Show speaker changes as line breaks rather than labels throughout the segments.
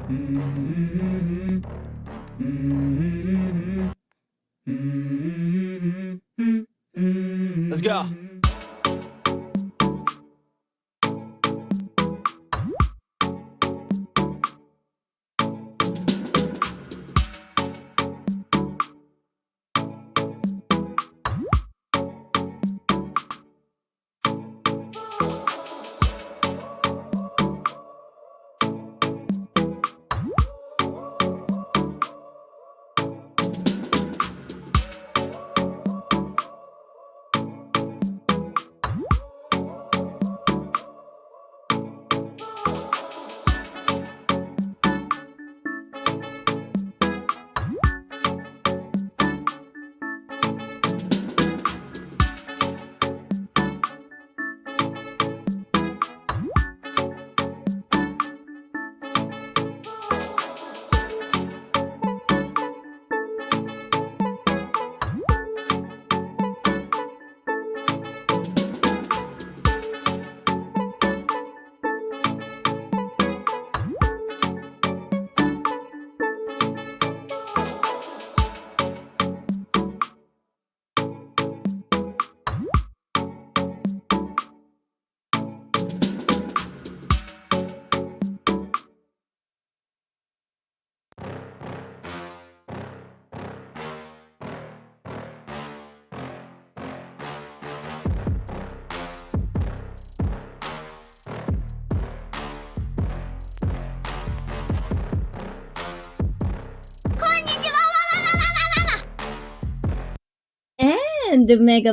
Mm-hmm. Mm-hmm. Mm-hmm.
Let's go.
And mega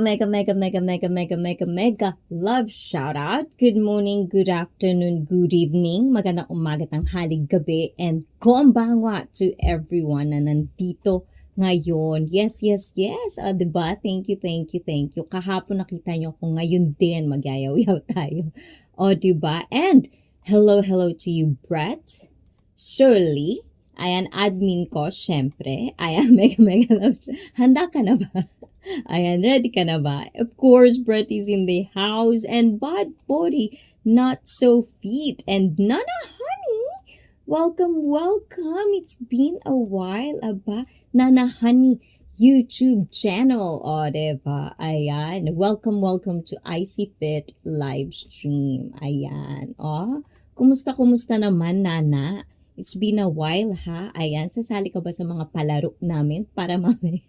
love shout out. Good morning, good afternoon, good evening, magandang umaga, tanghali, gabi, and konbanwa to everyone na nandito ngayon. Yes, yes, yes. Diba? Thank you, thank you, thank you. Kahapon nakita nyo ako ngayon din magyayaw-yaw tayo. Diba? And hello to you, Brett, Shirley. Ayan, admin ko, syempre. Ayan, mega love. Handa ka na ba? Ayan, ready ka na ba? Of course, Brett is in the house and Bad Body, Not So Fit, and Nana Honey. Welcome. It's been a while, aba. Nana Honey YouTube channel. Diba? Ayan. Welcome to Icy Fit live stream. Ayan. Kumusta naman, Nana? It's been a while, ha? Ayan, sasali ka ba sa mga palaro namin para mamaya?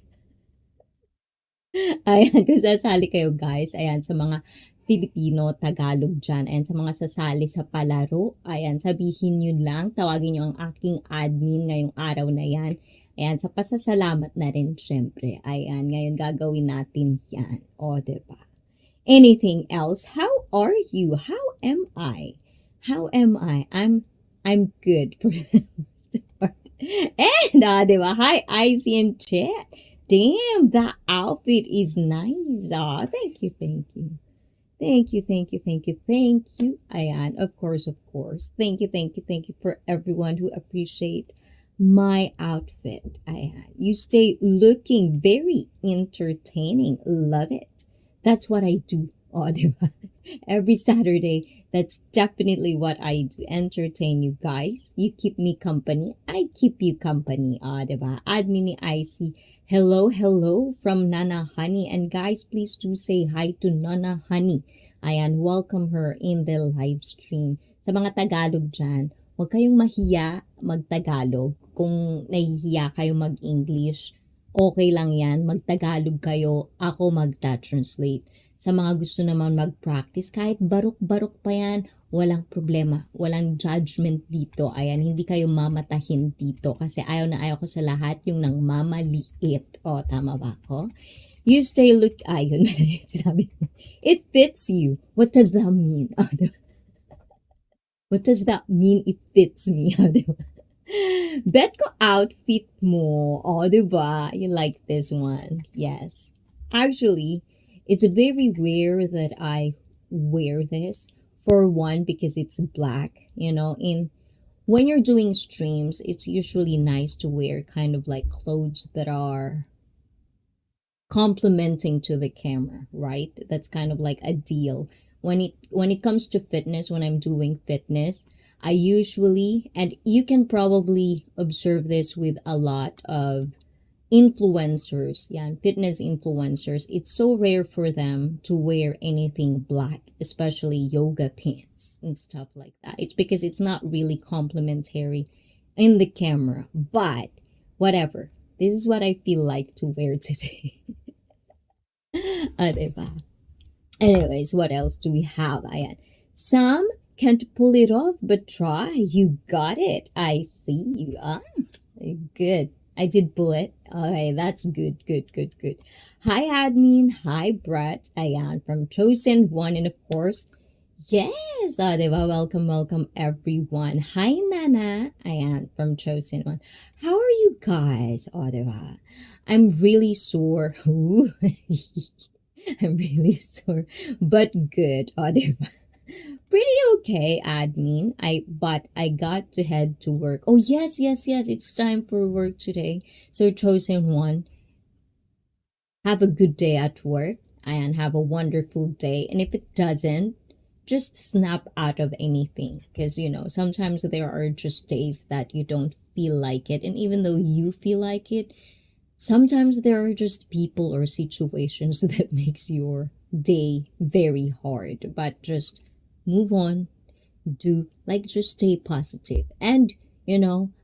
Ayan, kung sasali kayo guys, ayan, sa mga Filipino, Tagalog dyan, ayan, sa mga sasali sa palaro, ayan, sabihin nyo lang, tawagin nyo ang aking admin ngayong araw na yan. Ayan, sa pasasalamat na rin, syempre. Ayan, ngayon gagawin natin yan. Diba? Anything else? How are you? How am I? I'm good for the most part. And, diba? Hi, Icy and Chet. Damn, that outfit is nice. Thank you. Ayan, of course. Thank you for everyone who appreciate my outfit. Ayan, you stay looking very entertaining. Love it. That's what I do. Diba? Every Saturday, that's definitely what I do. Entertain you guys. You keep me company. I keep you company. Diba? Admin ni IC. Hello from Nana Honey. And guys, please do say hi to Nana Honey. Ayan, welcome her in the live stream. Sa mga Tagalog dyan, huwag kayong mahiya mag-Tagalog. Kung nahihiya kayo mag-English, okay lang yan. Mag-Tagalog kayo, ako magta-translate. Sa mga gusto naman mag-practice, kahit barok-barok pa yan, walang problema. Walang judgment dito. Ayan, hindi kayo mamatahin dito. Kasi ayaw na ayaw ko sa lahat yung nang mamaliit. Tama ba ako? You stay look... Ayun, sinabi ko. It fits you. What does that mean? What does that mean, it fits me? Bet ko outfit mo. Diba? You like this one. Yes. Actually, it's very rare that I wear this. For one, because it's black. When you're doing streams, it's usually nice to wear kind of like clothes that are complementing to the camera, right? That's kind of like a deal. When it comes to fitness, when I'm doing fitness, I usually, and you can probably observe this with a lot of influencers, yeah, fitness influencers, it's so rare for them to wear anything black, especially yoga pants and stuff like that. It's because it's not really complimentary in the camera, but whatever. This is what I feel like to wear today. Diba? Anyways, what else do we have? Ayan. Some can't pull it off, but try. You got it. I see you. Good. I did pull it. Okay, that's good, good, good, good. Hi, admin. Hi, Brett. Ayan, from Chosen One. And of course, yes, diba? Welcome, welcome, everyone. Hi, Nana. Ayan, from Chosen One. How are you guys? Diba? I'm really sore. I'm really sore, but good. Diba? Pretty okay, admin. But I got to head to work. Oh yes, yes, yes. It's time for work today. So chosen one, have a good day at work and have a wonderful day. And if it doesn't, just snap out of anything because sometimes there are just days that you don't feel like it, and even though you feel like it, sometimes there are just people or situations that makes your day very hard. But just move on, do like just stay positive. And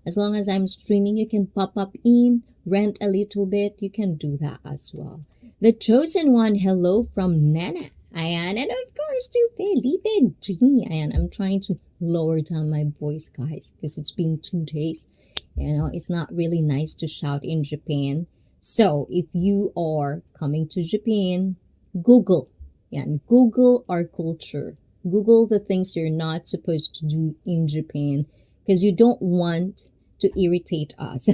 as long as I'm streaming, you can pop up in, rant a little bit, you can do that as well. The chosen one, hello from Nana. Ayan, and of course to Felipe G. Ayan, I'm trying to lower down my voice, guys, because it's been 2 days. It's not really nice to shout in Japan. So if you are coming to Japan, Google. Yeah, Google our culture. Google the things you're not supposed to do in Japan because you don't want to irritate us.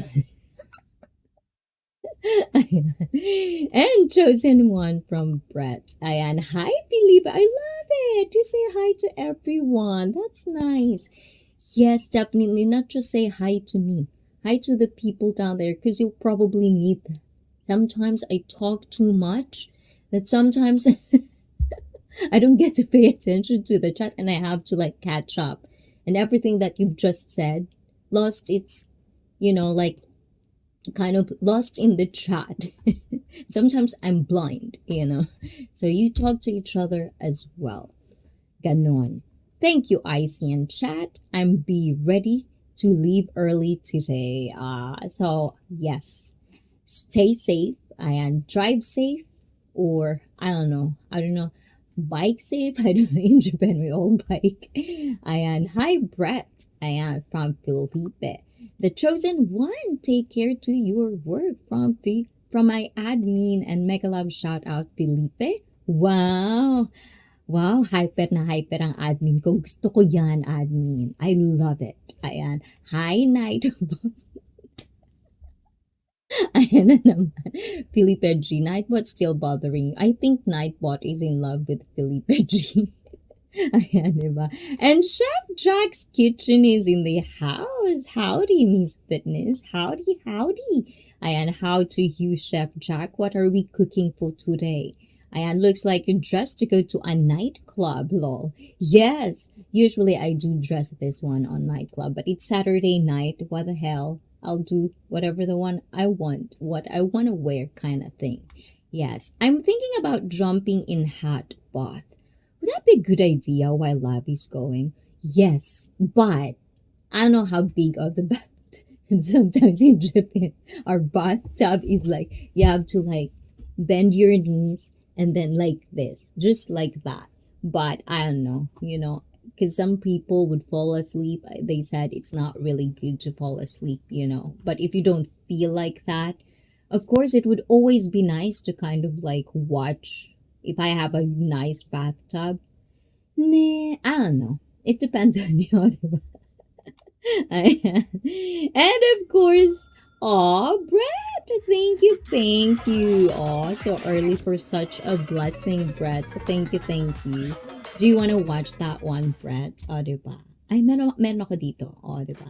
And chosen one from Brett. Ayan. Hi, Felipe. I love it. You say hi to everyone. That's nice. Yes, definitely. Not just say hi to me. Hi to the people down there because you'll probably need them. Sometimes I talk too much that sometimes I don't get to pay attention to the chat and I have to like catch up. And everything that you've just said lost its, like kind of lost in the chat. Sometimes I'm blind. So you talk to each other as well. Ganon. Thank you, Icy and chat. I'm be ready to leave early today. So yes, stay safe and drive safe, or I don't know, bike safe. I don't know. In Japan, we all bike. And hi, Brett. Ayan, from Felipe. The chosen one. Take care to your work from my admin and mega love shout out, Felipe. Wow. Wow, hyper na hyper ang admin ko. Gusto ko yan, admin. I love it. Ayan. Hi, Night. Ayan na naman. Felipe G. Nightbot still bothering you. I think Nightbot is in love with Felipe G. Ayan, diba? And Chef Jack's Kitchen is in the house. Howdy, Miss Fitness. Howdy, howdy. Ayan, how to use Chef Jack. What are we cooking for today? Ayan, looks like you're dressed to go to a nightclub, lol. Yes, usually I do dress this one on nightclub, but it's Saturday night. What the hell? I'll do whatever the one I want, what I want to wear kind of thing. Yes, I'm thinking about jumping in hot bath. Would that be a good idea while lab is going? Yes, but I don't know how big of the bath. And sometimes in Japan, our bathtub is like, you have to like bend your knees and then like this, just like that. But I don't know, because some people would fall asleep. They said it's not really good to fall asleep. But if you don't feel like that, of course, it would always be nice to kind of like watch if I have a nice bathtub. Nah, I don't know. It depends on you. And of course, Brett, thank you. So early for such a blessing, Brett. Thank you. Do you want to watch that one, Brett? Diba? Ay, meron ako dito. Diba?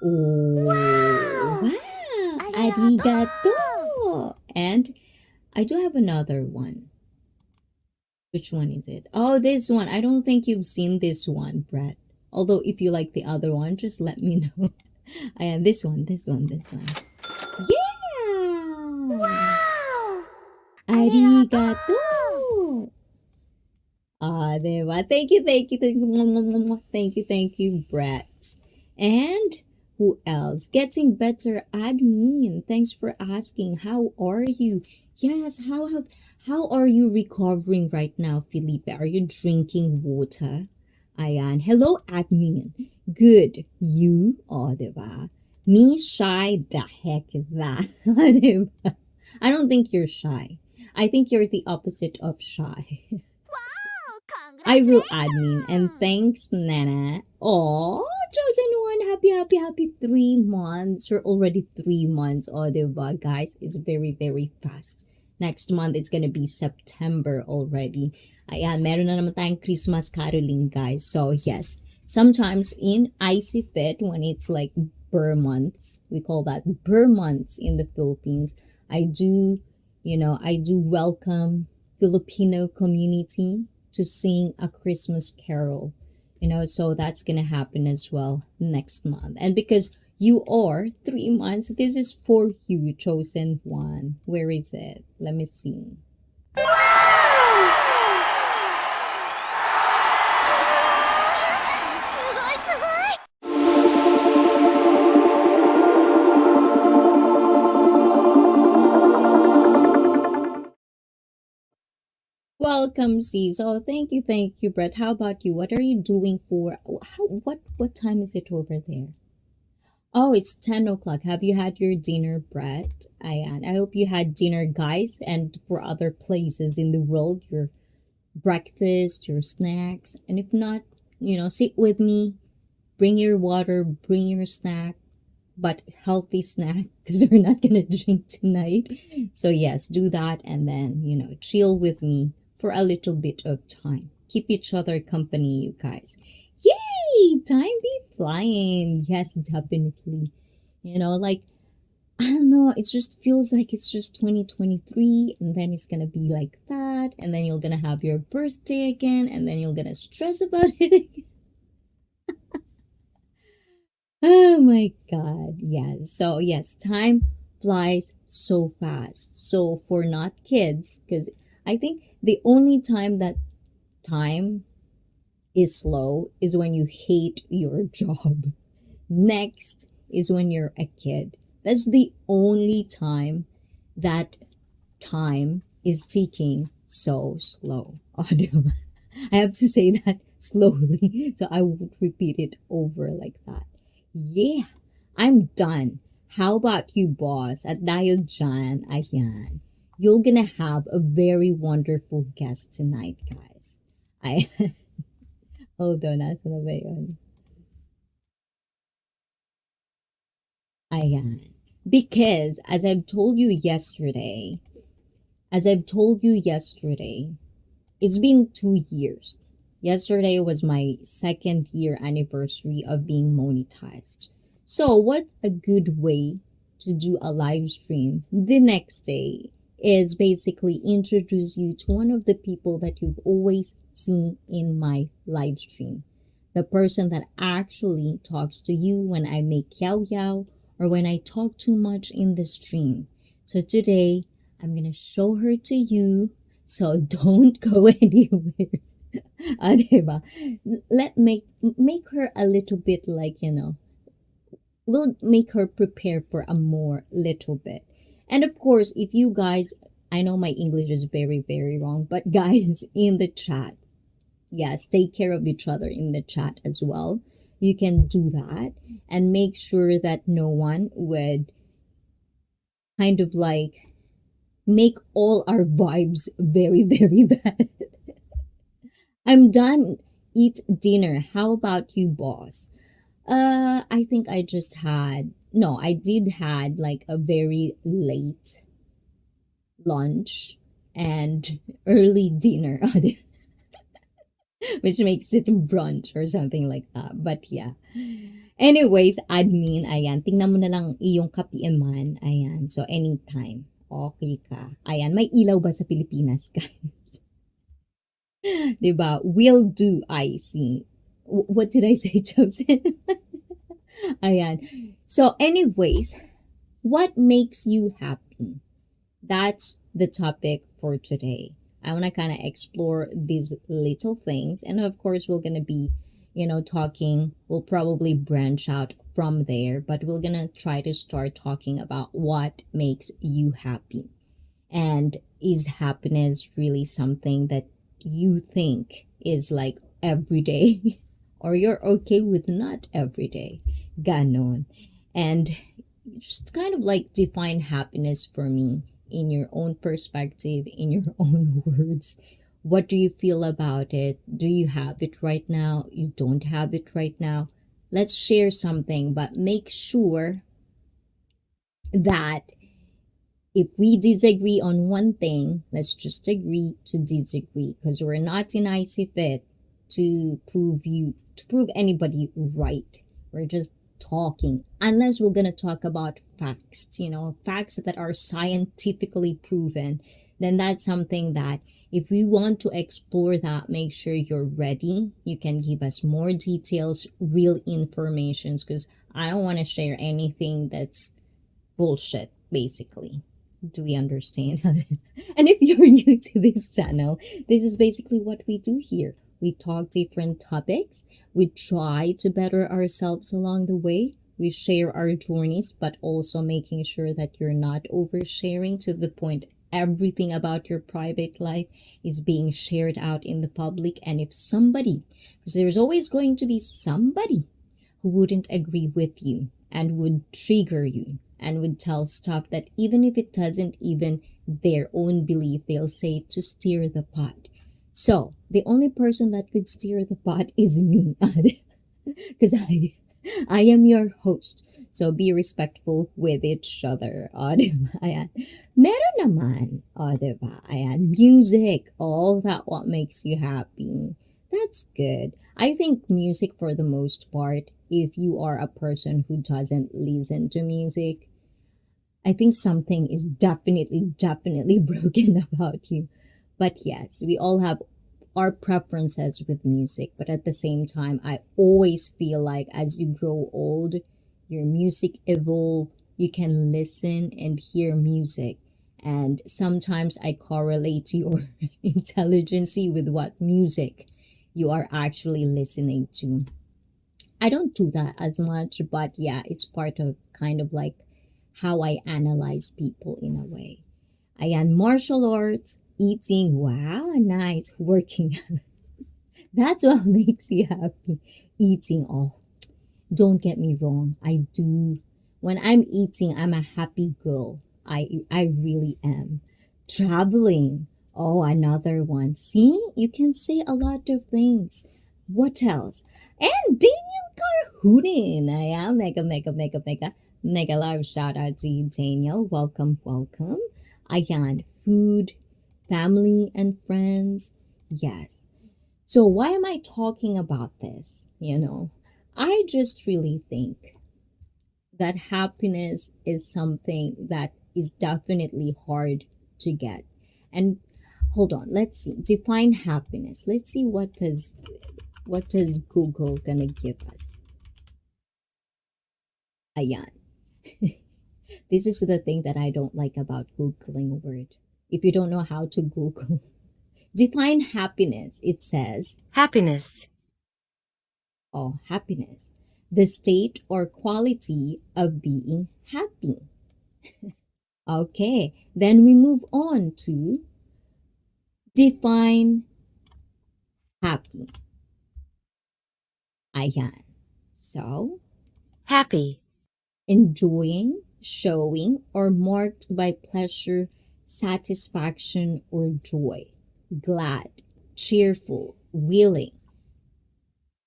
Oh, wow. Arigato. And I do have another one. Which one is it? Oh, this one. I don't think you've seen this one, Brett. Although if you like the other one, just let me know. Ayan, this one. Yeah! Arigato! Ah, diba? Thank you, Brett. And who else? Getting better, admin. Thanks for asking. How are you? Yes, how are you recovering right now, Felipe? Are you drinking water? Ayan. Hello, admin. Good. You? Oh, diba? Me shy? The heck is that? Diba? I don't think you're shy. I think you're the opposite of shy. I will admin and thanks Nana. Oh, chosen one. Happy 3 months. We're already 3 months. Oh, diba, guys? It's very fast. Next month, it's gonna be September already. Ayan, meron na naman tayong Christmas caroling, guys. So, yes. Sometimes in Icy Fit, when it's like Burr months, we call that Burr months in the Philippines, I do, I do welcome Filipino community to sing a Christmas carol, so that's gonna happen as well next month. And because you are 3 months, this is for you, chosen one. Where is it? Let me see. Welcome, C's. Oh, thank you, Brett. How about you? What are you doing for? What time is it over there? Oh, it's 10 o'clock. Have you had your dinner, Brett? I hope you had dinner, guys, and for other places in the world, your breakfast, your snacks, and if not, sit with me. Bring your water, bring your snack, but healthy snack because we're not gonna drink tonight. So yes, do that and then chill with me for a little bit of time. Keep each other company, you guys. Yay! Time be flying. Yes, definitely. Like I don't know, it just feels like it's just 2023 and then it's gonna be like that and then you're gonna have your birthday again and then you're gonna stress about it again. Oh my God. Yes. So, yes, time flies so fast. So, for not kids, because I think the only time that time is slow is when you hate your job. Next is when you're a kid. That's the only time that time is ticking so slow. Oh, diba? I have to say that slowly, so I won't repeat it over like that. Yeah, I'm done. How about you, boss? At dahil dyan, ayan, you're gonna have a very wonderful guest tonight, guys. I hold on, nasa na ba yun? Ayan. Because as I've told you yesterday, it's been 2 years. Yesterday was my second year anniversary of being monetized. So, what a good way to do a live stream the next day is basically introduce you to one of the people that you've always seen in my live stream. The person that actually talks to you when I make yao yao or when I talk too much in the stream. So today, I'm gonna show her to you. So don't go anywhere. Diba? Let make her a little bit like, we'll make her prepare for a more little bit. And of course, if you guys, I know my English is very wrong, but guys in the chat, yes, take care of each other in the chat as well. You can do that and make sure that no one would kind of like make all our vibes very bad. I'm done. Eat dinner. How about you, boss? I think I just had no, I did had like a very late lunch and early dinner, which makes it brunch or something like that. But yeah. Anyways, admin, ayan, tingnan mo na lang iyong kapiman, ayan. So, anytime, okay ka. Ayan, may ilaw ba sa Pilipinas, guys? Diba? Will do, I see. What did I say, Joseph? Ayan. So, anyways, what makes you happy? That's the topic for today. I want to kind of explore these little things. And of course, we're going to be, talking. We'll probably branch out from there, but we're going to try to start talking about what makes you happy. And is happiness really something that you think is like every day? Or you're okay with not every day? Ganon. And just kind of like define happiness for me in your own perspective, in your own words. What do you feel about it? Do you have it right now? You don't have it right now? Let's share something, but make sure that if we disagree on one thing, let's just agree to disagree because we're not in icy fit to prove anybody right. We're just talking. Unless we're gonna talk about facts, facts that are scientifically proven, then that's something that if we want to explore that, make sure you're ready. You can give us more details, real informations, because I don't want to share anything that's bullshit, basically. Do we understand? And if you're new to this channel, this is basically what we do here. We talk different topics. We try to better ourselves along the way. We share our journeys, but also making sure that you're not oversharing to the point everything about your private life is being shared out in the public. And if somebody, because there's always going to be somebody who wouldn't agree with you and would trigger you and would tell stuff that even if it doesn't even their own belief, they'll say to steer the pot. So the only person that could steer the pot is me, because I am your host. So be respectful with each other. Diba? Ayan. Meron naman, diba? Ayan. Music, all that what makes you happy. That's good. I think music for the most part, if you are a person who doesn't listen to music, I think something is definitely broken about you. But yes, we all have our preferences with music. But at the same time, I always feel like as you grow old, your music evolve. You can listen and hear music. And sometimes I correlate your intelligence with what music you are actually listening to. I don't do that as much, but yeah, it's part of kind of like how I analyze people in a way. Ayan, martial arts, eating, wow, nice, working. That's what makes you happy. Eating, oh, don't get me wrong, I do. When I'm eating, I'm a happy girl. I really am. Traveling, oh, another one. See, you can say a lot of things. What else? And Daniel Carhoonin. I am mega live shout out to you, Daniel. Welcome, welcome. Ayan, food, family, and friends. Yes. So why am I talking about this? I just really think that happiness is something that is definitely hard to get. And hold on, let's see. Define happiness. Let's see what does Google gonna give us. Ayan. This is the thing that I don't like about Googling a word. If you don't know how to Google, define happiness. It says,
Happiness.
oh, happiness, the state or quality of being happy. Okay, then we move on to define happy. Ayan. So,
Happy.
enjoying, showing, or marked by pleasure, satisfaction, or joy. Glad, cheerful, willing.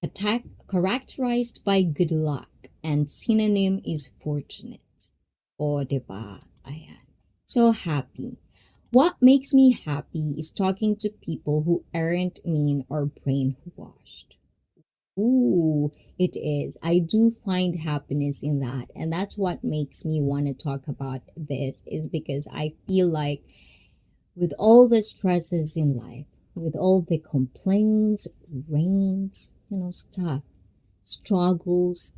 Attack characterized by good luck, and synonym is fortunate. O, diba? Ayan. So happy. What makes me happy is talking to people who aren't mean or brainwashed. Ooh, it is. I do find happiness in that. And that's what makes me want to talk about this, is because I feel like with all the stresses in life, with all the complaints, rains, stuff, struggles,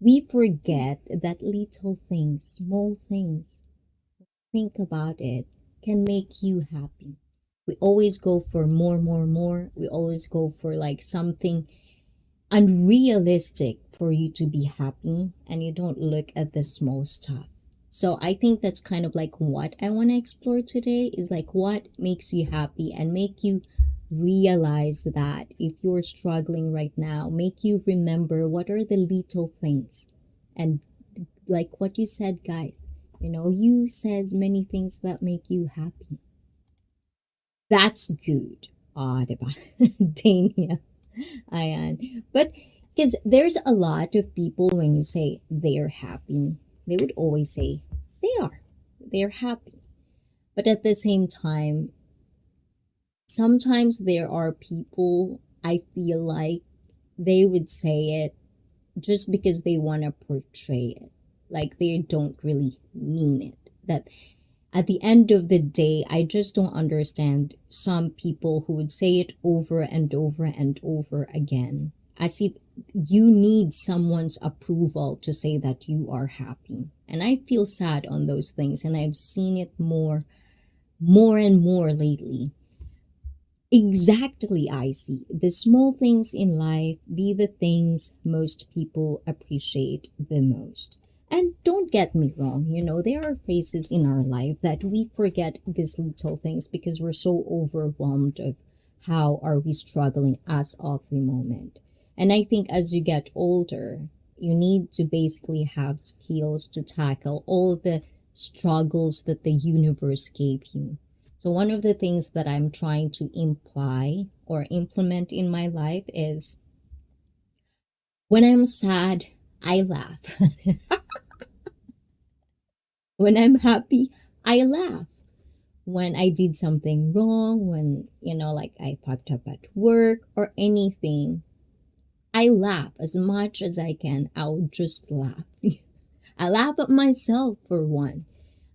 we forget that little things, small things, think about it, can make you happy. We always go for more, more, more. We always go for like something unrealistic for you to be happy, and you don't look at the small stuff. So I think that's kind of like what I want to explore today is like what makes you happy and make you realize that if you're struggling right now, make you remember what are the little things. And like what you said, guys, you says many things that make you happy. That's good. Ah, diba? Dania. Ayan. But because there's a lot of people when you say they're happy, they would always say they are. They're happy. But at the same time, sometimes there are people I feel like they would say it just because they want to portray it. Like they don't really mean it. That at the end of the day, I just don't understand some people who would say it over and over and over again, as if you need someone's approval to say that you are happy. And I feel sad on those things, and I've seen it more and more lately. Exactly, I see. The small things in life be the things most people appreciate the most. And don't get me wrong, there are phases in our life that we forget these little things because we're so overwhelmed of how are we struggling as of the moment. And I think as you get older, you need to basically have skills to tackle all the struggles that the universe gave you. So, one of the things that I'm trying to imply or implement in my life is when I'm sad, I laugh. When I'm happy, I laugh. When I did something wrong, when, like I fucked up at work or anything, I laugh as much as I can. I'll just laugh. I laugh at myself for one.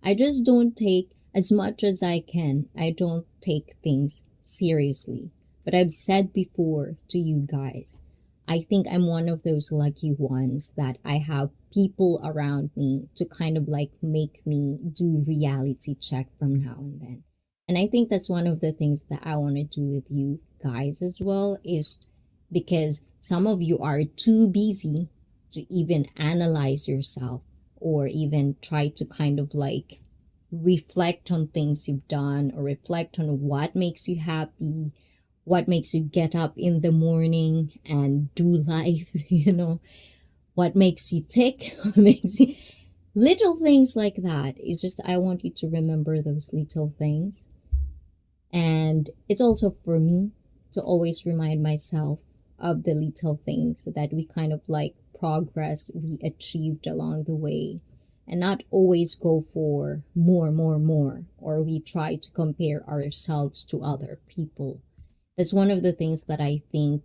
I just don't take as much as I can. I don't take things seriously. But I've said before to you guys, I think I'm one of those lucky ones that I have people around me to kind of like make me do reality check from now and then. And I think that's one of the things that I want to do with you guys as well, is because some of you are too busy to even analyze yourself or even try to kind of like reflect on things you've done or reflect on what makes you happy, what makes you get up in the morning and do life, what makes you tick, what makes you little things like that. It's just I want you to remember those little things. And it's also for me to always remind myself of the little things that we kind of like progress we achieved along the way, and not always go for more, more, more, or we try to compare ourselves to other people. That's one of the things that I think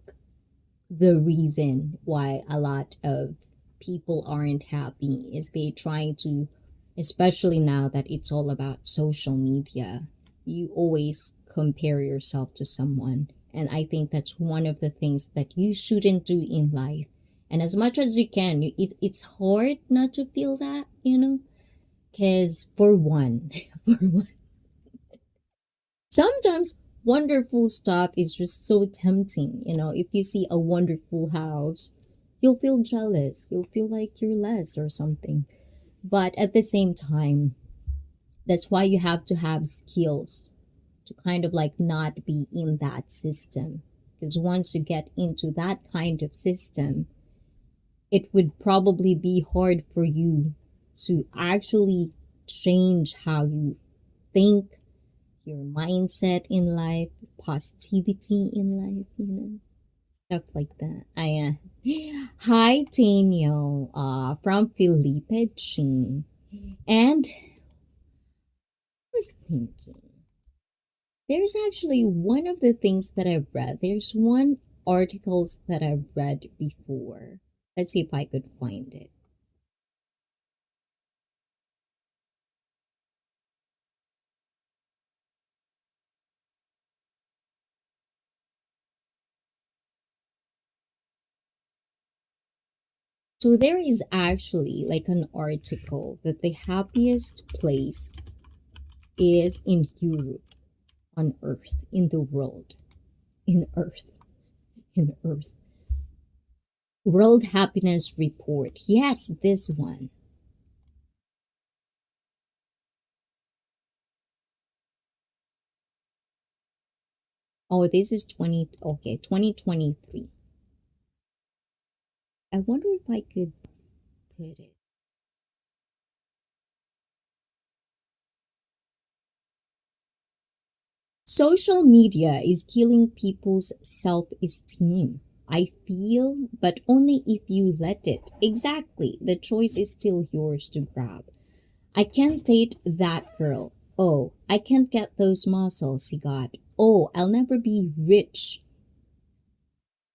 the reason why a lot of people aren't happy is they trying to, especially now that it's all about social media, you always compare yourself to someone. And I think that's one of the things that you shouldn't do in life. And as much as you can, it's hard not to feel that, because for one, for one, sometimes wonderful stuff is just so tempting. If you see a wonderful house, you'll feel jealous. You'll feel like you're less or something. But at the same time, that's why you have to have skills to kind of like not be in that system. Because once you get into that kind of system, it would probably be hard for you to actually change how you think, your mindset in life, positivity in life, stuff like that. Hi, Daniel, from Felipe Chin. And I was thinking, there's actually one of the things that I've read. There's one articles that I've read before. Let's see if I could find it. So there is actually like an article that the happiest place is in Europe, on Earth, in the world, in Earth, in Earth. World Happiness Report. Yes, this one. Oh, this is 2023. I wonder if I could put it. Social media is killing people's self esteem. I feel, but only if you let it. Exactly. The choice is still yours to grab. I can't date that girl. Oh, I can't get those muscles he got. Oh, I'll never be rich.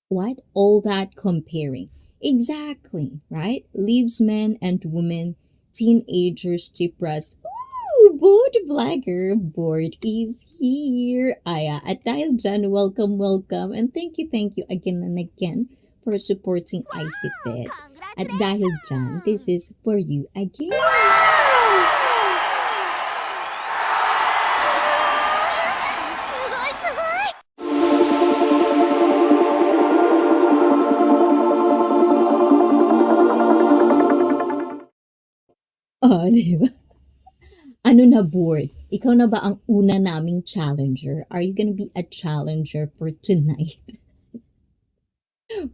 What? All that comparing. Exactly, right? Leaves men and women, teenagers depressed. Ooh, board vlogger board is here. Aya, at dahil dyan, welcome, welcome. And thank you again and again for supporting Icy Fit. At dahil dyan, this is for you again. Oh, di ba? Ano na board? Ikaw na ba ang una naming challenger? Are you gonna be a challenger for tonight?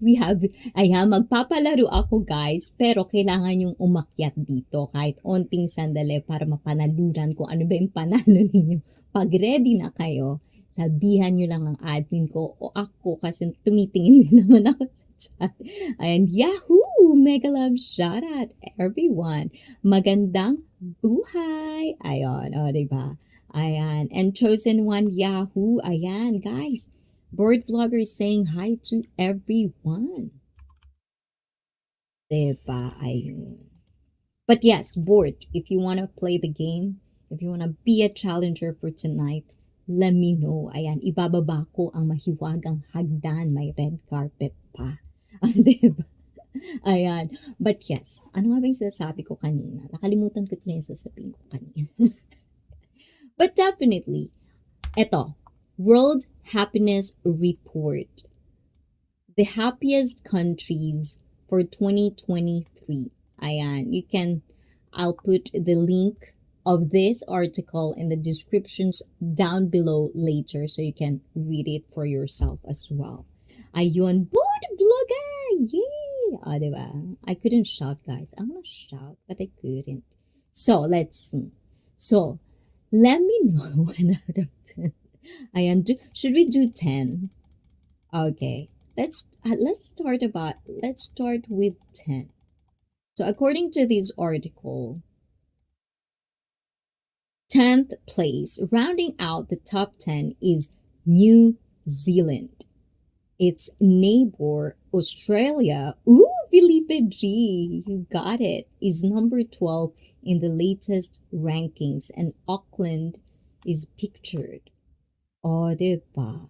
We have, ayan, magpapalaro ako guys, pero kailangan yung umakyat dito kahit onting sandali para mapanalunan kung ano ba yung panalo ninyo. Pag ready na kayo, sabihan nyo lang ang admin ko o ako kasi tumitingin din naman ako sa chat. And Yahoo! Mega love shout out everyone. Magandang buhay! Ayan, o diba? Ayan. And chosen one, Yahoo! Ayan, guys. Bird vlogger is saying hi to everyone. Diba? Ayun. But yes, board, if you want to play the game, if you want to be a challenger for tonight, let me know. Ayan, ibababa ko ang mahiwagang hagdan. May red carpet pa. Diba? Ayan. But yes, ano nga ba yung sinasabi ko kanina? Nakalimutan ko na yung sasabihin ko kanina. But definitely, eto, World Happiness Report. The happiest countries for 2023. Ayan, I'll put the link of this article in the descriptions down below later so you can read it for yourself as well. Ayun, board vlogger! Yay! O, diba? I couldn't shout, guys. I want to shout, but I couldn't. So, let's see. So, let me know 1 out of 10. Ayan, should we do 10? Okay. Let's start with 10. So according to this article, 10th place, rounding out the top 10 is New Zealand. Its neighbor, Australia, ooh, Felipe G, you got it, is number 12 in the latest rankings, and Auckland is pictured. Oh, diba?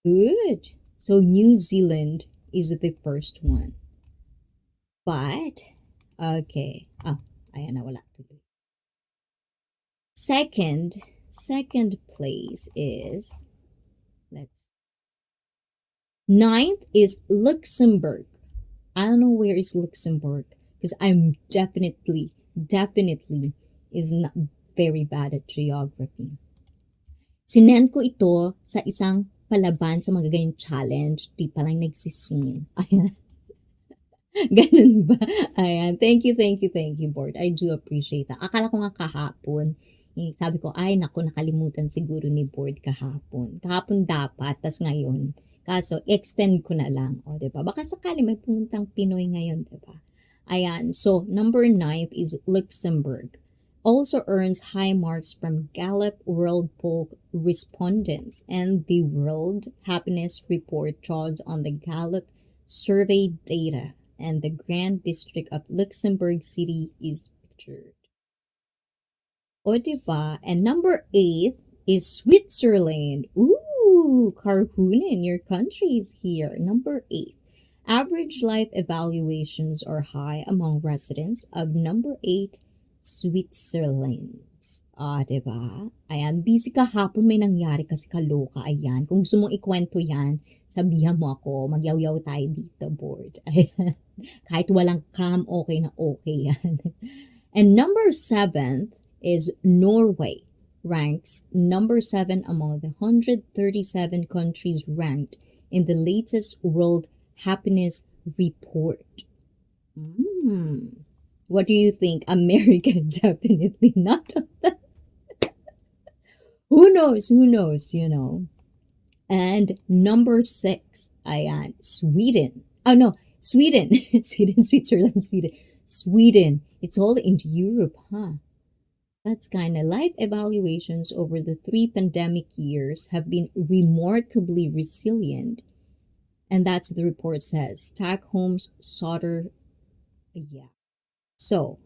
Good. So New Zealand is the first one. But, okay. Oh, ayan na, wala tuloy. Second place is, ninth is Luxembourg. I don't know where is Luxembourg because I'm definitely is not very bad at geography. Sinend ko ito sa isang palaban sa magagayong challenge. Di pa lang nagsisingin. Ayan. Ganun ba? Ayan. Thank you, board. I do appreciate that. Akala ko nga kahapon. Sabi ko, ay, naku, nakalimutan siguro ni board kahapon. Kahapon dapat, tas ngayon. Kaso, extend ko na lang. O, diba? Baka sakali may pumuntang Pinoy ngayon, diba? Ayan. So, number 9 is Luxembourg. Also earns high marks from Gallup World Poll respondents, and the World Happiness Report draws on the Gallup survey data, and the Grand District of Luxembourg City is pictured. O, diba? And number 8 is Switzerland. Ooh, Karhunen, your country is here. Number 8. Average life evaluations are high among residents of number 8, Switzerland. Diba? Ayan, busy kahapon may nangyari kasi kaloka. Ayan, kung gusto mong ikwento yan, sabihan mo ako, magyaw-yaw tayo dito, board. Ayan. Kahit walang cam, okay na okay yan. And number 7 is Norway, ranks number 7 among the 137 countries ranked in the latest World Happiness Report. What do you think? America definitely not. Who knows? Who knows? You know. And number 6, ayan, Sweden. Oh no, Sweden, Sweden, Switzerland, Sweden, Sweden. It's all in Europe, huh? That's kind of life evaluations over the 3 pandemic years have been remarkably resilient. And that's what the report says. Stockholm's Soder. Yeah. So,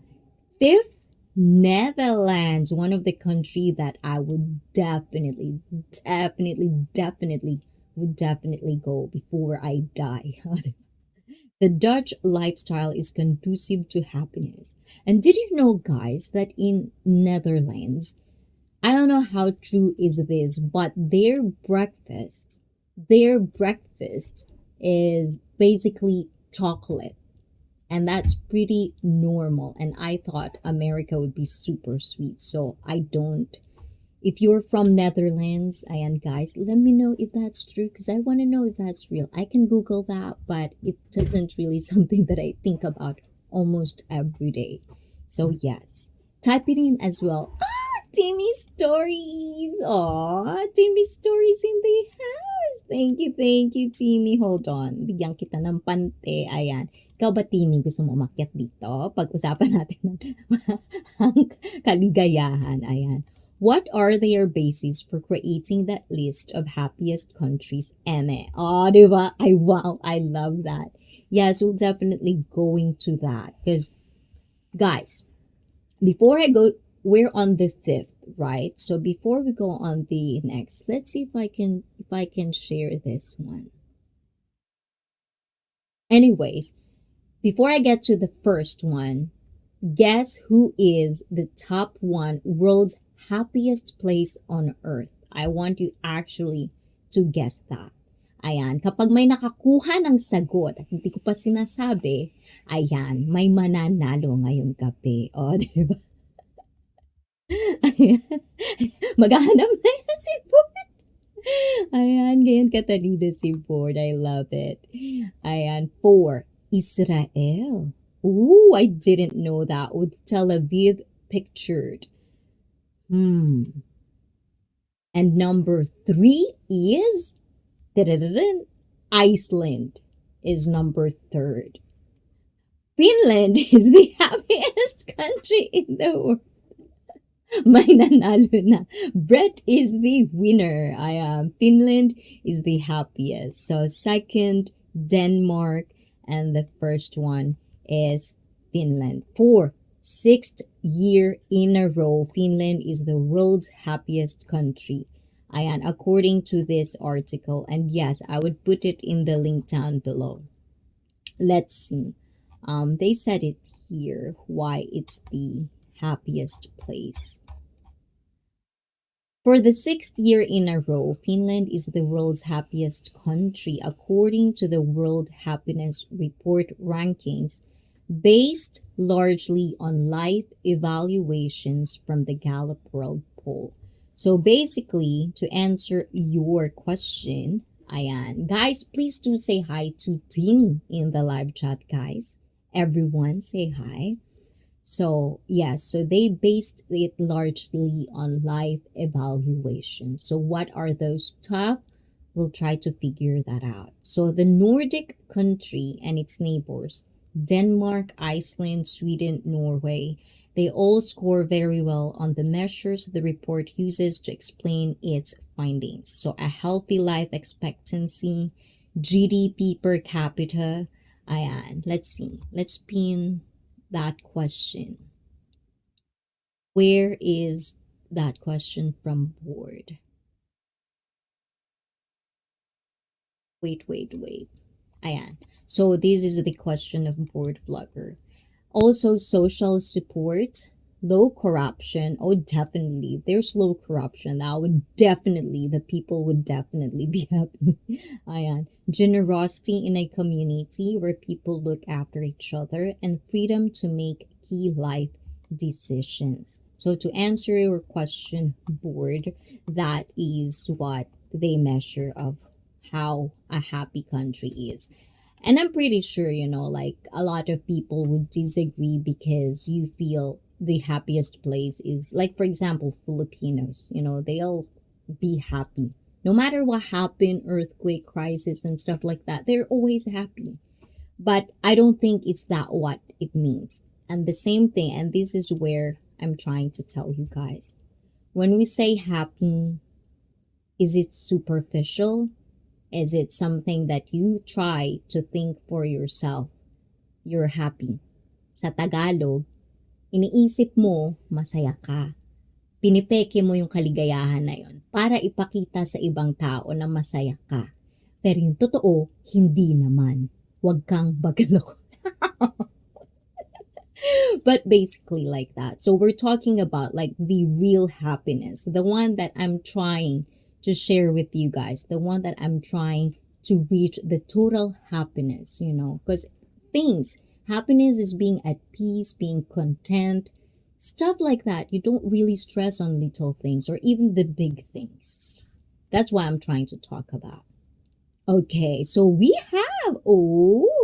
5th, Netherlands, one of the country that I would definitely go before I die. The Dutch lifestyle is conducive to happiness. And did you know, guys, that in Netherlands, I don't know how true is this, but their breakfast is basically chocolate. And that's pretty normal. And I thought America would be super sweet. So I don't. If you're from Netherlands, ayan guys, let me know if that's true because I want to know if that's real. I can Google that, but it doesn't really something that I think about almost every day. So yes, type it in as well. Timmy Stories. Aw, Timmy Stories in the house. Thank you, Timmy. Hold on. Bigyan kita ng pante. Ayan. Ikaw ba, Timmy, gusto mo umakyat dito? Pag-usapan natin ng kaligayahan. Ayan. What are their bases for creating that list of happiest countries? Eme. Oh, diba? Wow, I love that. Yes, we'll definitely going to that. Because, guys, before I go, we're on the 5th, right? So before we go on the next, let's see if I can share this one. Anyways, before I get to the first one, guess who is the top 1 world's happiest place on earth? I want you actually to guess that. Ayan, kapag may nakakuha ng sagot at hindi ko pa sinasabi, ayan, may mananalo ngayong gabi. O, diba? Ayan. Maghahanap na yan si Board. Ayan, ganyan katalino si Board. I love it. Ayan, 4, Israel. Ooh, I didn't know that. With Tel Aviv pictured. And number 3 is Iceland is number 3rd. Finland is the happiest country in the world. May nanalo na. Brett is the winner. Finland is the happiest. So 2nd, Denmark, and the first one is Finland. For 6th year in a row, Finland is the world's happiest country. Ayan, according to this article. And yes, I would put it in the link down below. Let's see. They said it here, why it's the happiest place. For the 6th year in a row, Finland is the world's happiest country according to the World Happiness Report rankings, based largely on life evaluations from the Gallup World Poll. So basically, to answer your question, ayan, guys, please do say hi to Timmy in the live chat, guys. Everyone say hi. So, yes, so they based it largely on life evaluation. So what are those top? We'll try to figure that out. So the Nordic country and its neighbors, Denmark, Iceland, Sweden, Norway, they all score very well on the measures the report uses to explain its findings. So a healthy life expectancy, GDP per capita. Ayan, let's see. Let's pin that question. Where is that question from Board? Wait. Ayan. So this is the question of board vlogger. Also, social support, low corruption. Oh, definitely. If there's low corruption, that would definitely, the people would definitely be happy. Ayan. Generosity in a community where people look after each other and freedom to make key life decisions. So, to answer your question, board, that is what they measure of how a happy country is. And I'm pretty sure, like a lot of people would disagree because you feel the happiest place is, like, for example, Filipinos, they'll be happy. No matter what happened, earthquake, crisis, and stuff like that, they're always happy. But I don't think it's that what it means. And the same thing, and this is where I'm trying to tell you guys. When we say happy, is it superficial? Is it something that you try to think for yourself? You're happy. Sa Tagalog, iniisip mo, masaya ka. Pinipeke mo yung kaligayahan na yon para ipakita sa ibang tao na masaya ka. Pero yung totoo, hindi naman. Huwag kang bagalok. But basically like that. So we're talking about like the real happiness, the one that I'm trying to share with you guys, the one that I'm trying to reach the total happiness, because happiness is being at peace, being content, stuff like that. You don't really stress on little things or even the big things. That's what I'm trying to talk about. Okay, so we have,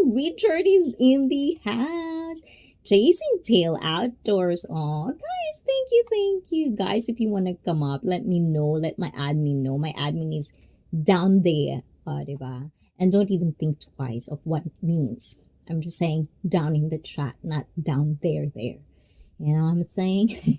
Richard is in the house. Chasing Tail Outdoors. Oh, guys, thank you. Guys, if you want to come up, let me know. Let my admin know. My admin is down there, diba? And don't even think twice of what it means. I'm just saying down in the chat, not down there. You know what I'm saying?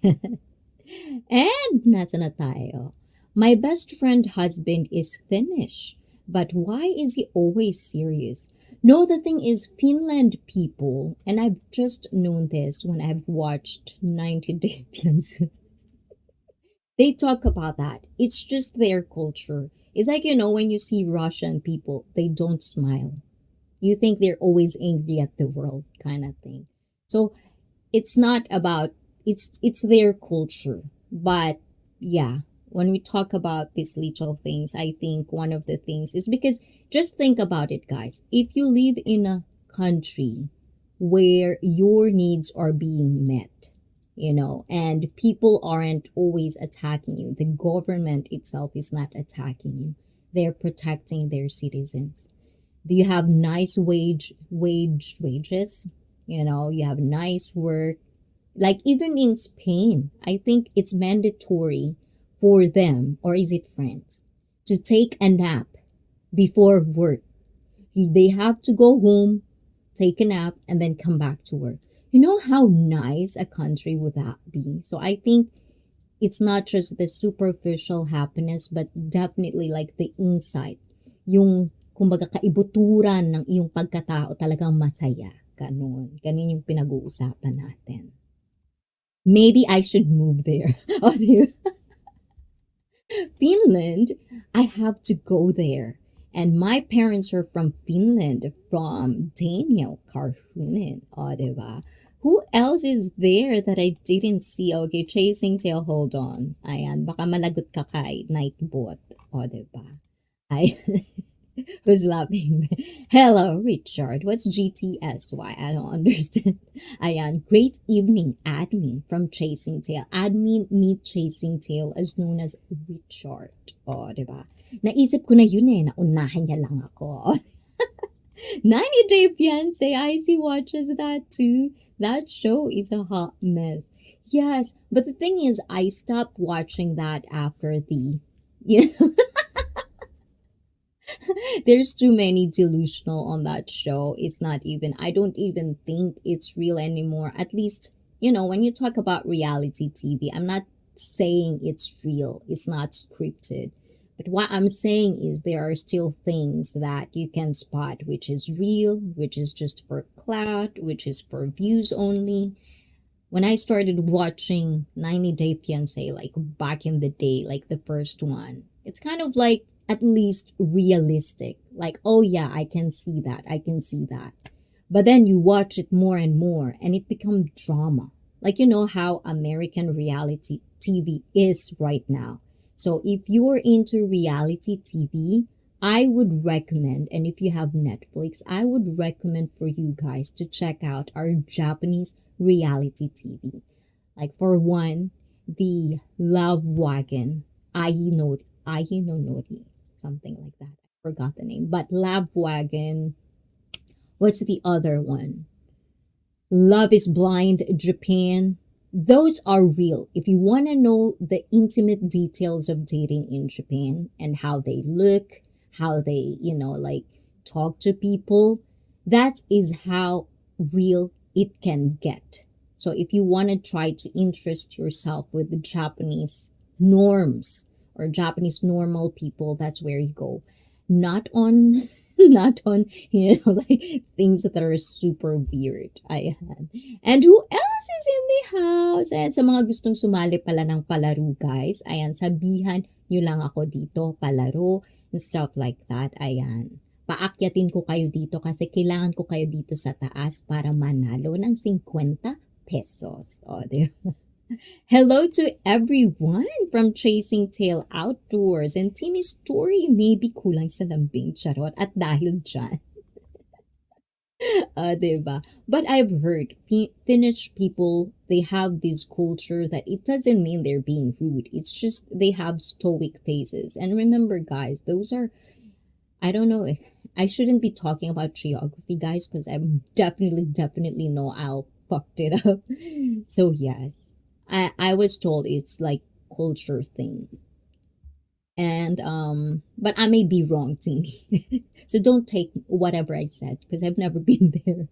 And nasa na tayo. My best friend husband is Finnish, but why is he always serious? No, the thing is, Finland people, and I've just known this when I've watched 90 Day Fiancé. They talk about that. It's just their culture. It's like, when you see Russian people, they don't smile. You think they're always angry at the world, kind of thing. So it's not about, it's their culture. But yeah, when we talk about these little things, I think one of the things is because just think about it, guys. If you live in a country where your needs are being met, and people aren't always attacking you, the government itself is not attacking you. They're protecting their citizens. Do you have nice wages? You have nice work. Like even in Spain, I think it's mandatory for them, or is it France, to take a nap before work. They have to go home, take a nap, and then come back to work. You know how nice a country would that be? So I think it's not just the superficial happiness, but definitely like the insight. Yung, kumbaga, kaibuturan ng iyong pagkatao talagang masaya. Ganun yung pinag-uusapan natin. Maybe I should move there. Finland, I have to go there. And my parents are from Finland, from Daniel Karhunen. O, diba? Who else is there that I didn't see? Okay, Chasing Tail, hold on. Ayan, baka malagot ka kay Nightbot. O, diba? Who's laughing? Hello, Richard. What's GTSY? I don't understand. Ayan, great evening, admin from Chasing Tail. Admin meet Chasing Tail as known as Richard. O, diba? Naisip ko na yun naunahan niya lang ako. 90 Day Fiancé, Icy watches that too. That show is a hot mess. Yes, but the thing is, I stopped watching that after there's too many delusional on that show. It's not even, I don't even think it's real anymore. At least, when you talk about reality TV, I'm not saying it's real. It's not scripted. But what I'm saying is there are still things that you can spot, which is real, which is just for clout, which is for views only. When I started watching 90 Day Fiancé, like back in the day, like the first one, it's kind of like at least realistic. Like, oh yeah, I can see that. I can see that. But then you watch it more and more and it becomes drama. Like, you know how American reality TV is right now. So if you're into reality TV, I would recommend, and if you have Netflix, I would recommend for you guys to check out our Japanese reality TV. Like for one, the Love Wagon, Ahi no Nori, something like that. I forgot the name. But Love Wagon, what's the other one? Love is Blind Japan. Those are real. If you want to know the intimate details of dating in Japan and how they look, how they, like talk to people, that is how real it can get. So if you want to try to interest yourself with the Japanese norms or Japanese normal people, that's where you go. Not on not on like things that are super weird. Ayan. And who else is in the house? Ayan, sa mga gustong sumali pala ng palaro, guys, ayan, sabihan nyo lang ako dito, palaro, and stuff like that. Ayan. Paakyatin ko kayo dito kasi kailangan ko kayo dito sa taas para manalo ng 50 pesos. O, diba? Hello to everyone from Chasing Tail Outdoors and Timmy's story may be kulang sa lambing, charot, at dahil dyan. Diba? But I've heard Finnish people, they have this culture that it doesn't mean they're being rude. It's just they have stoic faces. And remember, guys, those are, I don't know, I shouldn't be talking about geography, guys, because I'm definitely know I'll fucked it up. So yes. I was told it's like culture thing. And but I may be wrong, Timmy. So don't take whatever I said because I've never been there.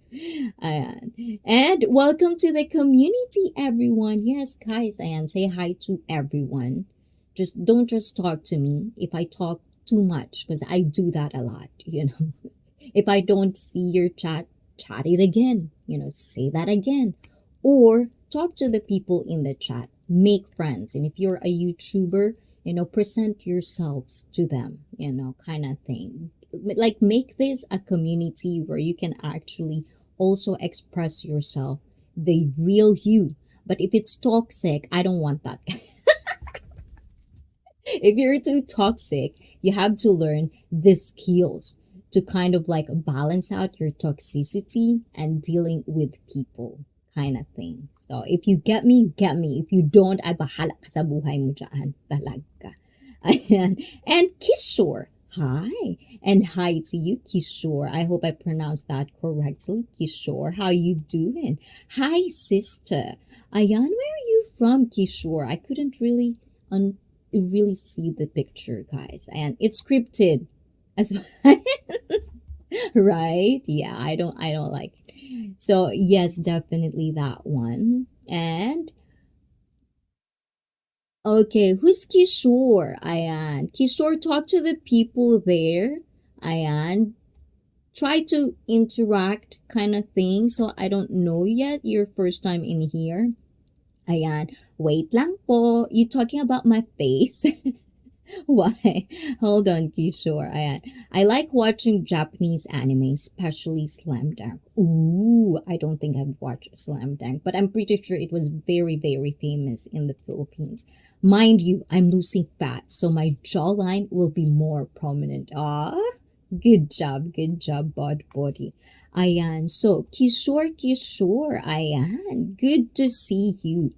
And welcome to the community, everyone. Yes, guys, and say hi to everyone. Just don't just talk to me if I talk too much because I do that a lot, If I don't see your chat it again, say that again. Or talk to the people in the chat, make friends. And if you're a YouTuber, present yourselves to them, kind of thing. Like make this a community where you can actually also express yourself, the real you. But if it's toxic, I don't want that. If you're too toxic, you have to learn the skills to kind of like balance out your toxicity and dealing with people. Kind of thing. So if you get me, you get me. If you don't, ay bahala ka sa buhay mo dyan. Talaga. Ayan. And Kishore, hi. And hi to you, Kishore. I hope I pronounced that correctly. Kishore, how you doing? Hi, sister. Ayan, where are you from, Kishore? I couldn't really really see the picture, guys. And it's scripted as well. Right? Yeah, I don't like it. So yes, definitely that one. And okay, who's Kishore? Ayan. Kishore, talk to the people there. Ayan. Try to interact kind of thing. So I don't know yet. Your first time in here. Ayan. Wait lang po. You talking about my face? Why? Hold on, Kishore. Ayan. I like watching Japanese anime, especially Slam Dunk. Ooh, I don't think I've watched Slam Dunk, but I'm pretty sure it was very famous in the Philippines. Mind you, I'm losing fat, so my jawline will be more prominent. Ah, good job, bod body. Ayan. So, Kishore, ayan. Good to see you.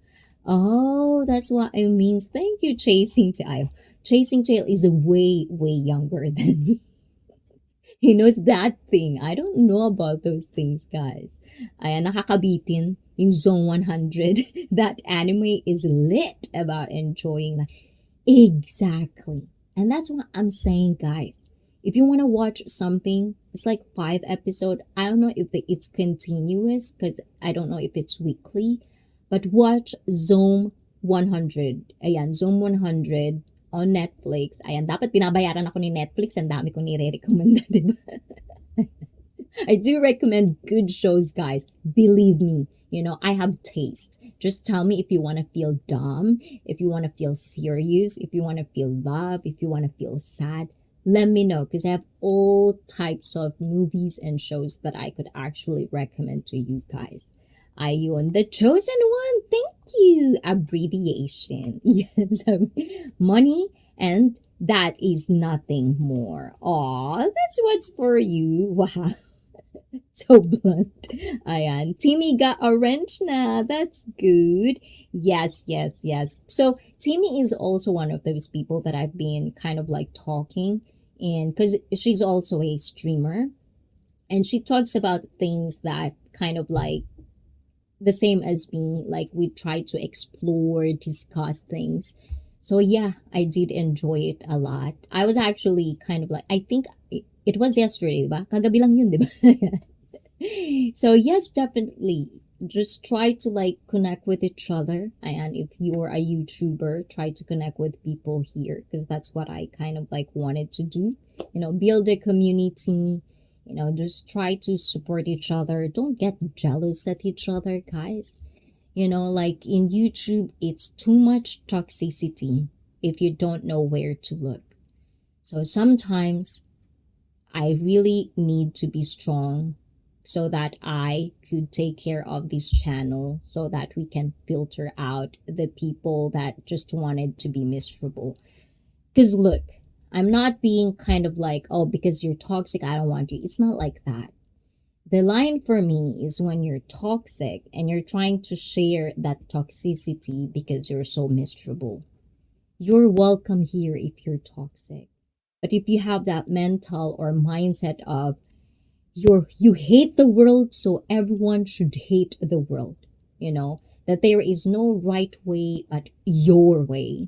Oh, that's what it means. Thank you, Chasing Tail. Chasing Tail is a way younger than me. He knows that thing. I don't know about those things, guys. Ayan, nakakabitin yung Zone 100. That anime is lit about enjoying life. Exactly. And that's what I'm saying, guys. If you want to watch something, it's like 5 episodes. I don't know if it's continuous because I don't know if it's weekly. But watch Zone 100. Ayan, Zone 100 on Netflix. Ayan, dapat binabayaran ako ni Netflix. Ang dami ko nire-recommenda, diba? I do recommend good shows, guys. Believe me, I have taste. Just tell me if you want to feel dumb, if you want to feel serious, if you want to feel love, if you want to feel sad. let me know because I have all types of movies and shows that I could actually recommend to you guys. Are you on the chosen one? Thank you. Abbreviation. Yes, money, and that is nothing more. Aw, that's what's for you. Wow. So blunt. Ayan. Timmy got a wrench na. That's good. Yes, yes, yes. So Timmy is also one of those people that I've been kind of like talking, and because she's also a streamer, and she talks about things that kind of like the same as me. Like we try to explore, discuss things. So yeah, I did enjoy it a lot. I was actually kind of like, I think it was yesterday, diba? Kagabi lang yun, diba? So yes, definitely. Just try to like connect with each other. And if you're a YouTuber, try to connect with people here because that's what I kind of like wanted to do. Build a community. Just try to support each other. Don't get jealous at each other, guys. Like in YouTube, it's too much toxicity if you don't know where to look. So sometimes I really need to be strong so that I could take care of this channel so that we can filter out the people that just wanted to be miserable. Because look, I'm not being kind of like, oh, because you're toxic, I don't want you. It's not like that. The line for me is when you're toxic and you're trying to share that toxicity because you're so miserable. You're welcome here if you're toxic. But if you have that mental or mindset of you hate the world, so everyone should hate the world, that there is no right way but your way,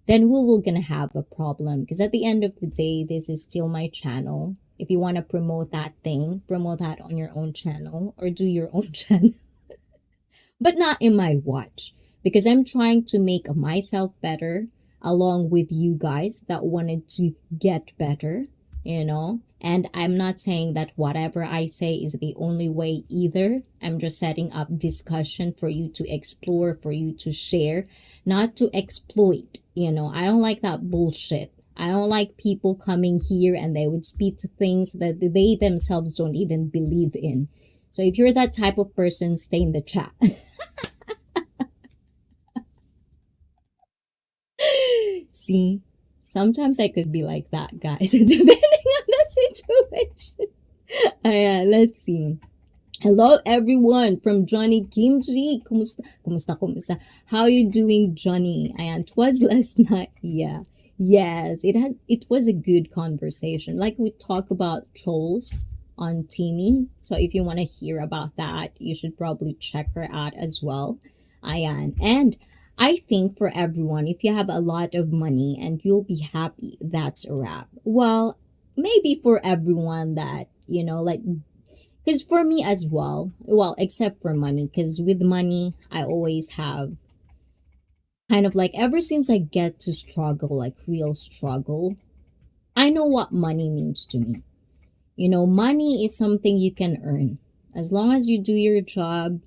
then we will gonna have a problem. Because at the end of the day, this is still my channel. If you want to promote that thing, promote that on your own channel or do your own channel, but not in my watch. Because I'm trying to make myself better along with you guys that wanted to get better. And I'm not saying that whatever I say is the only way either. I'm just setting up discussion for you to explore, for you to share, not to exploit. I don't like that bullshit. I don't like people coming here and they would speak to things that they themselves don't even believe in. So if you're that type of person, stay in the chat. See, sometimes I could be like that, guys, depending on the situation. Let's see. Hello, everyone from Johnny Kimchi. Kumusta? Kumusta? Kumusta? How are you doing, Johnny? Ayan, it was last night. Yeah. Yes, it was a good conversation. Like we talk about trolls on Timmy. So if you want to hear about that, you should probably check her out as well. Ayan. And I think for everyone, if you have a lot of money and you'll be happy, that's a wrap. Well, maybe for everyone that, like, because for me as well, except for money, because with money, I always have kind of like, ever since I get to struggle, like real struggle, I know what money means to me. Money is something you can earn. As long as you do your job,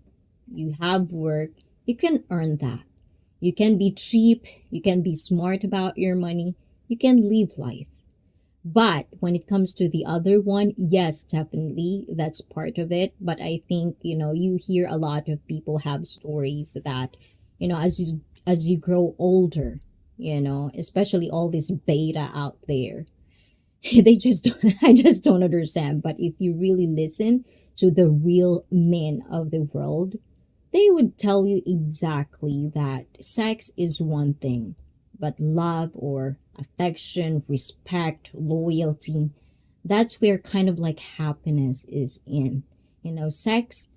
you have work, you can earn that. You can be cheap, you can be smart about your money, you can live life. But when it comes to the other one, yes, definitely, that's part of it. But I think, you hear a lot of people have stories that, as you grow older, especially all this beta out there, they just I just don't understand. But if you really listen to the real men of the world, they would tell you exactly that sex is one thing, but love or affection, respect, loyalty, that's where kind of like happiness is in. Sex,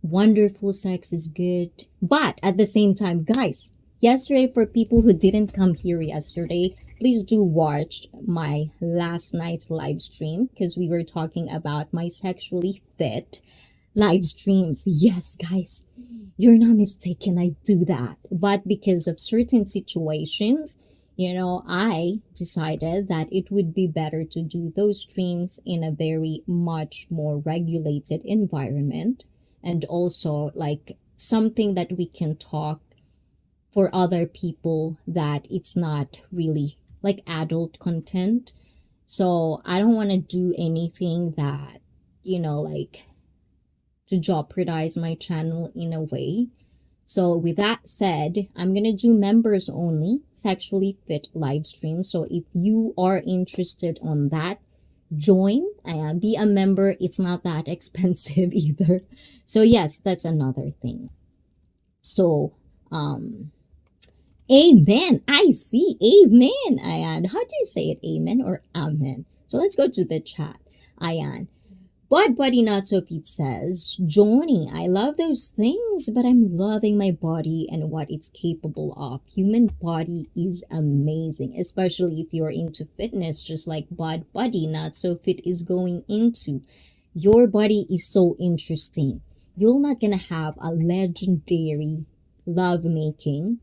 wonderful sex is good. But at the same time, guys, yesterday, for people who didn't come here yesterday, please do watch my last night's live stream because we were talking about my sexually fit live streams. Yes, guys, you're not mistaken. I do that. But because of certain situations, I decided that it would be better to do those streams in a very much more regulated environment and also like something that we can talk for other people that it's not really like adult content. So I don't want to do anything that, like to jeopardize my channel in a way. So with that said, I'm going to do members only sexually fit live stream. So if you are interested on that, join and be a member. It's not that expensive either. So yes, that's another thing. So, amen. I see. Amen. Ayan. How do you say it? Amen or amen? So let's go to the chat. Ayan. But Body Not So Fit says, Johnny, I love those things, but I'm loving my body and what it's capable of. Human body is amazing, especially if you're into fitness, just like Bod Body Not So Fit is going into. Your body is so interesting. You're not gonna have a legendary love making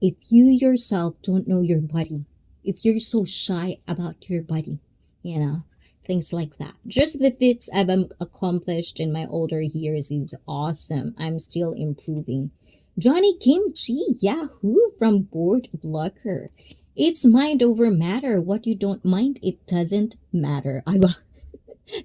if you yourself don't know your body. If you're so shy about your body, you know things like that. Just the fits I've accomplished in my older years is awesome. I'm still improving. Johnny Kimchi, Yahoo from Board Blocker. It's mind over matter. What you don't mind, it doesn't matter. Ay ba?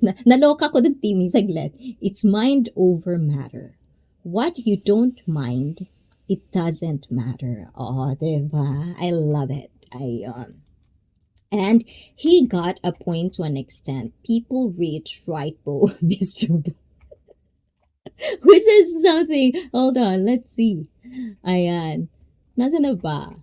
Naloka ko dun, Timmy, saglit. It's mind over matter. What you don't mind, it doesn't matter. Oh, diba? I love it. And he got a point to an extent. People reach right, Bo, Mr. Bo. Who says something? Hold on, let's see. Ayan. Nasaan na ba?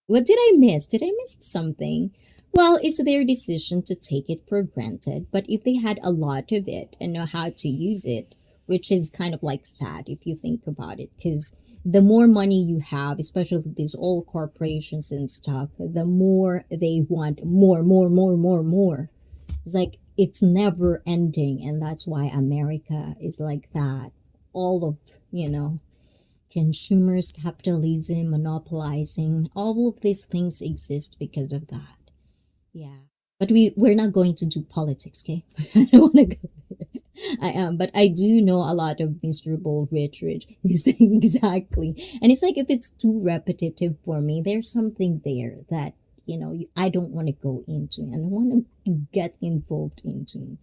What did I miss? Did I miss something? Well, it's their decision to take it for granted, but if they had a lot of it and know how to use it, which is kind of like sad if you think about it, because the more money you have, especially with these old corporations and stuff, the more they want more, more, more, more, more. It's like it's never ending, and that's why America is like that. All of, consumers, capitalism, monopolizing, all of these things exist because of that. Yeah. But we're not going to do politics, okay? I don't want to go there. I am, but I do know a lot of miserable rich. Exactly. And it's like if it's too repetitive for me, there's something there that, I don't want to go into and I want to get involved into.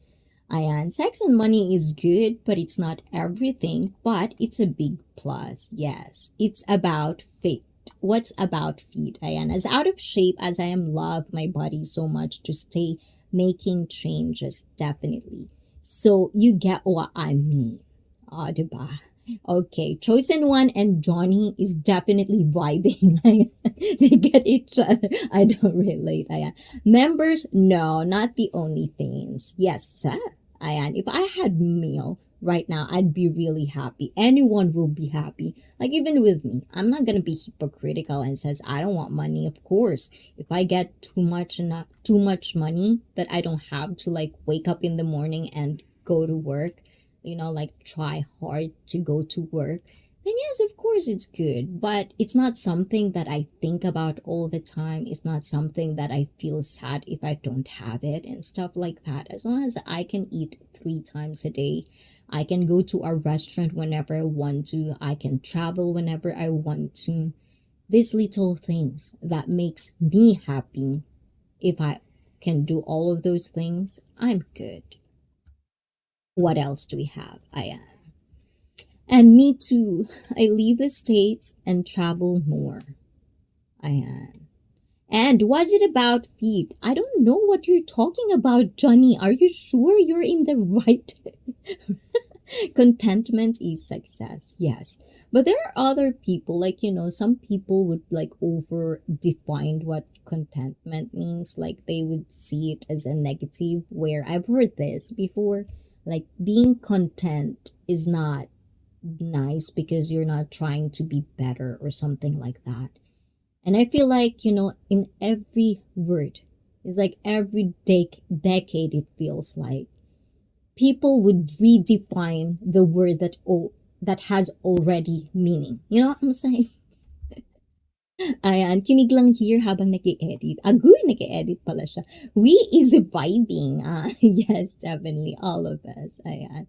Ayan, sex and money is good, but it's not everything, but it's a big plus. Yes, it's about fate. What's about feet? Ayan, as out of shape as I am, love my body so much to stay making changes, definitely. So you get what I mean. Ah, diba? Okay, Chosen One and Johnny is definitely vibing. They get each other. I don't relate. Ayan. Members, no, not the OnlyFans. Yes, sir. Ayan. If I had meal right now, I'd be really happy. Anyone will be happy. Like even with me, I'm not gonna be hypocritical and says I don't want money. Of course, if I get too much money that I don't have to like wake up in the morning and go to work, like try hard to go to work, then yes, of course it's good. But it's not something that I think about all the time. It's not something that I feel sad if I don't have it and stuff like that. As long as I can eat 3 times a day, I can go to a restaurant whenever I want to, I can travel whenever I want to. These little things that makes me happy, if I can do all of those things, I'm good. What else do we have? And me too. I leave the States and travel more. I am. And was it about feet? I don't know what you're talking about, Johnny. Are you sure you're in the right? Contentment is success. Yes. But there are other people, like, some people would like over define what contentment means. Like they would see it as a negative, where I've heard this before. Like being content is not nice because you're not trying to be better or something like that. And I feel like, in every word, it's like every decade, it feels like people would redefine the word that has already meaning. You know what I'm saying? Ayan, kinig lang here habang nag-e-edit. Agoy, nag-e-edit pala siya. We is vibing. Yes, definitely. All of us. Ayan.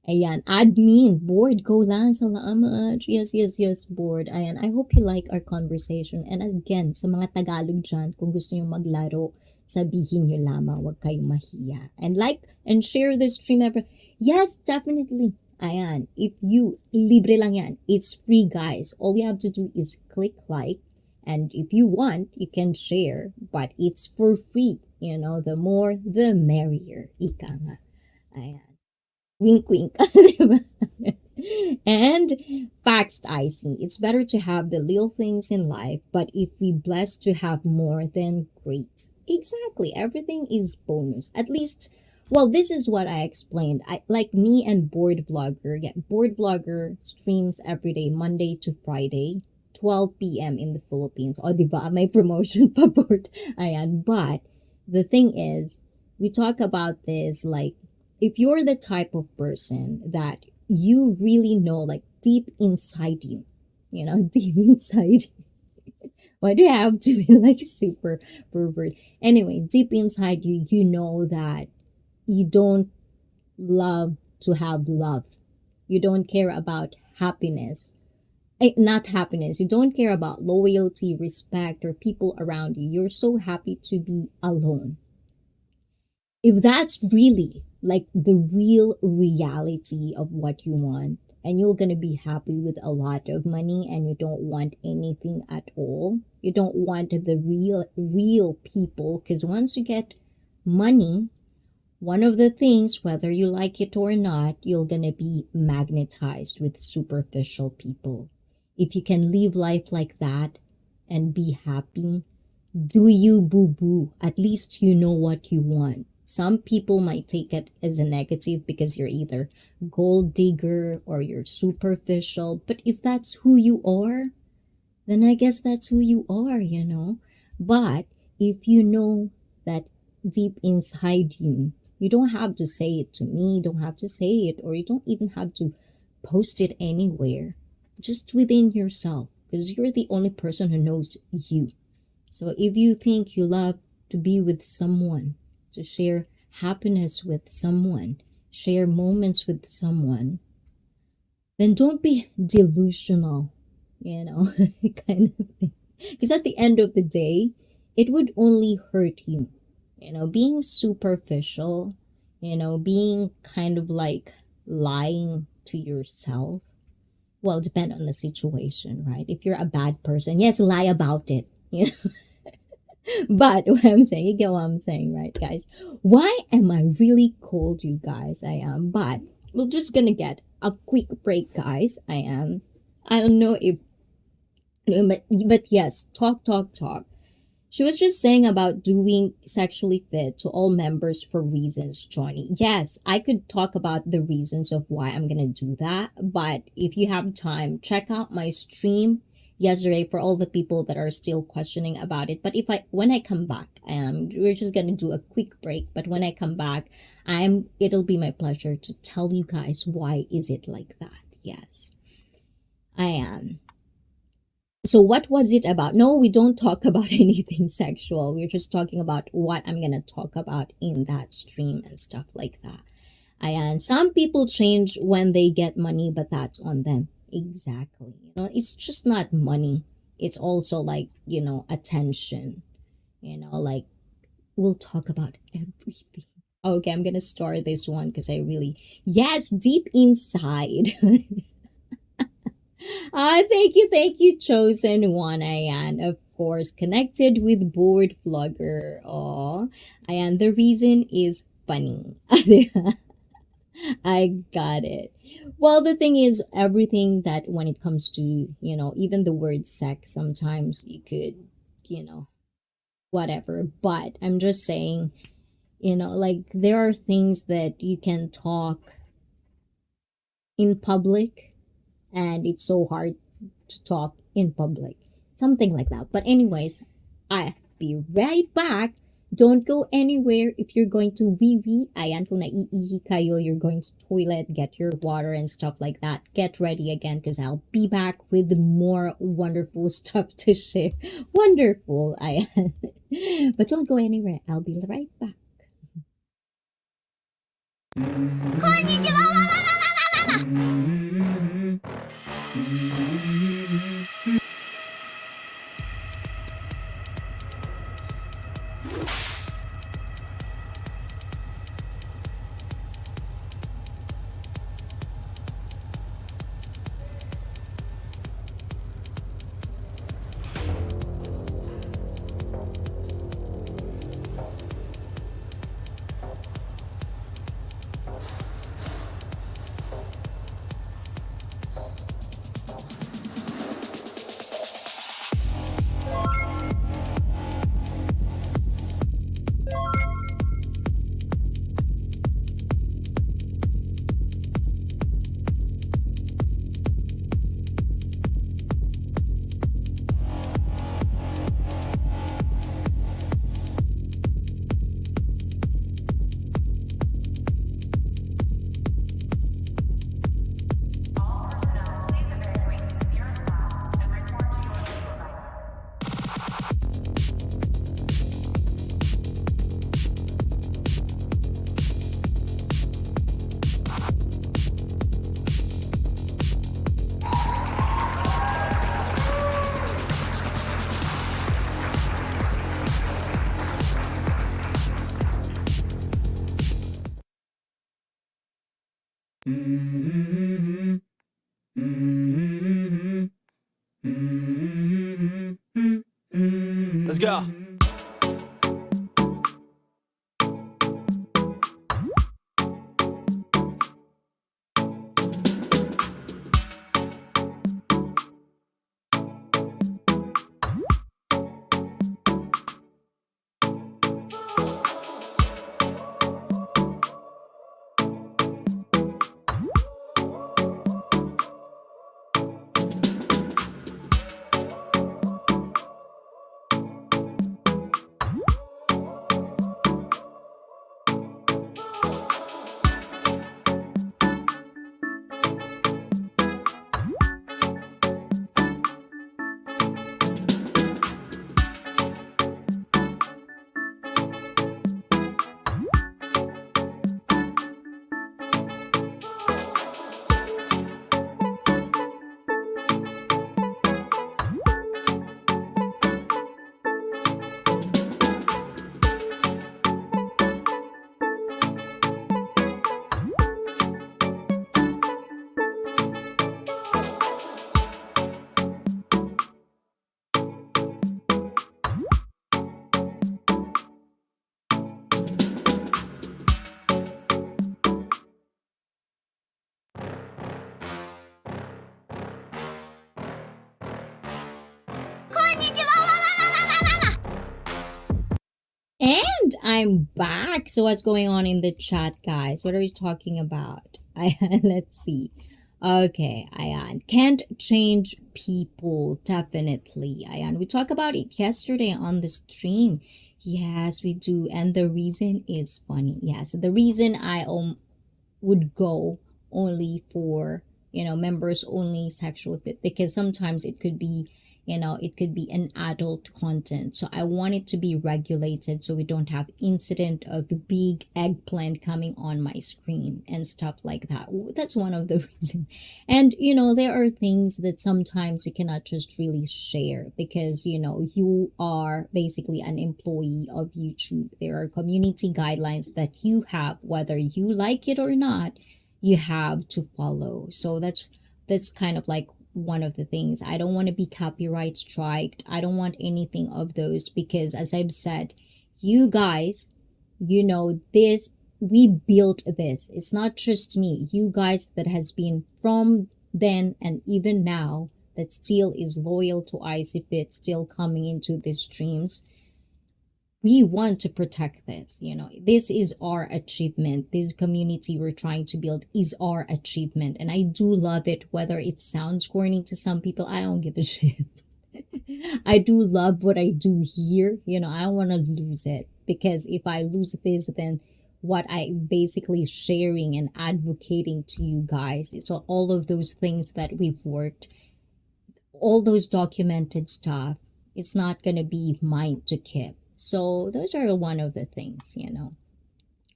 Ayan, admin, board, go lang, salamat. Yes, yes, yes, board. Ayan, I hope you like our conversation. And again, sa mga Tagalog dyan, kung gusto nyo maglaro, sabihin nyo lamang, huwag kayong mahiya. And like and share this stream ever. Yes, definitely. Ayan, if you, libre lang yan. It's free, guys. All you have to do is click like. And if you want, you can share, but it's for free. You know, the more, the merrier. Ika nga. Ayan. Wink, wink. Diba? And facts, I see. It's better to have the little things in life, but if we blessed to have more, then great. Exactly. Everything is bonus. At least, well, this is what I explained. I like me and board vlogger. Yeah, board vlogger streams every day, Monday to Friday, 12 p.m. in the Philippines. O, diba? May promotion pa board. Ayan. But the thing is, we talk about this like, if you're the type of person that you really know, like deep inside you, deep inside you. Why do you have to be like super pervert? Anyway, deep inside you, you know that you don't love to have love. You don't care about happiness. Not happiness. You don't care about loyalty, respect, or people around you. You're so happy to be alone. If that's really like the real reality of what you want, and you're going to be happy with a lot of money and you don't want anything at all, you don't want the real people, because once you get money, one of the things, whether you like it or not, you're going to be magnetized with superficial people. If you can live life like that and be happy, do you, boo boo? At least you know what you want. Some people might take it as a negative because you're either gold digger or you're superficial. But if that's who you are, then I guess that's who you are. But if you know that deep inside you, you don't have to say it to me, you don't have to say it, or you don't even have to post it anywhere. Just within yourself, because you're the only person who knows you. So if you think you love to be with someone, to share happiness with someone, share moments with someone, then don't be delusional, kind of thing. Because at the end of the day, it would only hurt you. Being superficial, being kind of like lying to yourself. Well, depend on the situation, right? If you're a bad person, yes, lie about it. But what I'm saying, you get what I'm saying, right, guys? Why am I really cold, you guys? I am. But we're just gonna get a quick break, guys. I am. I don't know if, but yes, talk, talk, talk. She was just saying about doing sexually fit to all members for reasons, Johnny. Yes, I could talk about the reasons of why I'm gonna do that. But if you have time, check out my stream yesterday for all the people that are still questioning about it. But when I come back, we're just gonna do a quick break. But when I come back, it'll be my pleasure to tell you guys why is it like that. Yes, I am. So what was it about? No, we don't talk about anything sexual. We're just talking about what I'm gonna talk about in that stream and stuff like that. And some people change when they get money, but that's on them. Exactly. It's just not money. It's also like, attention. Like we'll talk about everything. Okay, I'm gonna start this one because yes, deep inside. Thank you, chosen one, Ayan. Of course, connected with board vlogger. Oh, Ayan, the reason is funny. I got it. Well, the thing is, everything that when it comes to, even the word sex, sometimes you could, whatever. But I'm just saying, like there are things that you can talk in public and it's so hard to talk in public. Something like that. But anyways, I'll be right back. Don't go anywhere if you're going to wee-wee. Ayan, kung naiihi kayo, you're going to toilet, get your water and stuff like that. Get ready again because I'll be back with more wonderful stuff to share. Wonderful, ayan. But don't go anywhere. I'll be right back.
Let's go.
And I'm back. So what's going on in the chat, guys? What are we talking about? Let's see. Okay, Ayan. Can't change people, definitely. Ayan. We talked about it yesterday on the stream. Yes, we do. And the reason is funny. Yes, the reason I would go only for, members only sexual fit, because sometimes it could be, it could be an adult content. So I want it to be regulated so we don't have incident of big eggplant coming on my screen and stuff like that. That's one of the reasons. And there are things that sometimes you cannot just really share because you are basically an employee of YouTube. There are community guidelines that you have, whether you like it or not, you have to follow. So that's kind of like one of the things. I don't want to be copyright striked. I don't want anything of those because, as I've said, you guys, this, we built this. It's not just me. You guys that has been from then and even now that still is loyal to ICFit, still coming into these streams. We want to protect this. This is our achievement. This community we're trying to build is our achievement, and I do love it. Whether it sounds corny to some people, I don't give a shit. I do love what I do here. I don't want to lose it. because if I lose this, then what I basically sharing and advocating to you guys is all of those things that we've worked, all those documented stuff. It's not going to be mine to keep. So those are one of the things.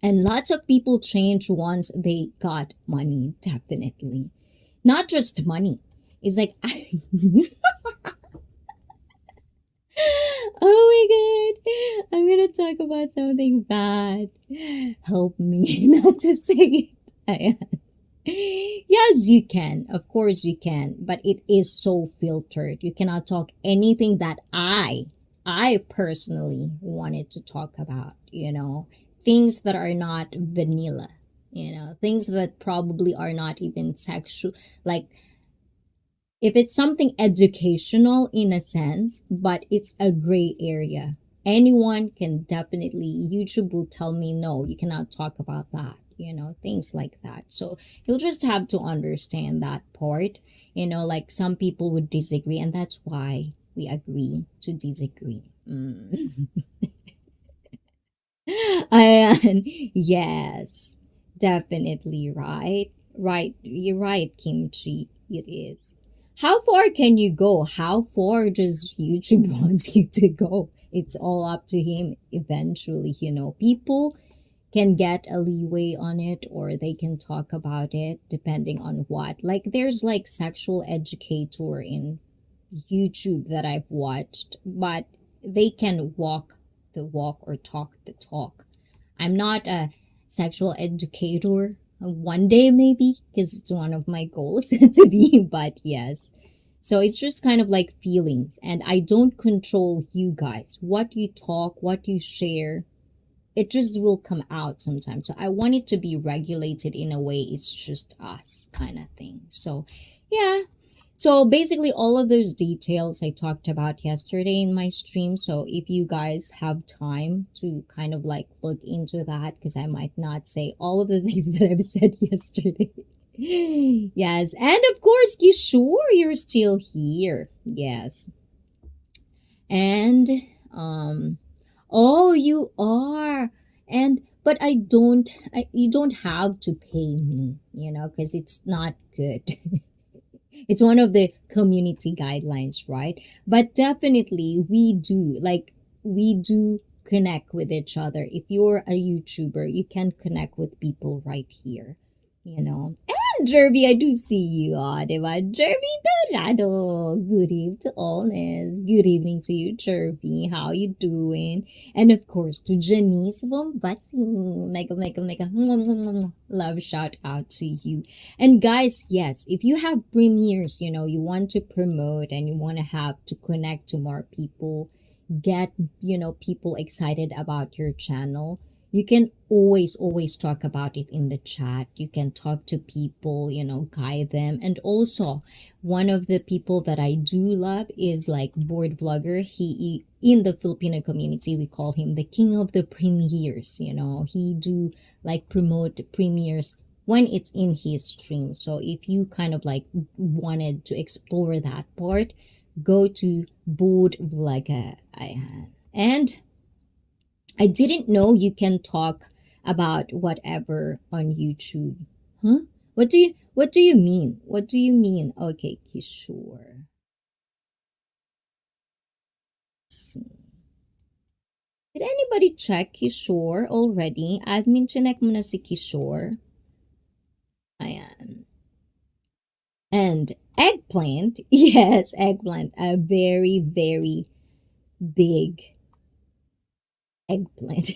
And lots of people change once they got money, definitely. Not just money. It's like, oh my god, I'm gonna talk about something bad. Help me not to say it. Yes, you can. Of course, you can. But it is so filtered. You cannot talk anything that I personally wanted to talk about. Things that are not vanilla. Things that probably are not even sexual. Like, if it's something educational in a sense, but it's a gray area. Anyone can definitely, YouTube will tell me, no, you cannot talk about that, things like that. So you'll just have to understand that part, like some people would disagree, and that's why we agree to disagree. And yes, definitely right. Right, you're right, Kimchi. It is. How far can you go? How far does YouTube want you to go? It's all up to him eventually. People can get a leeway on it, or they can talk about it depending on what. Like, there's like sexual educator in YouTube that I've watched, but they can walk the walk or talk the talk. I'm not a sexual educator. One day maybe, because it's one of my goals to be, but yes. So it's just kind of like feelings, and I don't control you guys. What you talk, what you share, it just will come out sometimes. So I want it to be regulated in a way it's just us kind of thing. So yeah. So basically all of those details I talked about yesterday in my stream. So if you guys have time to kind of like look into that, because I might not say all of the things that I've said yesterday. Yes. And of course, you sure you're still here. Yes. And oh, you are. And but you don't have to pay me, because it's not good. It's one of the community guidelines, right? But definitely we do connect with each other. If you're a YouTuber, you can connect with people right here. And Jerby, I do see you, diba? Jerby Dorado. Good evening to all. Good evening to you, Jerby. How you doing? And of course, to Janice Bombasi. Mega love shout out to you. And guys, yes, if you have premieres, you want to promote and you want to have to connect to more people, get, people excited about your channel, you can always talk about it in the chat. You can talk to people, guide them. And also, one of the people that I do love is like Board Vlogger. He in the Filipino community, we call him the king of the premieres. He do like promote premieres when it's in his stream. So if you kind of like wanted to explore that part, go to Board Vlogger. And I didn't know you can talk about whatever on YouTube. Huh? What do you mean? What do you mean? Okay, Kishore. Did anybody check Kishore already? Admin, check muna si Kishore. Ayan. And eggplant. Yes, eggplant. A very, very big eggplant.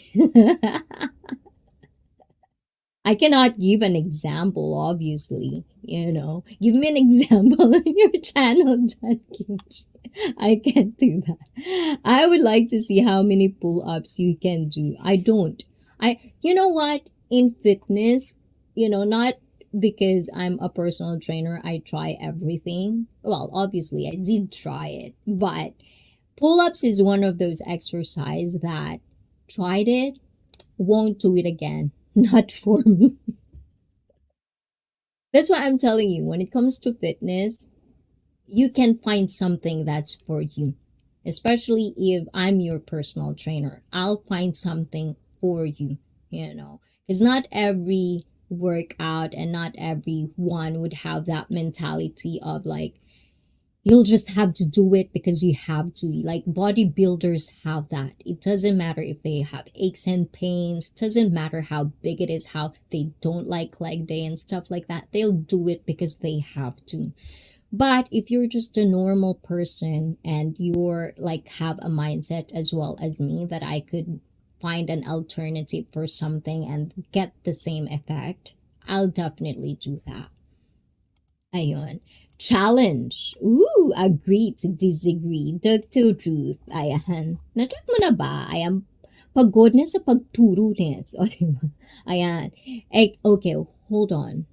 I cannot give an example, obviously. Give me an example on your channel, John Kimchi. I can't do that. I would like to see how many pull-ups you can do. I don't. You know what? In fitness, not because I'm a personal trainer, I try everything. Well, obviously, I did try it, but pull-ups is one of those exercise that tried it, won't do it again. Not for me. That's why I'm telling you, when it comes to fitness, you can find something that's for you. Especially if I'm your personal trainer, I'll find something for you, you know, because not every workout and not everyone would have that mentality of like, you'll just have to do it because you have to. Like bodybuilders have that. It doesn't matter if they have aches and pains, it doesn't matter how big it is, how they don't like leg day and stuff like that. They'll do it because they have to. But if you're just a normal person and you're like have a mindset as well as me that I could find an alternative for something and get the same effect, I'll definitely do that. Ayun. Challenge. Ooh, agree to disagree. Dr. Ruth. Ayan. Na-check mo na ba? Ayan. Pagod na sa pagturo nes. O, diba? Ayan. Eh, okay, hold on.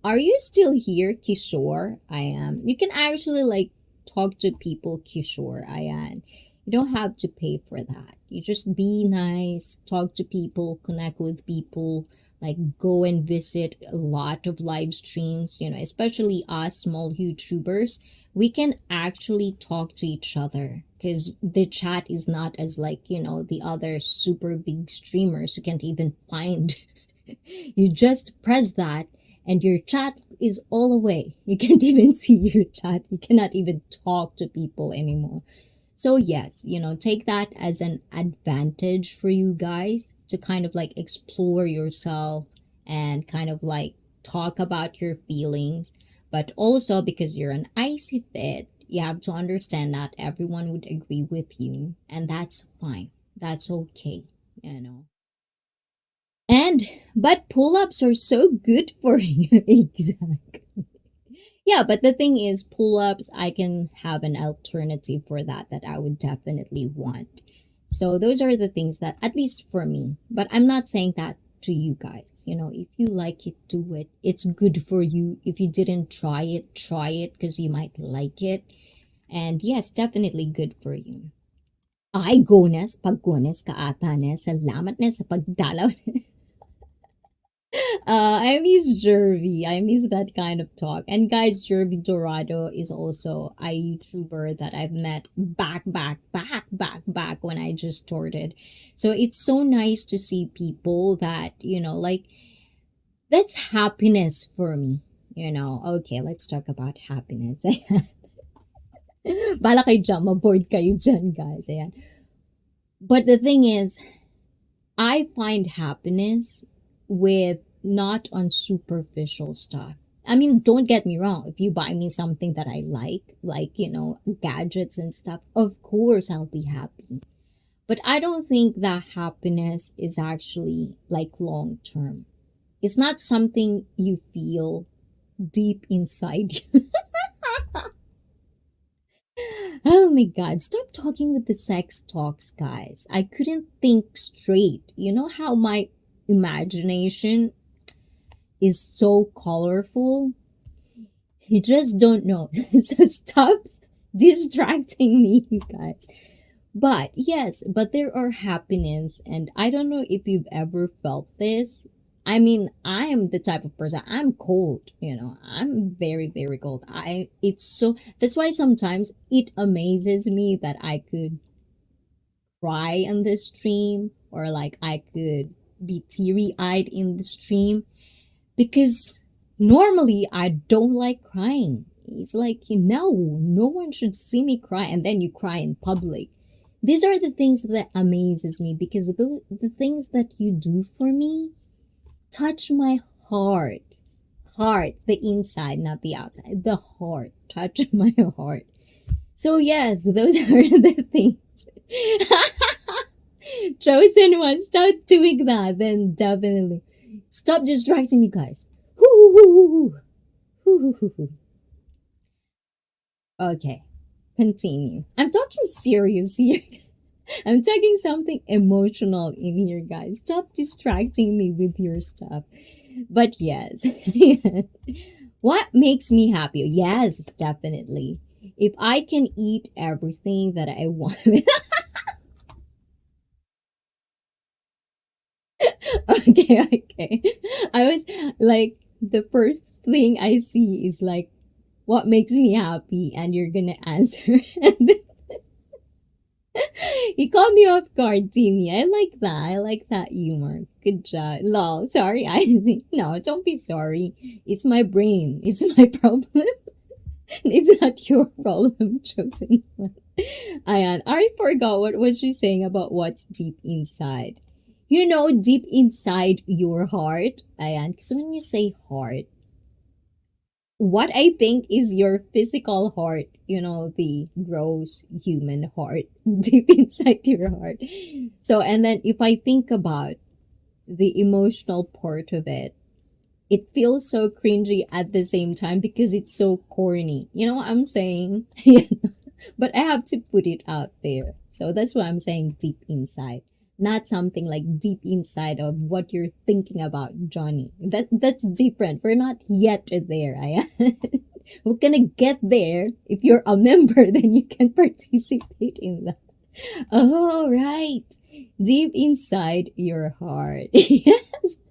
Are you still here, Kishore? I am. You can actually like talk to people, Kishore. Ayan. You don't have to pay for that. You just be nice, talk to people, connect with people, like go and visit a lot of live streams, you know, especially us small YouTubers. We can actually talk to each other because the chat is not as like, you know, the other super big streamers who can't even find. You just press that and your chat is all away. You can't even see your chat. You cannot even talk to people anymore. So yes, you know, take that as an advantage for you guys to kind of like explore yourself and kind of like talk about your feelings. But also because you're an icy fit, you have to understand that everyone would agree with you, and that's fine. That's okay, you know. And but pull-ups are so good for you. Exactly. Yeah, but the thing is, pull ups, I can have an alternative for that I would definitely want. So those are the things that, at least for me, but I'm not saying that to you guys. You know, if you like it, do it. It's good for you. If you didn't try it because you might like it. And yes, definitely good for you. Ay, gones, paggones ka ata ne. Salamat na sa pagdalaw. I miss Jervy. I miss that kind of talk. And guys, Jervy Dorado is also a YouTuber that I've met back when I just started. So it's so nice to see people that, you know, like, that's happiness for me. You know, okay, let's talk about happiness. Bala kayo dyan, maboard kayo dyan, guys. Ayan. But the thing is, I find happiness with not on superficial stuff. I mean, don't get me wrong. If you buy me something that I like, you know, gadgets and stuff, of course I'll be happy. But I don't think that happiness is actually like long term. It's not something you feel deep inside you. Oh my god, stop talking with the sex talks, guys. I couldn't think straight. You know how my imagination is so colorful? You just don't know. So stop distracting me, you guys. But yes, but there are happiness, and I don't know if you've ever felt this. I mean, I am the type of person, I'm cold, you know. I'm very, very cold. It's so, that's why sometimes it amazes me that I could cry in the stream, or like I could be teary-eyed in the stream, because normally I don't like crying. It's like, no one should see me cry, and then you cry in public. These are the things that amazes me, because the things that you do for me touch my heart, the inside, not the outside, the heart, touch my heart. So yes, those are the things. Chosen one, stop doing that, then definitely stop distracting me, guys. Okay, continue. I'm talking serious here. I'm talking something emotional in here, guys. Stop distracting me with your stuff. But yes, what makes me happy? Yes, definitely. If I can eat everything that I want. Okay. I was like, the first thing I see is like, what makes me happy? And you're gonna answer. You caught me off guard, Timmy. I like that. I like that humor. Good job. Lol. Sorry, Isaac. No, don't be sorry. It's my brain. It's my problem. It's not your problem, chosen one. Ayan. I forgot what was she saying about what's deep inside. You know, deep inside your heart. Ayan. Because when you say heart, what I think is your physical heart, you know, the gross human heart deep inside your heart. So, and then if I think about the emotional part of it, it feels so cringy at the same time because it's so corny. You know what I'm saying? But I have to put it out there. So that's why I'm saying deep inside. Not something like deep inside of what you're thinking about, Johnny. That's different. We're not yet there. We're gonna get there. If you're a member, then you can participate in that. Oh, right. Deep inside your heart. Yes.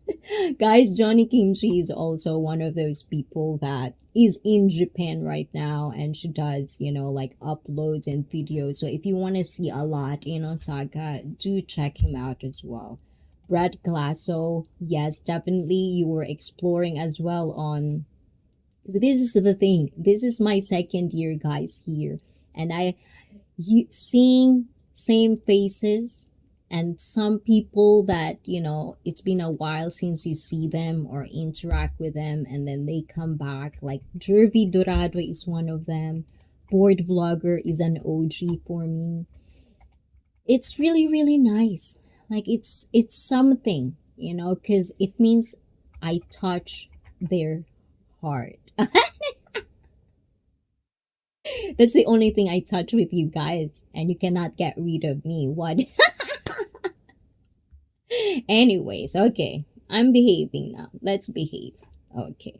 Guys, Johnny Kimchi is also one of those people that is in Japan right now, and she does, you know, like uploads and videos. So if you want to see a lot in Osaka, do check him out as well. Brad Glasso, yes, definitely you were exploring as well on. So this is the thing. This is my second year, guys, here, and seeing same faces and some people that, you know, it's been a while since you see them or interact with them, and then they come back. Like Jervy Dorado is one of them. Board Vlogger is an OG for me. It's really, really nice. Like it's something, you know, because it means I touch their heart. That's the only thing I touch with you guys, and you cannot get rid of me. What? Anyways, okay. I'm behaving now. Let's behave. Okay.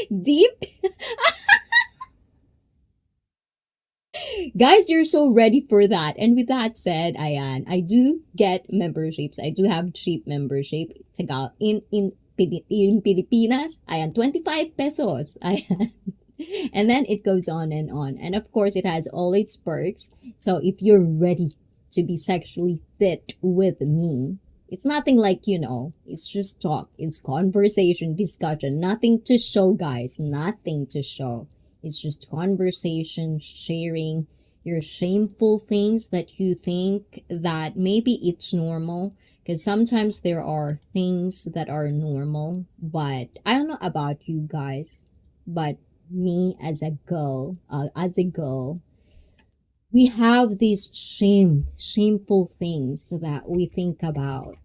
Deep? Guys, you're so ready for that. And with that said, ayan, I do get memberships. I do have cheap membership. Tagal in Pilipinas, ayan, 25 pesos. Ayan. And then it goes on and on. And of course, it has all its perks. So if you're ready to be sexually fit with me, it's nothing like, you know, it's just talk. It's conversation, discussion. Nothing to show, guys. Nothing to show. It's just conversation, sharing your shameful things that you think that maybe it's normal. Because sometimes there are things that are normal. But I don't know about you guys. But me as a girl, we have these shameful things that we think about,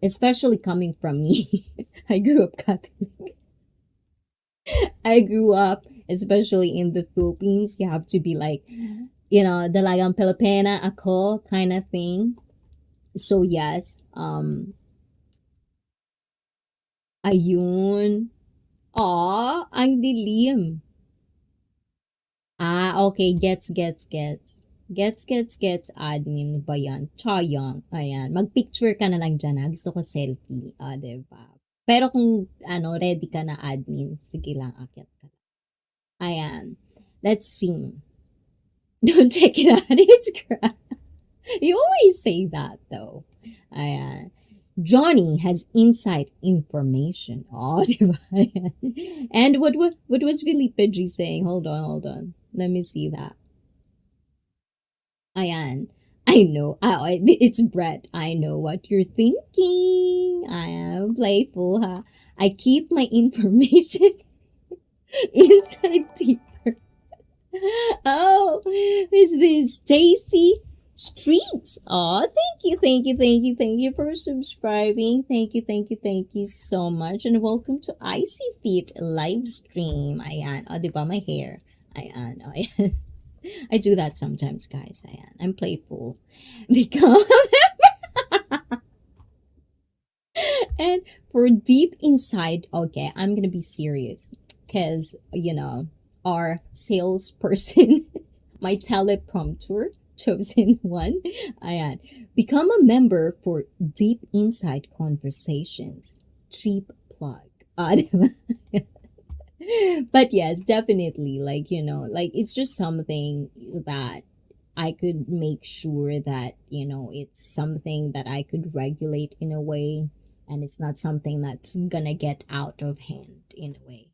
especially coming from me. I grew up Catholic. I grew up, especially in the Philippines, you have to be like, you know, dalagang Pilipina ako kind of thing. So yes, ayun. Ang dilim. Okay. Gets, admin ba yan? Chayang. Ayan. Mag-picture ka na lang dyan, ha? Gusto ko selfie. Diba? Pero kung, ready ka na admin, sige lang, akyat ka. Ayan. Let's see. Don't check it out. It's crap. You always say that, though. Ayan. Johnny has inside information. Diba? And what was Felipe G saying? Hold on. Let me see that. Ayan. I know. It's Brett. I know what you're thinking. I am playful, huh? I keep my information inside deeper. Oh, is this Stacy Streets? Oh, thank you for subscribing. Thank you so much. And welcome to Icy Feet live stream. Ayan. Diba my hair? Ayan. Ayan. I do that sometimes, guys. Ayan. I'm playful. Become and for deep inside, okay, I'm gonna be serious. Because, you know, our salesperson, my teleprompter, chosen one. Ayan. Become a member for deep inside conversations. Cheap plug. Diba? But yes, definitely, like, you know, like it's just something that I could make sure that, it's something that I could regulate in a way, and it's not something that's gonna get out of hand in a way.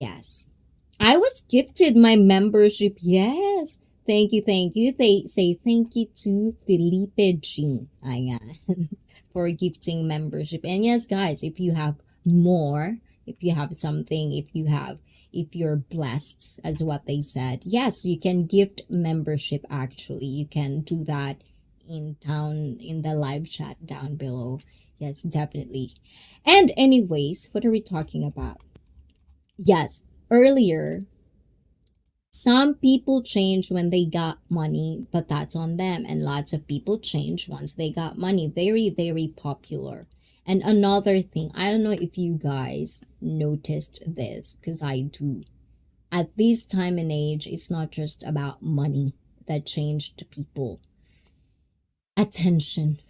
Yes. I was gifted my membership. Yes. Thank you, thank you. They say thank you to Felipe Jean. Ayan. For gifting membership. And yes, guys, if you have more, if you have something, if you're blessed, as what they said, yes, you can gift membership. Actually, you can do that in the live chat down below. Yes, definitely. And anyways, what are we talking about? Yes, earlier, some people change when they got money, but that's on them. And lots of people change once they got money. Very, very popular. And another thing, I don't know if you guys noticed this, because I do. At this time and age, it's not just about money that changed people. Attention.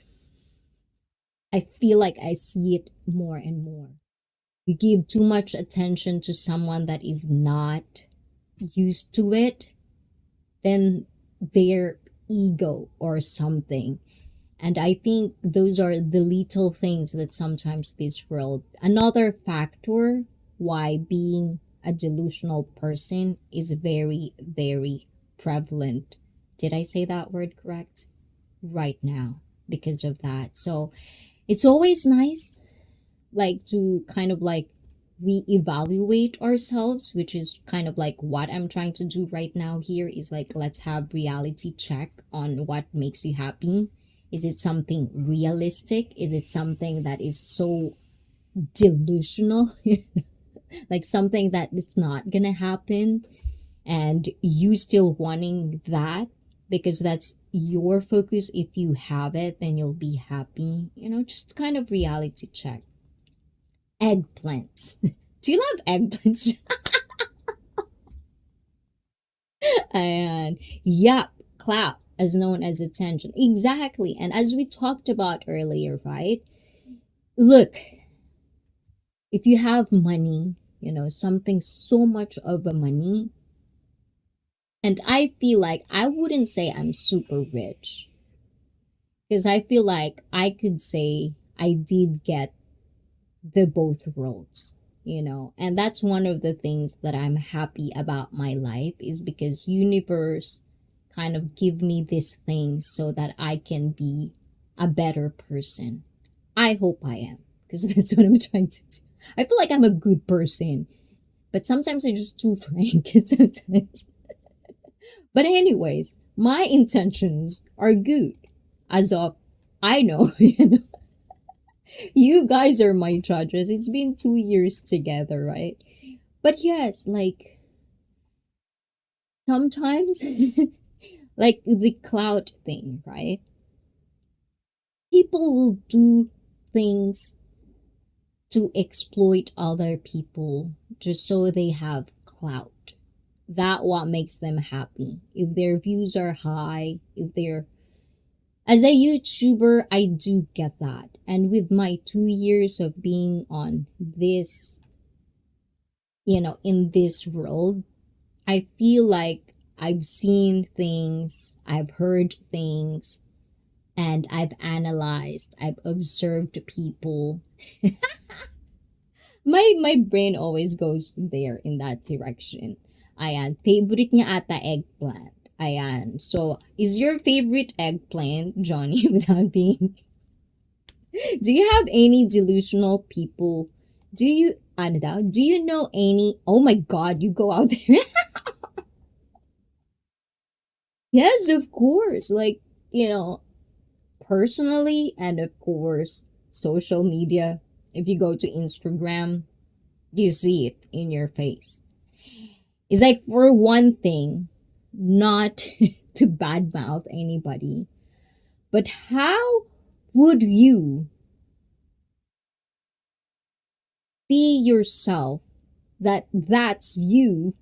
I feel like I see it more and more. You give too much attention to someone that is not used to it, then their ego or something. And I think those are the little things that sometimes this world, another factor why being a delusional person is very, very prevalent. Did I say that word correct? Right now, because of that. So it's always nice, like, to kind of like reevaluate ourselves, which is kind of like what I'm trying to do right now here, is like, let's have reality check on what makes you happy. Is it something realistic? Is it something that is so delusional? Like something that is not gonna happen, and you still wanting that because that's your focus. If you have it, then you'll be happy. Just kind of reality check. Eggplants. Do you love eggplants? And yep, clap, as known as attention. Exactly. And as we talked about earlier, right? Look, if you have money, something so much of a money, and I feel like I wouldn't say I'm super rich, because I feel like I could say I did get the both worlds, and that's one of the things that I'm happy about my life, is because universe kind of give me these things so that I can be a better person. I hope I am, because that's what I'm trying to do. I feel like I'm a good person, but sometimes I'm just too frank sometimes. But anyways, my intentions are good, as of I know. You guys are my judges. It's been 2 years together, right? But yes, like sometimes, like the clout thing, right? People will do things to exploit other people just so they have clout. That what makes them happy. If their views are high, if they're, as a YouTuber, I do get that. And with my 2 years of being on this, in this world, I feel like I've seen things, I've heard things, and I've analyzed, I've observed people. My brain always goes there in that direction. Ayan, favorite niya ata eggplant. Ayan. So, is your favorite eggplant, Johnny, without being... Do you have any delusional people? Do you, ano daw? Do you know any... Oh my God, you go out there. Yes, of course. Like, personally, and of course, social media. If you go to Instagram, you see it in your face. It's like, for one thing, not to badmouth anybody, but how would you see yourself that that's you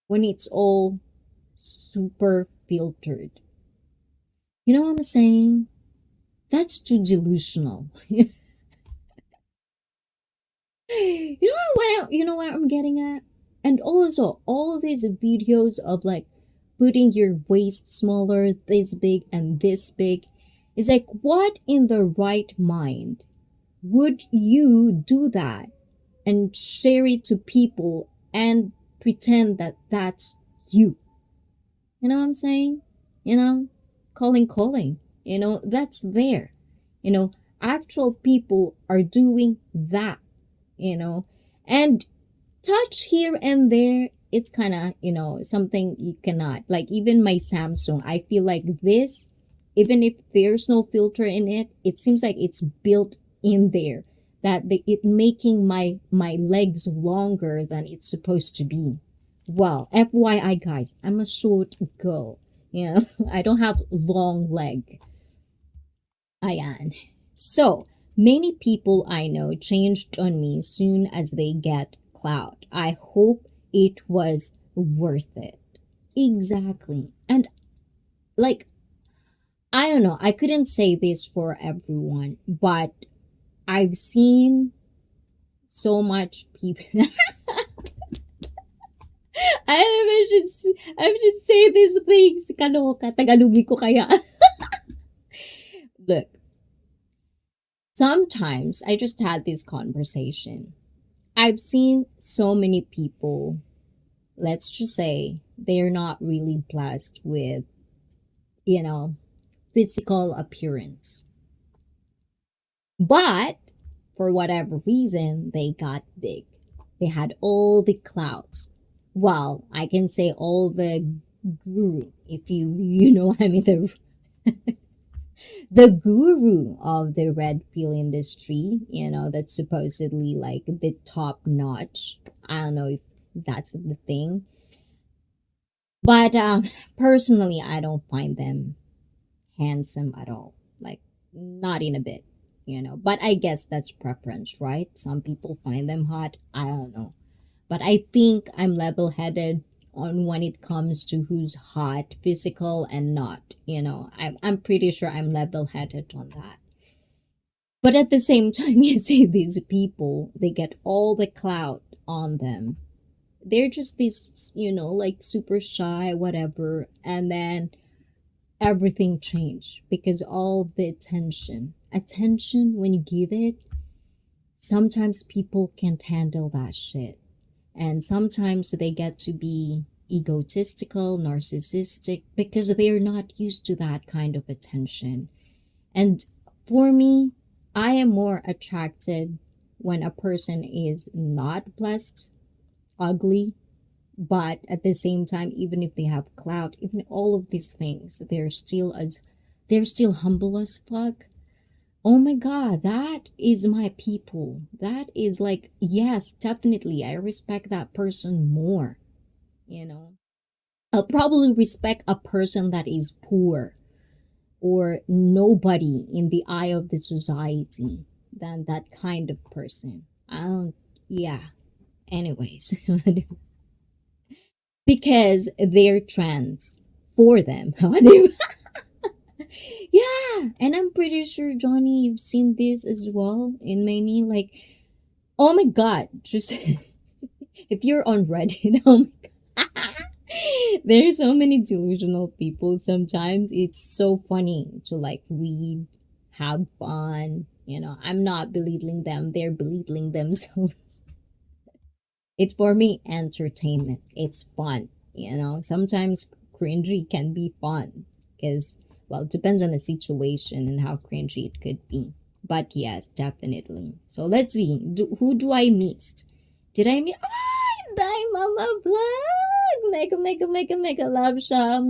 when it's all super filtered? You know what I'm saying? That's too delusional. You know what I'm getting at? And also all these videos of like putting your waist smaller, this big and this big. It's like, what in the right mind would you do that and share it to people and pretend that that's you? You know what I'm saying? You know, calling. That's there. Actual people are doing that, you know, and touch here and there. It's kind of, something you cannot, like, even my Samsung, I feel like this, even if there's no filter in it, it seems like it's built in there that it making my legs longer than it's supposed to be. Well, FYI, guys, I'm a short girl. I don't have long leg. Ayan. So, many people I know changed on me soon as they get clout. I hope it was worth it. Exactly. And, like, I don't know, I couldn't say this for everyone, but I've seen so much people. I should say these things. Kaloka, Tagalogi ko kaya. Look, sometimes I just had this conversation. I've seen so many people, let's just say, they're not really blessed with, you know, physical appearance. But for whatever reason, they got big. They had all the clouds. Well, I can say all the guru, if you know what I mean, the guru of the red pill industry, that's supposedly like the top notch. I don't know if that's the thing. But personally, I don't find them handsome at all. Like, not in a bit, But I guess that's preference, right? Some people find them hot. I don't know. But I think I'm level headed on when it comes to who's hot, physical and not. I'm pretty sure I'm level headed on that. But at the same time, you see these people, they get all the clout on them. They're just these, like super shy, whatever. And then everything changed because all the attention when you give it, sometimes people can't handle that shit. And sometimes they get to be egotistical, narcissistic, because they're not used to that kind of attention. And for me, I am more attracted when a person is not blessed, ugly, but at the same time, even if they have clout, even all of these things, they're still humble as fuck. Oh my god, that is my people. That is like, yes, definitely, I respect that person more. I'll probably respect a person that is poor or nobody in the eye of the society than that kind of person. I don't, yeah. Anyways, because they're trans for them. Yeah, and I'm pretty sure, Johnny, you've seen this as well in many, like, oh my god, just if you're on Reddit, oh my god. There's so many delusional people sometimes. It's so funny to like read, have fun. I'm not belittling them, they're belittling themselves. It's for me entertainment. It's fun. Sometimes cringy can be fun because, well, it depends on the situation and how cringy it could be. But yes, definitely. So let's see. Who do I miss? Did I miss? Ah, Day Mama Vlog! Mega love siya.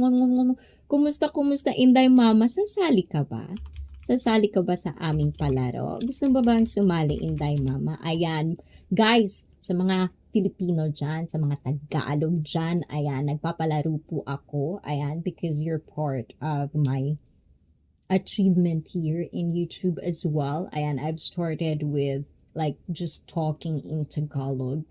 Kumusta, Inday Mama? Sasali ka ba? Sasali ka ba sa aming palaro? Gusto mo ba bang sumali, Inday Mama? Ayan. Guys, sa mga Filipino dyan, sa mga Tagalog dyan, ayan, nagpapalaro po ako, ayan, because you're part of my achievement here in YouTube as well. Ayan, I've started with, like, just talking in Tagalog,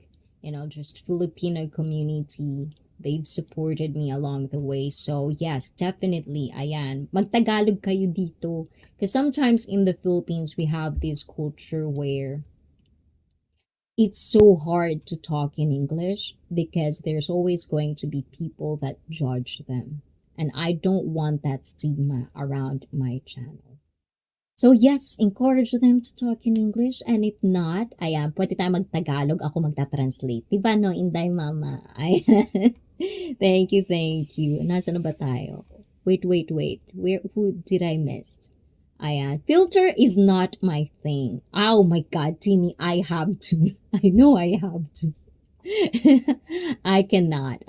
just Filipino community. They've supported me along the way. So, yes, definitely, ayan, magtagalog kayo dito. Because sometimes in the Philippines, we have this culture where it's so hard to talk in English because there's always going to be people that judge them. And I don't want that stigma around my channel. So yes, encourage them to talk in English. And if not, ayan, pwede tayo mag-Tagalog. Ako magta-translate. Diba no, Inday Mama? Ayan. Thank you, thank you. Nasaan na ba tayo? Wait. Who did I miss? Ayan. Filter is not my thing. Oh my God, Timmy, I have to. I know I have to. I cannot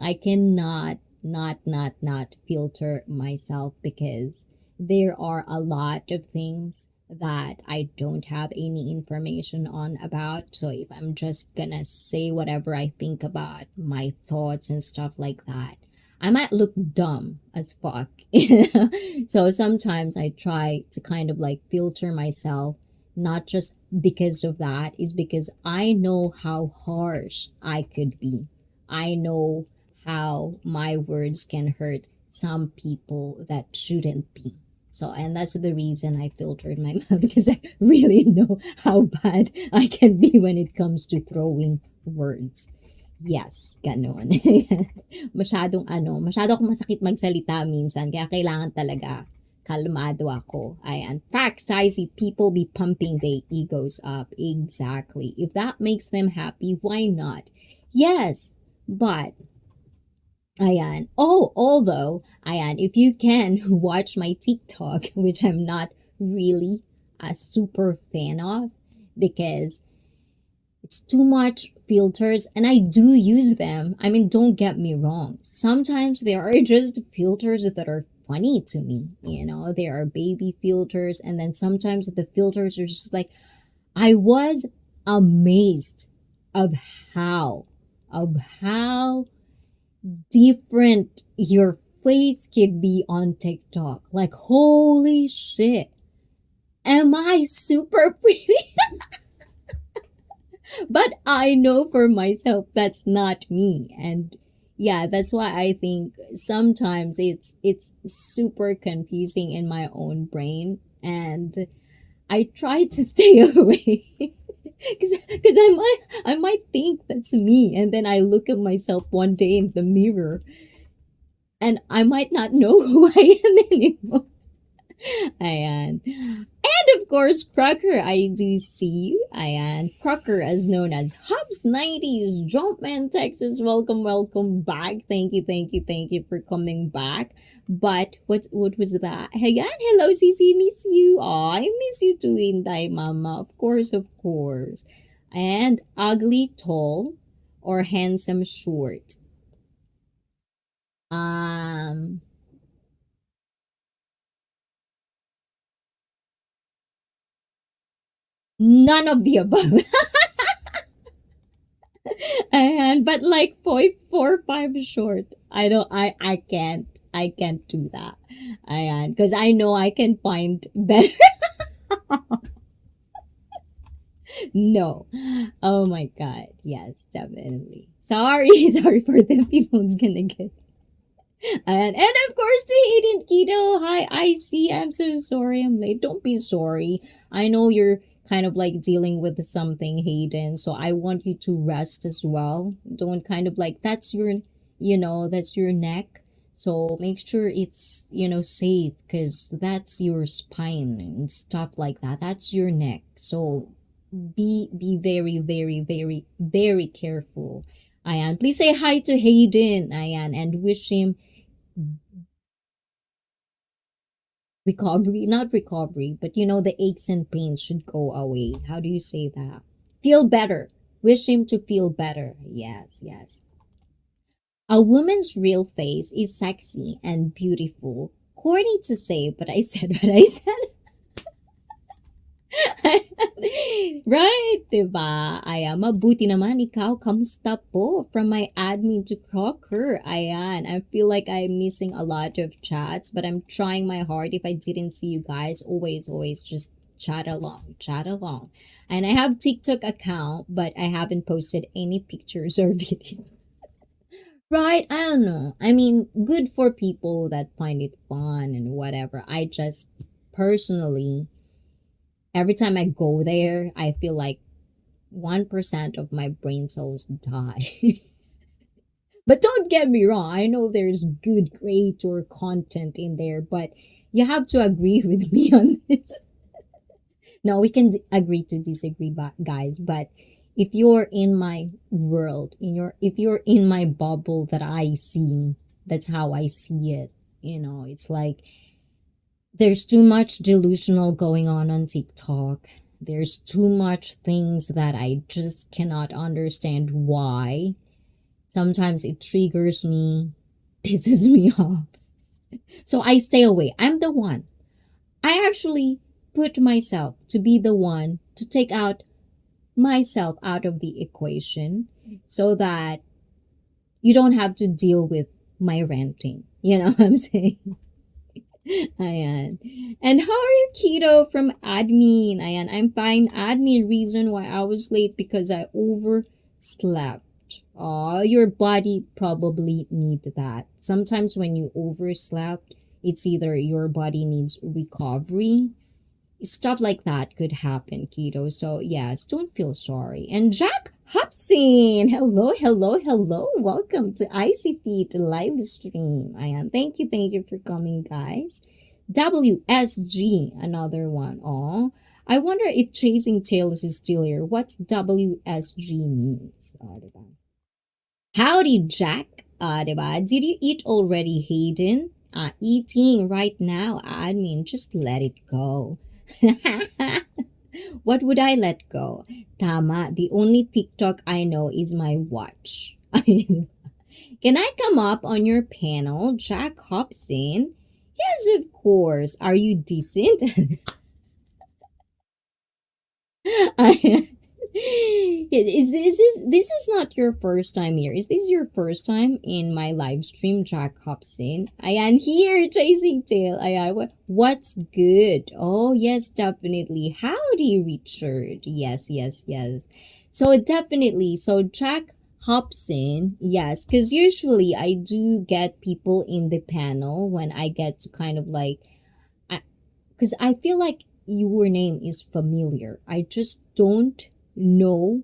not filter myself because there are a lot of things that I don't have any information on about. So if I'm just gonna say whatever I think about my thoughts and stuff like that, I might look dumb as fuck. So sometimes I try to kind of like filter myself, not just because of that, is because I know how harsh I could be. I know how my words can hurt some people that shouldn't be. So, and that's the reason I filtered my mouth because I really know how bad I can be when it comes to throwing words. Yes, ganon. Masyado akong masakit magsalita minsan, kaya kailangan talaga kalmado ako. Ayan. Facts, I see people be pumping their egos up. Exactly. If that makes them happy, why not? Yes, but ayan. Oh, although, ayan, if you can watch my TikTok, which I'm not really a super fan of because it's too much filters and I do use them. I mean, don't get me wrong. Sometimes there are just filters that are funny to me. There are baby filters, and then sometimes the filters are just like, I was amazed of how, of how different your face could be on TikTok. Like, holy shit. Am I super pretty? But I know for myself that's not me. And yeah, that's why I think sometimes it's super confusing in my own brain, and I try to stay away. Because I might think that's me, and then I look at myself one day in the mirror and I might not know who I am anymore. Ayan. And of course, Crocker, I do see you. Ayan. Crocker, as known as Hubs 90s, Jumpman, Texas. Welcome back. Thank you for coming back. But what was that? Ayan, hello, Cici, miss you. Oh, I miss you too, Inday Mama. Of course. And ugly tall or handsome short. Um, None of the above. And but like 4, 5 short. I can't do that. Ayan. Because I know I can find better. No. Oh my god. Yes, definitely. Sorry, sorry for the people who's gonna get. And of course to Hayden Keto. Hi, I see. I'm so sorry I'm late. Don't be sorry. I know you're kind of like dealing with something, Hayden. So I want you to rest as well. Don't kind of like that's your neck. So make sure it's safe because that's your spine and stuff like that. That's your neck. So be very, very, very, very careful. Ayan. Please say hi to Hayden. Ayan. And wish him recovery, not recovery, but the aches and pains should go away. How do you say that? Feel better. Wish him to feel better. Yes, yes. A woman's real face is sexy and beautiful. Corny to say, but I said what I said. Right, diba? Ayan, mabuti naman ikaw. Kamusta po? From my admin to Crocker. Ayan, I feel like I'm missing a lot of chats, but I'm trying my hard. If I didn't see you guys, always just chat along, chat along. And I have TikTok account, but I haven't posted any pictures or video. Right? I don't know. I mean, good for people that find it fun and whatever. I just personally, every time I go there, I feel like 1% of my brain cells die. But don't get me wrong, I know there's good creator content in there, but you have to agree with me on this. No, we can agree to disagree, guys, but if you're in my world, if you're in my bubble that I see, that's how I see it. It's like there's too much delusional going on TikTok. There's too much things that I just cannot understand why. Sometimes it triggers me, pisses me off. So I stay away. I'm the one. I actually put myself to be the one to take out myself out of the equation so that you don't have to deal with my ranting. You know what I'm saying? Ayan. And how are you, Keto from admin? Ayan, I'm fine. Admin, reason why I was late because I overslept. Oh, your body probably need that. Sometimes when you overslept, it's either your body needs recovery. Stuff like that could happen, Keto. So yes, don't feel sorry. And Jack Hobson, hello, hello, hello. Welcome to Icy Feet live stream. Ayan, thank you for coming, guys. WSG, another one. Oh, I wonder if Chasing Tails is still here. What's WSG means? Oh, diba? Howdy, Jack. Diba? Did you eat already, Hayden? Eating right now, admin. Just let it go. What would I let go? Tama, the only TikTok I know is my watch. Can I come up on your panel, Jack Hobson? Yes, of course. Are you decent? This is not your first time here? Is this your first time in my live stream, Jack Hobson? I am here, Chasing Tail. What's good? Oh yes, definitely. Howdy, Richard. Yes. So definitely. So Jack Hobson, yes, because usually I do get people in the panel when I get to kind of like, because I feel like your name is familiar. I just don't know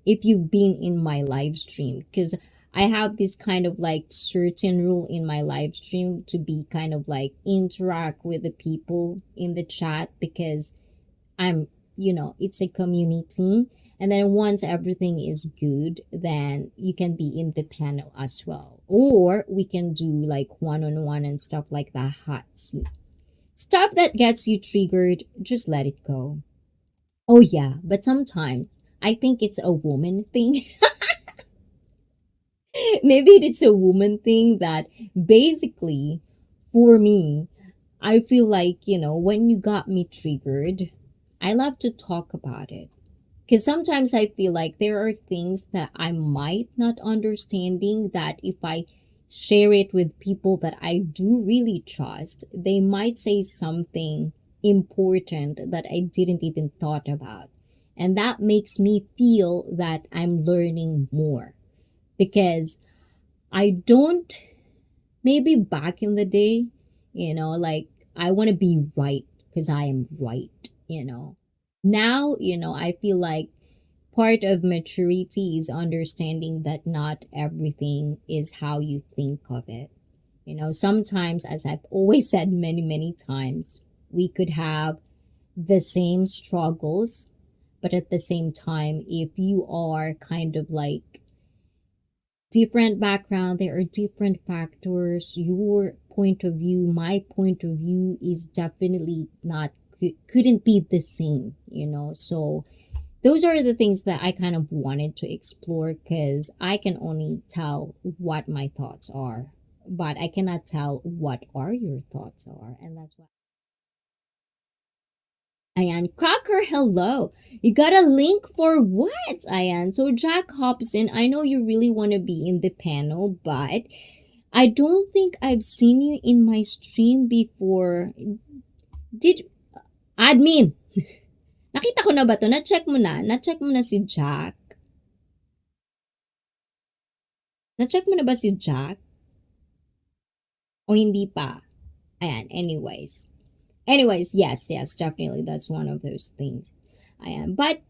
if you've been in my live stream because I have this kind of like certain rule in my live stream to be kind of like interact with the people in the chat because it's a community. And then once everything is good, then you can be in the panel as well. Or we can do like one-on-one and stuff like that, hot seat. Stuff that gets you triggered, just let it go. Oh yeah, but sometimes I think it's a woman thing. Maybe it's a woman thing that basically for me, I feel like, when you got me triggered, I love to talk about it. Because sometimes I feel like there are things that I might not understanding that if I share it with people that I do really trust, they might say something important that I didn't even thought about. And that makes me feel that I'm learning more. Because I don't, maybe back in the day, like I want to be right because I am right. Now, I feel like part of maturity is understanding that not everything is how you think of it. Sometimes, as I've always said many times, we could have the same struggles, but at the same time, if you are kind of like different background, there are different factors. Your point of view, my point of view is definitely not, couldn't be the same, so those are the things that I kind of wanted to explore because I can only tell what my thoughts are, but I cannot tell what are your thoughts are. And that's why. Ayan, Crocker, hello. You got a link for what, Ayan? So Jack Hobson, I know you really want to be in the panel, but I don't think I've seen you in my stream before. Did admin? Nakita ko na ba to? Na-check mo na? Na-check mo na si Jack? Na-check mo na ba si Jack? O hindi pa? Ayan, anyways. Anyways, yes, definitely. That's one of those things. Ayan. But,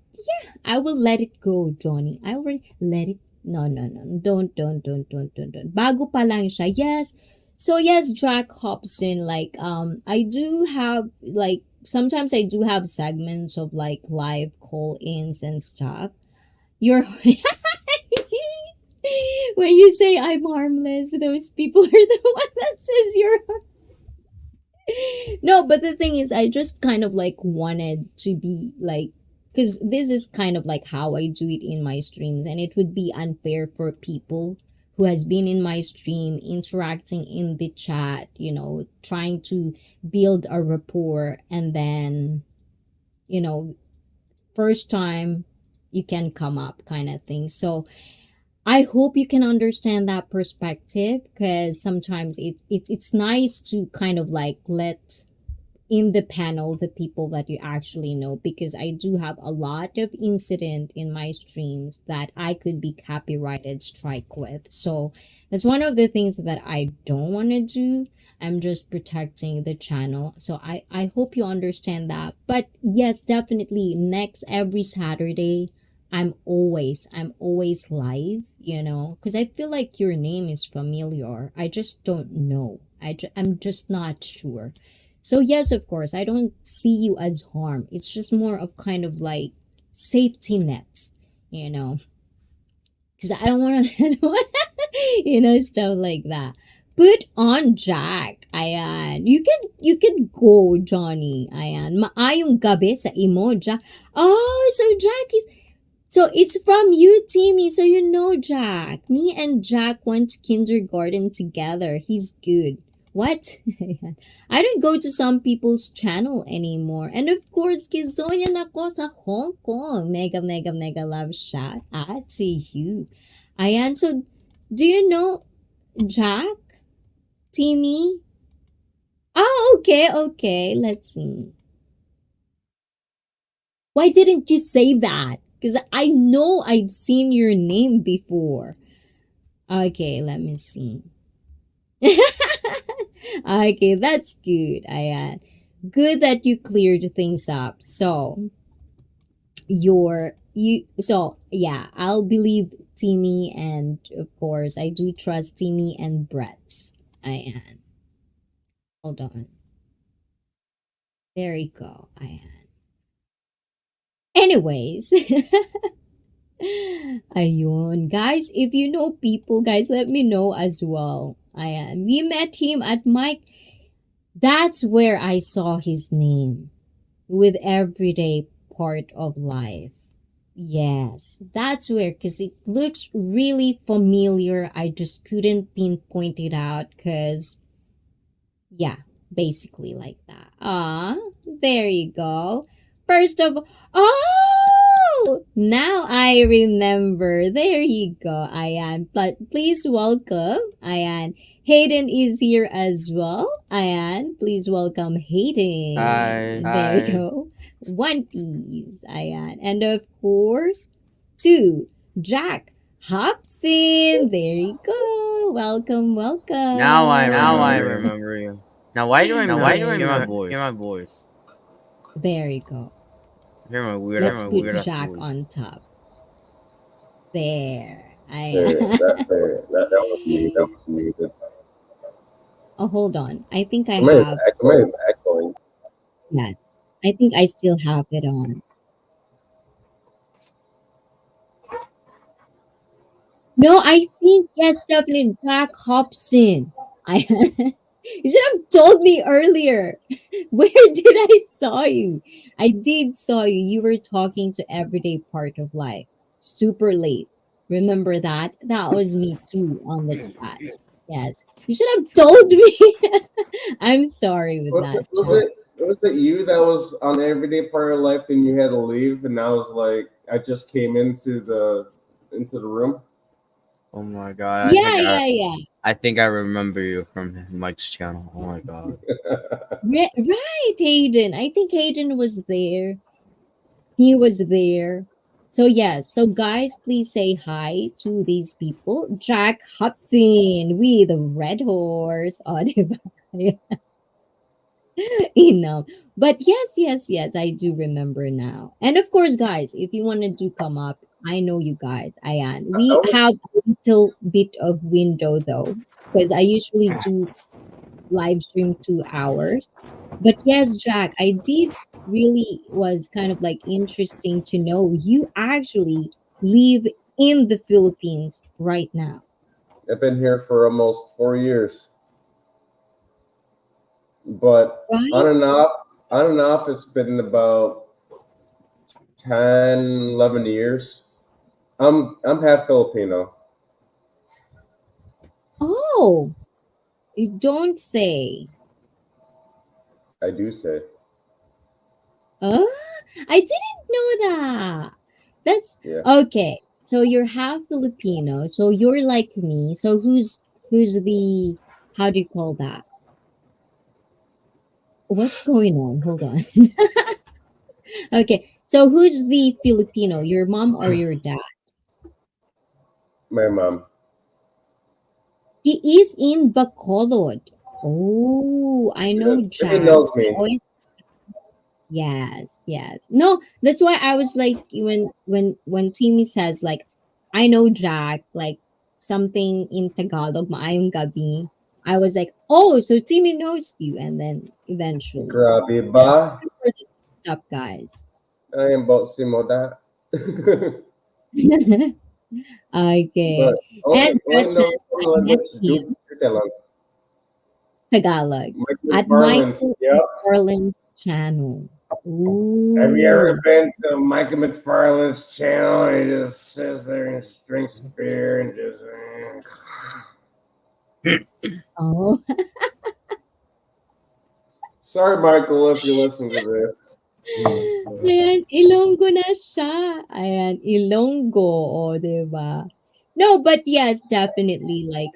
I will let it go, Johnny. I already let it. No, no, no. Don't. Bago pa lang siya. Yes. So yes, Jack Hobson. Like I do have like sometimes I do have segments of like live call-ins and stuff. You're when you say I'm harmless, those people are the one that says you're no, but the thing is, I just kind of like wanted to be like, because this is kind of like how I do it in my streams, and it would be unfair for people who has been in my stream interacting in the chat, trying to build a rapport, and then, you know, first time you can come up kind of thing. So I hope you can understand that perspective because sometimes it's nice to kind of like let in the panel the people that you actually know because I do have a lot of incident in my streams that I could be copyrighted strike with. So that's one of the things that I don't want to do. I'm just protecting the channel. So I hope you understand that. But yes, definitely next every Saturday I'm always live, because I feel like your name is familiar. I just don't know. I'm just not sure. So yes, of course, I don't see you as harm. It's just more of kind of like safety nets, you know, because I don't want to, stuff like that. Put on Jack. Ayan. You can go, Johnny. Ayan. Maayong gabi sa imo, Jack. Oh, so Jack is so it's from you, Timmy. So you know Jack. Me and Jack went to kindergarten together. He's good. What? I don't go to some people's channel anymore. And of course, kizoyan ako sa Hong Kong. Mega, mega, mega love shout out to you. Ayan, so do you know Jack? Timmy? Oh, okay, okay. Let's see. Why didn't you say that? Because I know I've seen your name before. Okay, let me see. Okay, that's good. Ayan. Good that you cleared things up. So, yeah, I'll believe Timmy and of course I do trust Timmy and Brett. Ayan. Hold on. There you go. Ayan. Anyways, ayun. Guys, if you know people, guys, let me know as well. Ayan. We met him at Mike. That's where I saw his name with everyday part of life. Yes, that's where, because it looks really familiar. I just couldn't pinpoint it out because, yeah, basically like that. Ah, there you go. First of oh, now I remember. There you go, Ayan. But please welcome, Ayan. Hayden is here as well. Ayan, please welcome Hayden.
Hi.
There you go. One Piece, Ayan. And of course, two, Jack Hobson. There you go. Welcome, welcome.
Now I remember you. Now why do I hear my voice? Hear my voice.
There you go.
Hear my weird
Let's
ass
put
voice.
Jack on top. There.
That was me. That was me.
Oh, hold on. I think I
Somebody's
have.
somebody's echoing.
Yes. I think I still have it on. No, I think yes, definitely Jack Hobson. I you should have told me earlier. Where did I saw you? I did saw you. You were talking to everyday part of life. Super late. Remember that? That was me too on the chat. Yes. You should have told me. I'm sorry with
Was
that,
it was
Jack.
it was it you that was on everyday part of life and you had to leave and I was like I just came into the room.
Oh my god!
Yeah, yeah, yeah.
I think I remember you from Mike's channel. Oh my god!
Right, Hayden. I think Hayden was there. He was there. So yes, so guys, please say hi to these people. Jack Hobson with the red horse. Oh, diba? Enough. But yes, yes, yes, I do remember now. And of course, guys, if you wanted to come up, I know you guys, Ayan.
I
We have
was
a little bit of window though, because I usually do live stream 2 hours. But yes, Jack, I did really was kind of like interesting to know you actually live in the Philippines right now.
I've been here for almost 4 years, but
Right?
on and off, it's been about 10, 11 years. I'm half Filipino.
Oh, you don't say.
I do say,
Oh, I didn't know that. That's
yeah.
okay. So you're half Filipino. So you're like me. So who's the how do you call that? What's going on? Hold on. Okay. So who's the Filipino? Your mom or your dad?
My mom.
He is in Bacolod. Oh, I know
She
Jack.
knows
He
me.
always yes, yes. No, that's why I was like when Timmy says like I know Jack, like something in Tagalog, maayong gabi. I was like, oh, so Timmy knows you, and then eventually,
Grabe ba?
yeah. Sorry for the stop, guys.
I am about Simoda.
Okay,
But
and
only
Brett says
knows
I
foreign
met
language
him
dito lang.
Tagalog
Mike
at
McFarland's.
Michael
Yep.
McFarland's channel.
Have you
Ooh.
ever been to Micah McFarland's channel? He just sits there and drinks beer and just.
Oh,
Sorry, Michael, if you listen to this.
ayan, Ilonggo na siya. Ayan, Ilonggo, o, 'di ba? No, but yes, definitely, like,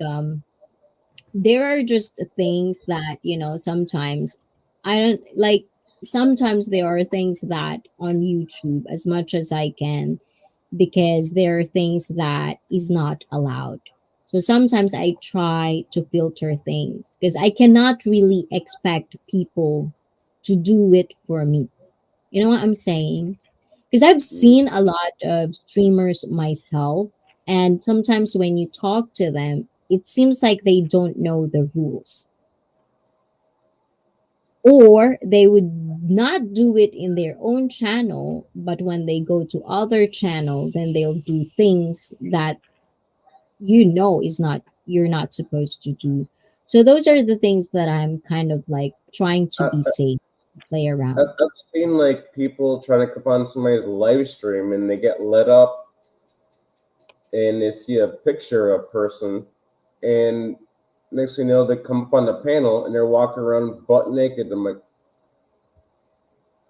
there are just things that, sometimes I don't like, sometimes there are things that on YouTube, as much as I can, because there are things that is not allowed. So sometimes I try to filter things because I cannot really expect people to do it for me. You know what I'm saying? Because I've
Mm.
seen a lot of streamers myself, and sometimes when you talk to them, it seems like they don't know the rules. Or they would not do it in their own channel, but when they go to other channel, then they'll do things that is not you're not supposed to do. So those are the things that I'm kind of like trying to
I,
be safe, play around.
I've seen like people trying to come on somebody's live stream and they get lit up and they see a picture of a person and next thing you know they come up on the panel and they're walking around butt naked. I'm like,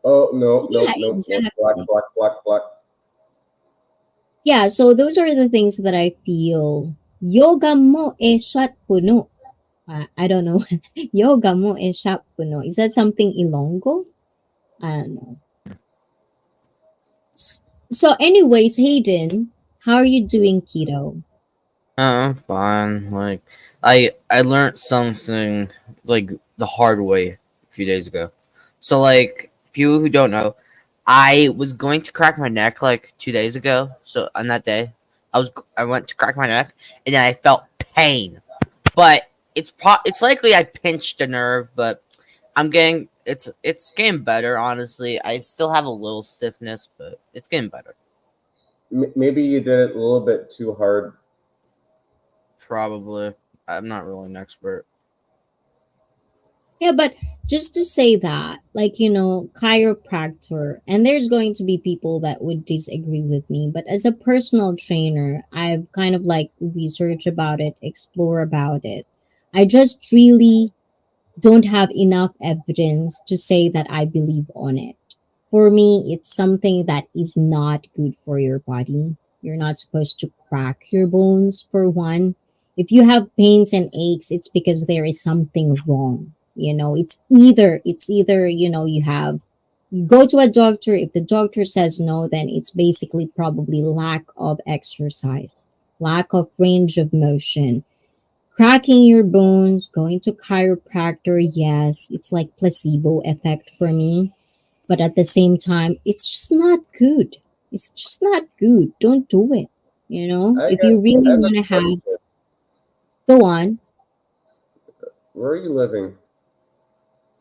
oh no,
Yeah,
no, no, no, black,
exactly.
black, black, black.
Yeah, so those are the things that I feel. Yoga mo e shot puno. I don't know. Yoga mo e shot puno. Is that something Ilonggo? I don't know. So, anyways, Hayden, how are you doing, keto?
I'm fine. Like I learned something like the hard way a few days ago. So like people who don't know, I was going to crack my neck like 2 days ago. So on that day, I went to crack my neck and then I felt pain. But it's likely I pinched a nerve, but it's getting better. Honestly, I still have a little stiffness, but it's getting better.
Maybe you did it a little bit too hard.
Probably. I'm not really an expert.
Yeah, but just to say that, like, chiropractor, and there's going to be people that would disagree with me, but as a personal trainer, I've kind of like research about it, explore about it. I just really don't have enough evidence to say that I believe on it. For me, it's something that is not good for your body. You're not supposed to crack your bones, for one. If you have pains and aches, it's because there is something wrong. It's either, you go to a doctor. If the doctor says no, then it's basically probably lack of exercise, lack of range of motion, Cracking your bones, going to chiropractor, yes, it's like placebo effect for me. But at the same time, it's just not good. It's just not good. Don't do it. If you
I
really
have a
want to have,
question.
go on.
Where are you living?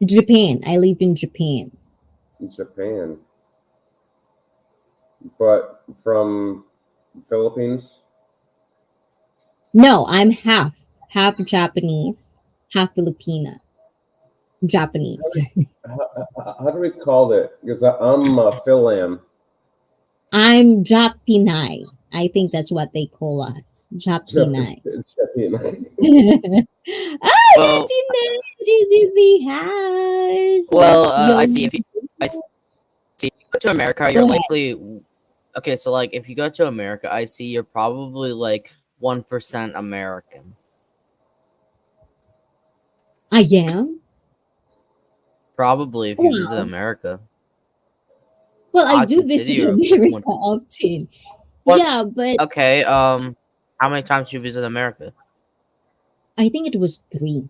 Japan. I live in Japan.
In Japan. But from Philippines?
No, I'm half Japanese, half Filipina. Japanese.
How do we call it? Because I'm Philam.
I'm Japinay. I think that's what they call us. Japinay.
Japan.
Oh,
Well,
that's in the house.
I
Yo,
see. I see if you go to America,
go
you're
ahead.
likely okay. So like, if you go to America, I see you're probably like 1% American.
I am.
Probably if you visit
Wow.
America,
Well, I
I
do
consider
visit
you
America
one.
often.
What?
Yeah, but
Okay. How many times do you visit America?
I think it was three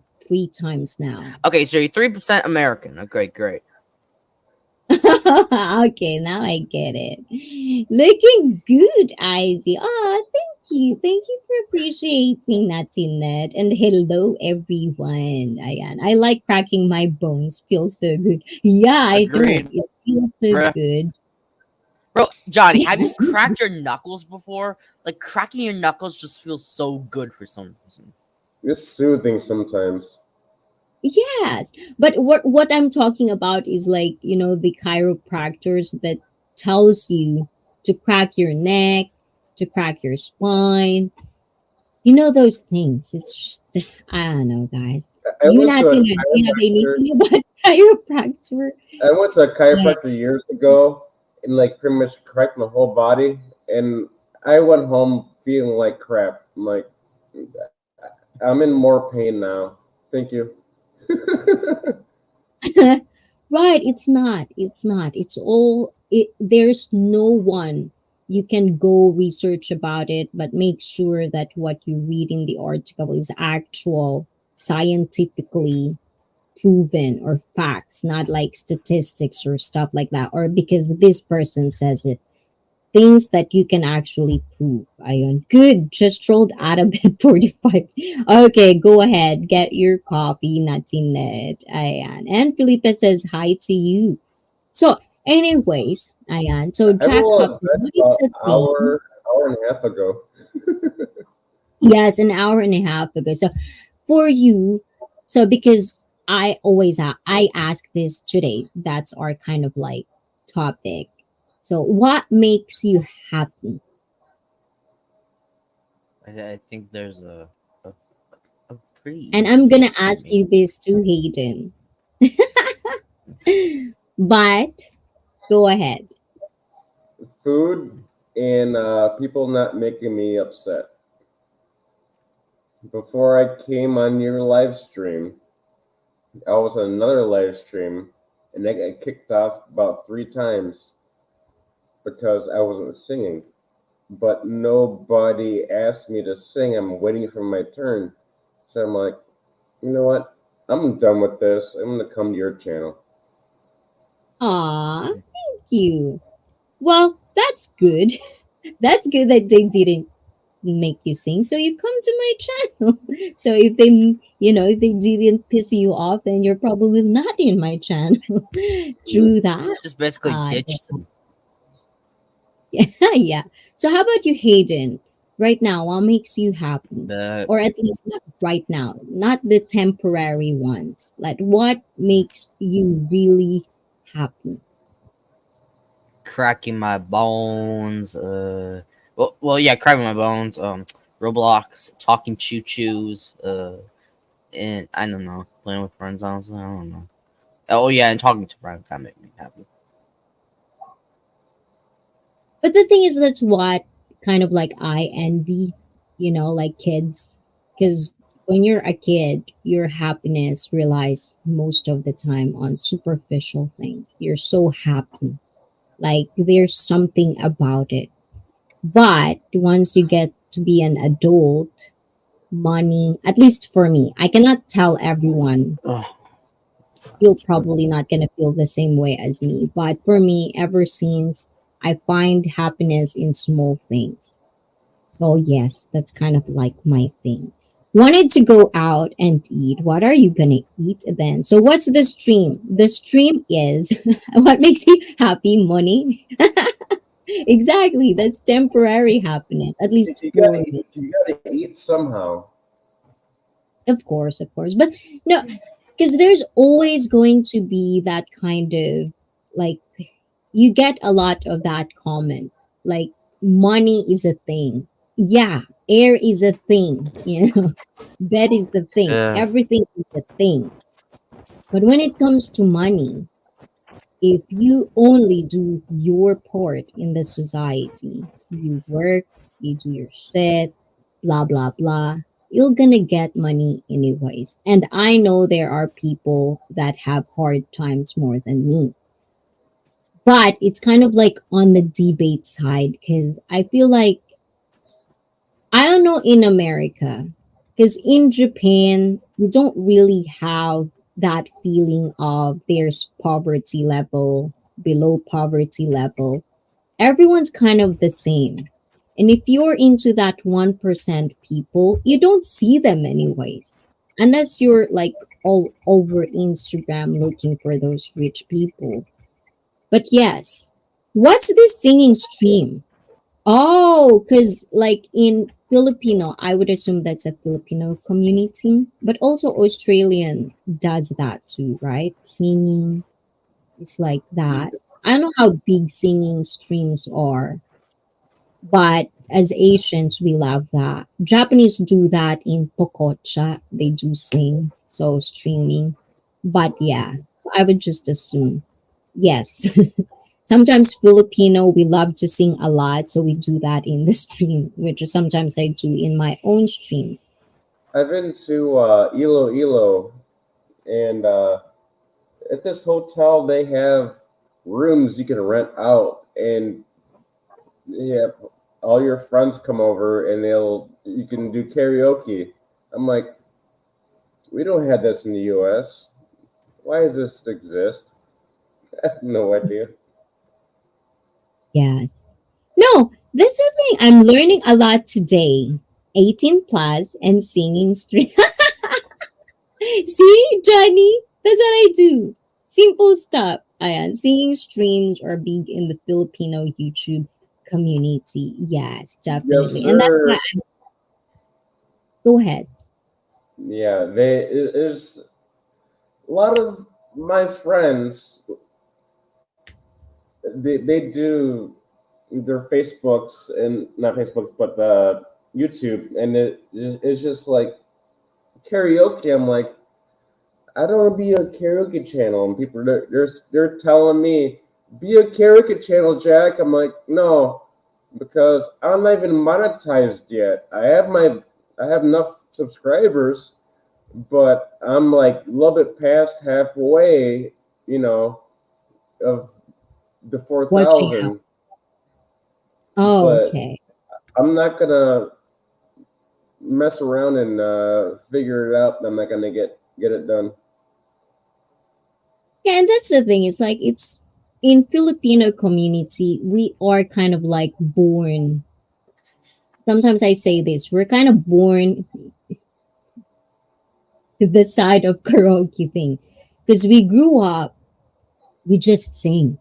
times now.
Okay, so you're 3% American. Okay, great.
Okay, now I get it. Looking good, Izzy. Oh, thank you. Thank you for appreciating Natinette. And hello, everyone. Ayan. I like cracking my bones. Feels so good. Yeah, I know.
Agreed,
It feels so
bruh.
good.
Bro, Johnny, have you cracked your knuckles before? Like cracking your knuckles just feels so good for some reason.
It's soothing sometimes.
Yes, but what I'm talking about is like the chiropractors that tells you to crack your neck, to crack your spine. Those things. It's just I don't know, guys.
I
You
went to
not
a
do you have
chiropractor.
anything about chiropractor?
I went to a
Like,
chiropractor years ago and like pretty much cracked my whole body. And I went home feeling like crap. I'm like, I'm in more pain now. Thank you.
right, it's not. It's not. It's all there's no one you can go research about it, but make sure that what you read in the article is actual scientifically proven or facts, not like statistics or stuff like that, or because this person says it. Things that you can actually prove. Ayon. Good. Just rolled out of bed 45. Okay, go ahead. Get your coffee, Natinette. Ayan. And Felipe says hi to you. So, anyways, Ayan. So,
I
Jack
rolled out of
Hobson,
bed
what is
about
the thing?
hour and a half ago.
Yes, an hour and a half ago. So, for you, so because I ask this today. That's our kind of like topic. So, what makes you happy?
I think there's a, a pretty
And
easy
I'm gonna
answer for
ask
me.
you this too, Hayden. But go ahead.
Food and people not making me upset. Before I came on your live stream, I was on another live stream and I got kicked off about 3 times because I wasn't singing. But nobody asked me to sing. I'm waiting for my turn. So I'm like, you know what? I'm done with this. I'm gonna come to your channel.
Aw, thank you. Well, that's good. That's good that they didn't make you sing. So you come to my channel. So if they didn't piss you off, then you're probably not in my channel. True that.
Just basically
Uh,
ditched them.
yeah, yeah. So how about you, Hayden? Right now, what makes you happy?
The
Or at least not right now, not the temporary ones. Like what makes you really happy?
cracking my bones. Yeah, cracking my bones. Roblox, talking choo choos. And I don't know, playing with friends. Honestly, I don't know. Oh yeah, and talking to friends that make me happy.
But the thing is, that's what kind of like I envy, like kids. Because when you're a kid, your happiness relies most of the time on superficial things. You're so happy. Like there's something about it. But once you get to be an adult, money, at least for me. I cannot tell everyone.
Oh,
You're probably not going to feel the same way as me. But for me, ever since, I find happiness in small things. So, yes, that's kind of like my thing. Wanted to go out and eat. What are you going to eat then? So, what's the stream? The stream is what makes you happy? Money. Exactly. That's temporary happiness, at least for me.
You gotta eat somehow.
Of course, of course. But no, because there's always going to be that kind of like, you get a lot of that comment. Like, money is a thing. Yeah, air is a thing. Bed is the thing.
yeah.
Everything is a thing. But when it comes to money, if you only do your part in the society, you work, you do your shit, blah, blah, blah, you're gonna get money anyways. And I know there are people that have hard times more than me. But it's kind of like on the debate side because I feel like, I don't know in America, because in Japan, we don't really have that feeling of there's poverty level, below poverty level. Everyone's kind of the same. And if you're into that 1% people, you don't see them anyways. Unless you're like all over Instagram looking for those rich people. But yes, what's this singing stream? Oh, because like in Filipino, I would assume that's a Filipino community, but also Australian does that too, right? Singing, it's like that. I don't know how big singing streams are, but as Asians, we love that. Japanese do that in Pococha, they do sing, so streaming. But yeah, so I would just assume yes. Sometimes Filipino, we love to sing a lot, so we do that in the stream, which sometimes I do in my own stream.
I've been to Iloilo, and at this hotel they have rooms you can rent out, and yeah, all your friends come over, and you can do karaoke. I'm like, we don't have this in the U.S. Why does this exist? I have no idea.
Yes. No, this is the thing. I'm learning a lot today. 18 plus and singing stream. See, Johnny, that's what I do. Simple stuff. Ayan, singing streams are big in the Filipino YouTube community. Yes,
Yes,
definitely. And that's why
sir.
go ahead.
Yeah, there's a lot of my friends. They do their Facebooks and not Facebook, but YouTube, and it's just like karaoke. I'm like, I don't want to be a karaoke channel, and people they're telling me be a karaoke channel, Jack. I'm like, no, because I'm not even monetized yet. I have enough subscribers, but I'm like a little bit past halfway, you know, of the
Watching out.
4,000.
Oh,
But
okay.
I'm not gonna mess around and figure it out. I'm not gonna get it done.
Yeah, and that's the thing. It's like it's in Filipino community, we are kind of like born. Sometimes I say this, we're kind of born to the side of karaoke thing. Because we grew up, we just sing.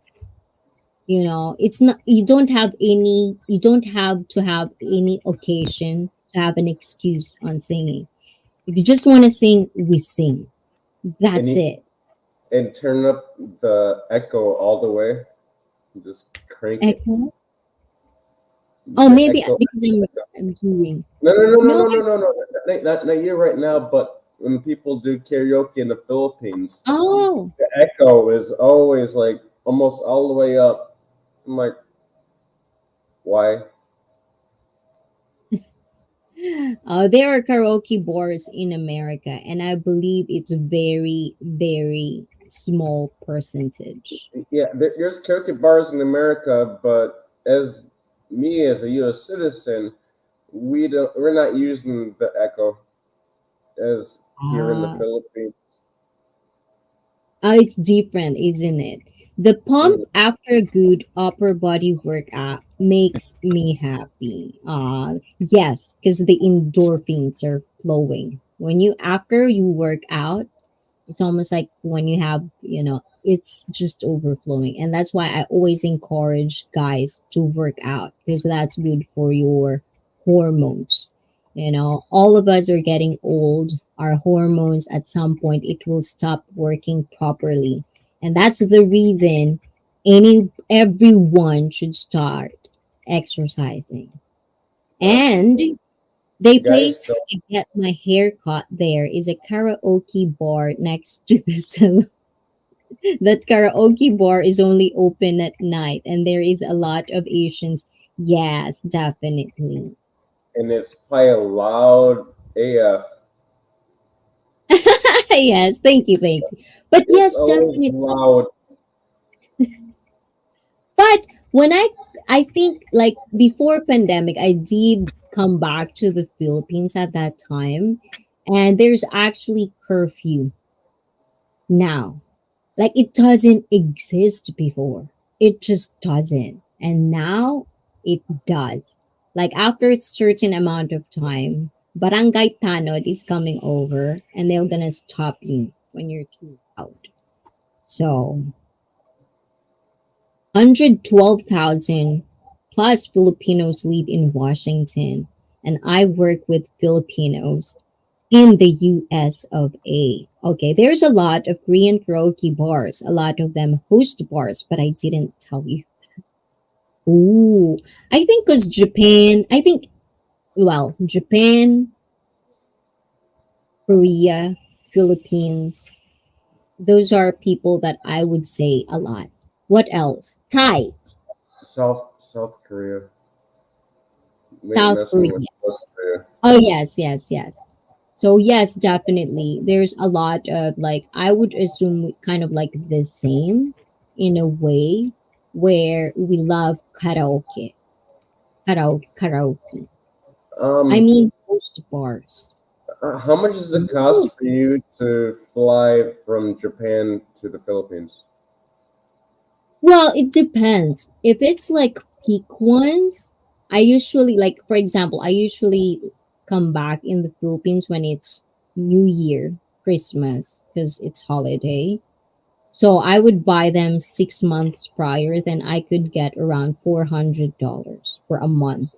It's not you don't have to have any occasion to have an excuse on singing. If you just want to sing, we sing.
And
That's it.
turn up the echo all the way. Just crank it.
Echo. Oh,
The
maybe
echo.
because I'm doing.
No, no, no, no,
No,
no, no, no, no. Not you right now, but when people do karaoke in the Philippines,
oh,
the echo is always like almost all the way up. I'm like, why?
there are karaoke bars in America, and I believe it's very, very small percentage.
Yeah, there's karaoke bars in America, but as me as a U.S. citizen, we're not using the echo as here in the
Ah,
Philippines.
it's different, isn't it? The pump
Mm.
after a good upper body workout makes me happy. Yes, because the endorphins are flowing. When you after you work out, it's almost like when you have, it's just overflowing. And that's why I always encourage guys to work out because that's good for your hormones. All of us are getting old. Our hormones at some point it will stop working properly. And that's the reason everyone should start exercising.
Uh,
And the
guys,
place
don't.
I get my hair cut there is a karaoke bar next to the salon. That karaoke bar is only open at night, and there is a lot of Asians. Yes, definitely.
And it's probably loud AF.
Yes, thank you, thank you. But
It's
yes,
always
definitely.
loud.
But when I think like before pandemic, I did come back to the Philippines at that time, and there's actually curfew now. Like it doesn't exist before. It just doesn't. And now it does. Like after a certain amount of time, barangay tanod is coming over and they're gonna stop you when you're too loud. So 112,000 plus Filipinos live in Washington, and I work with Filipinos in the US of A. Okay, there's a lot of Korean karaoke bars, a lot of them host bars, but I didn't tell you. Ooh, I think because Japan, Japan, Korea, Philippines, those are people that I would say a lot. What else? Thai,
South Korea. We ain't
South
messing with
Korea.
North Korea.
Oh, yes, yes, yes. So, yes, definitely. There's a lot of like, I would assume kind of like the same in a way where we love karaoke. Karaoke. I
Um,
mean, host bars.
how much does it
Ooh.
cost for you to fly from Japan to the Philippines?
Well, it depends. If it's like peak ones, I usually, like, for example, I usually come back in the Philippines when it's New Year, Christmas, because it's holiday. So I would buy them 6 months prior, then I could get around $400 for a month.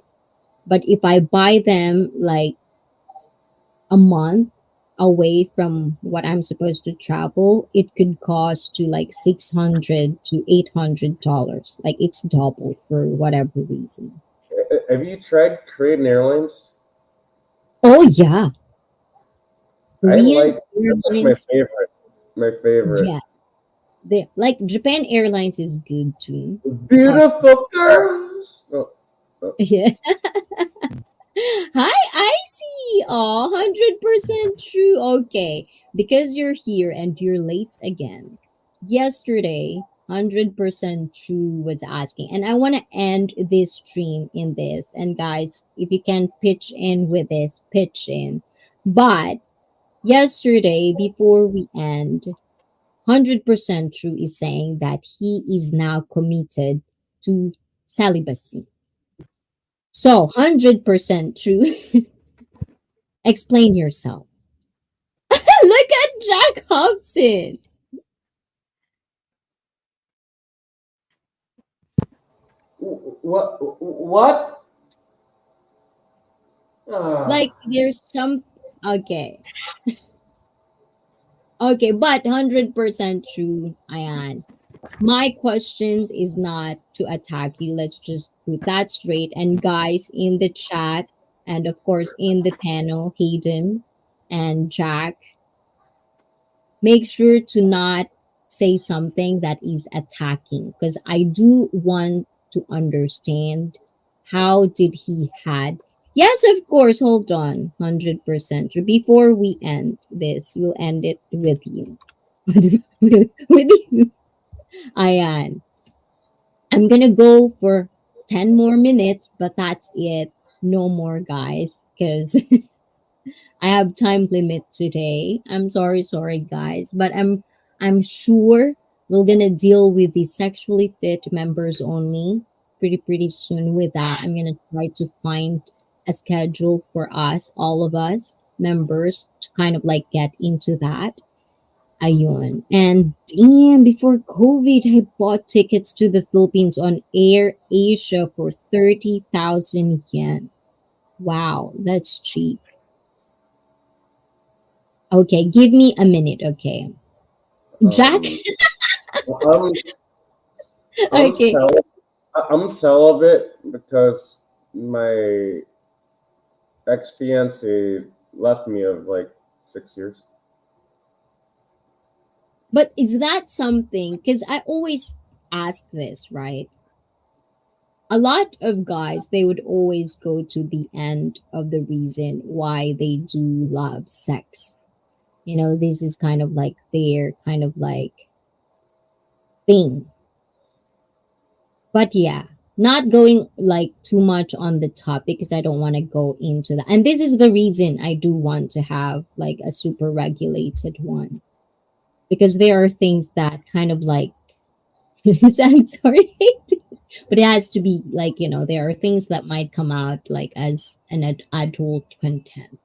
But if I buy them like a month away from what I'm supposed to travel, it could cost to like $600 to $800. Like it's doubled for whatever reason.
Have you tried Korean Airlines?
Oh yeah,
I
Korean
like that's like my
Airlines.
favorite. My favorite.
Yeah, they like Japan Airlines is good too. Uh,
Beautiful girls. Oh, oh.
yeah. Hi, Icy. Oh, 100% true. Okay, because you're here and you're late again. Yesterday, 100% true was asking. And I want to end this stream in this. And guys, if you can pitch in with this, pitch in. But yesterday, before we end, 100% true is saying that he is now committed to celibacy. So, 100% true. Explain yourself. Look at Jack Hobson.
What? What? Ah.
Like there's some okay. Okay, but 100% true, Ayan. My questions is not to attack you. Let's just put that straight. And guys in the chat and of course in the panel, Hayden and Jack, make sure to not say something that is attacking because I do want to understand how did he had. Yes, of course, hold on. 100% before we end this, we'll end it with you. With you, Ayan. I'm gonna go for 10 more minutes, but that's it. no more, guys, because I have time limit today. I'm sorry, sorry, guys, but I'm sure we're gonna deal with the sexually fit members only pretty soon. With that, I'm gonna try to find a schedule for us, all of us members, to kind of like get into that. Ayun. And damn, before COVID, I bought tickets to the Philippines on Air Asia for 30,000 yen. Wow, that's cheap. Okay, give me a minute, okay. Jack?
Um, I'm I'm
Okay.
celibate. I'm celibate because my ex fiance left me of like 6 years.
But is that something? Because I always ask this, right? A lot of guys, they would always go to the end of the reason why they do love sex. This is kind of like their kind of like thing. But yeah, not going like too much on the topic because I don't want to go into that. And this is the reason I do want to have like a super regulated one, because there are things that kind of like I'm sorry, but it has to be like, there are things that might come out like as an adult content.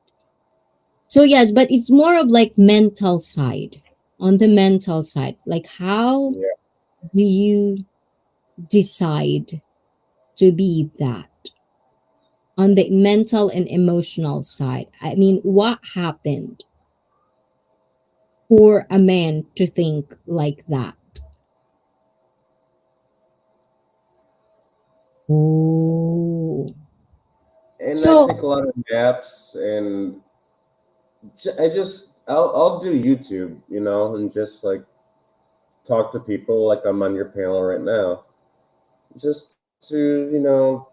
So yes, but it's more of like mental side. On the mental side, like how
Yeah.
do you decide to be that on the mental and emotional side? I mean, what happened for a man to think like that? Oh,
And I
so
take a lot of naps, and I'll do YouTube, and just like talk to people like I'm on your panel right now, just to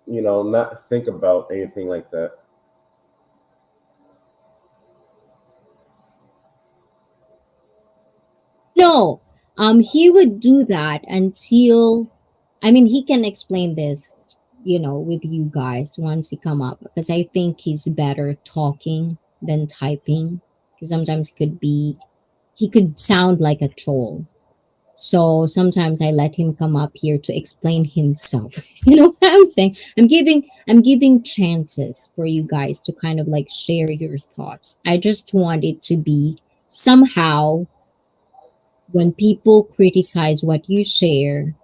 not think about anything like that.
no, he would do that until, I mean, he can explain this, with you guys once he come up, because I think he's better talking than typing. Because sometimes he could sound like a troll. So sometimes I let him come up here to explain himself. You know what I'm saying? I'm giving chances for you guys to kind of like share your thoughts. I just want it to be somehow, when people criticize what you share,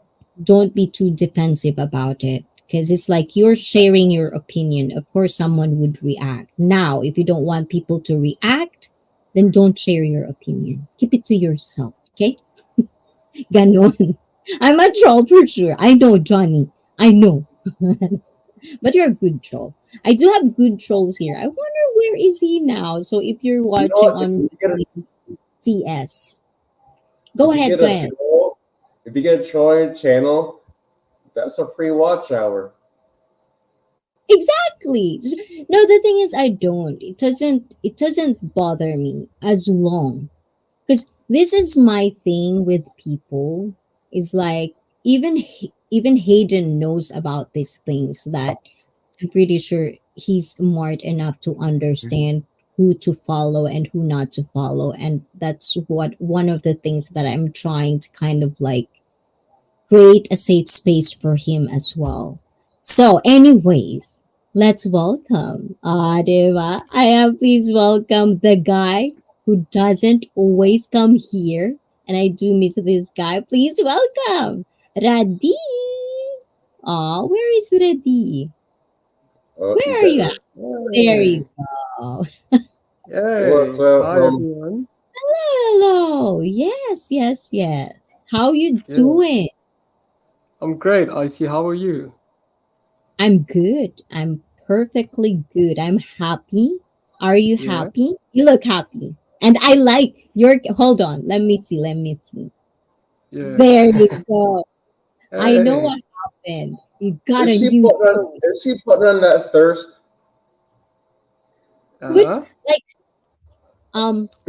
don't be too defensive about it, because it's like you're sharing your opinion. Of course someone would react. Now, if you don't want people to react, then don't share your opinion. Keep it to yourself, okay? Ganon. I'm a troll for sure. I know, Johnny. I know. But you're a good troll. I do have good trolls here. I wonder where is he now. So if you're
You know
watching
what?
on CS, go
If you
ahead,
get
go
a
ahead.
troll, if you get a trolling channel, that's a free watch hour.
Exactly. No, the thing is I don't. It doesn't bother me as long, because this is my thing with people. Is like, even Hayden knows about these things, that I'm pretty sure he's smart enough to understand who to follow and who not to follow. And that's what one of the things that I'm trying to kind of like create a safe space for him as well. So, anyways, let's welcome, diba? I am, please welcome the guy who doesn't always come here. And I do miss this guy. Please welcome Radi. Aw, where is Radi?
You
Where are
got
you at? There you
Hey,
go.
what's
hey,
up,
hi everyone.
Hello. Yes, yes, yes. How you
Yeah,
doing?
I'm great. I see. How are you?
I'm good. I'm perfectly good. I'm happy. Are you
Yeah,
happy? You look happy. And I like your, hold on. Let me see. Let me see.
yeah.
There you go. I know
Hey,
what happened. You got
Is
a
she
new
putting on?
phone.
Is she putting on that thirst?
Put,
uh,
like,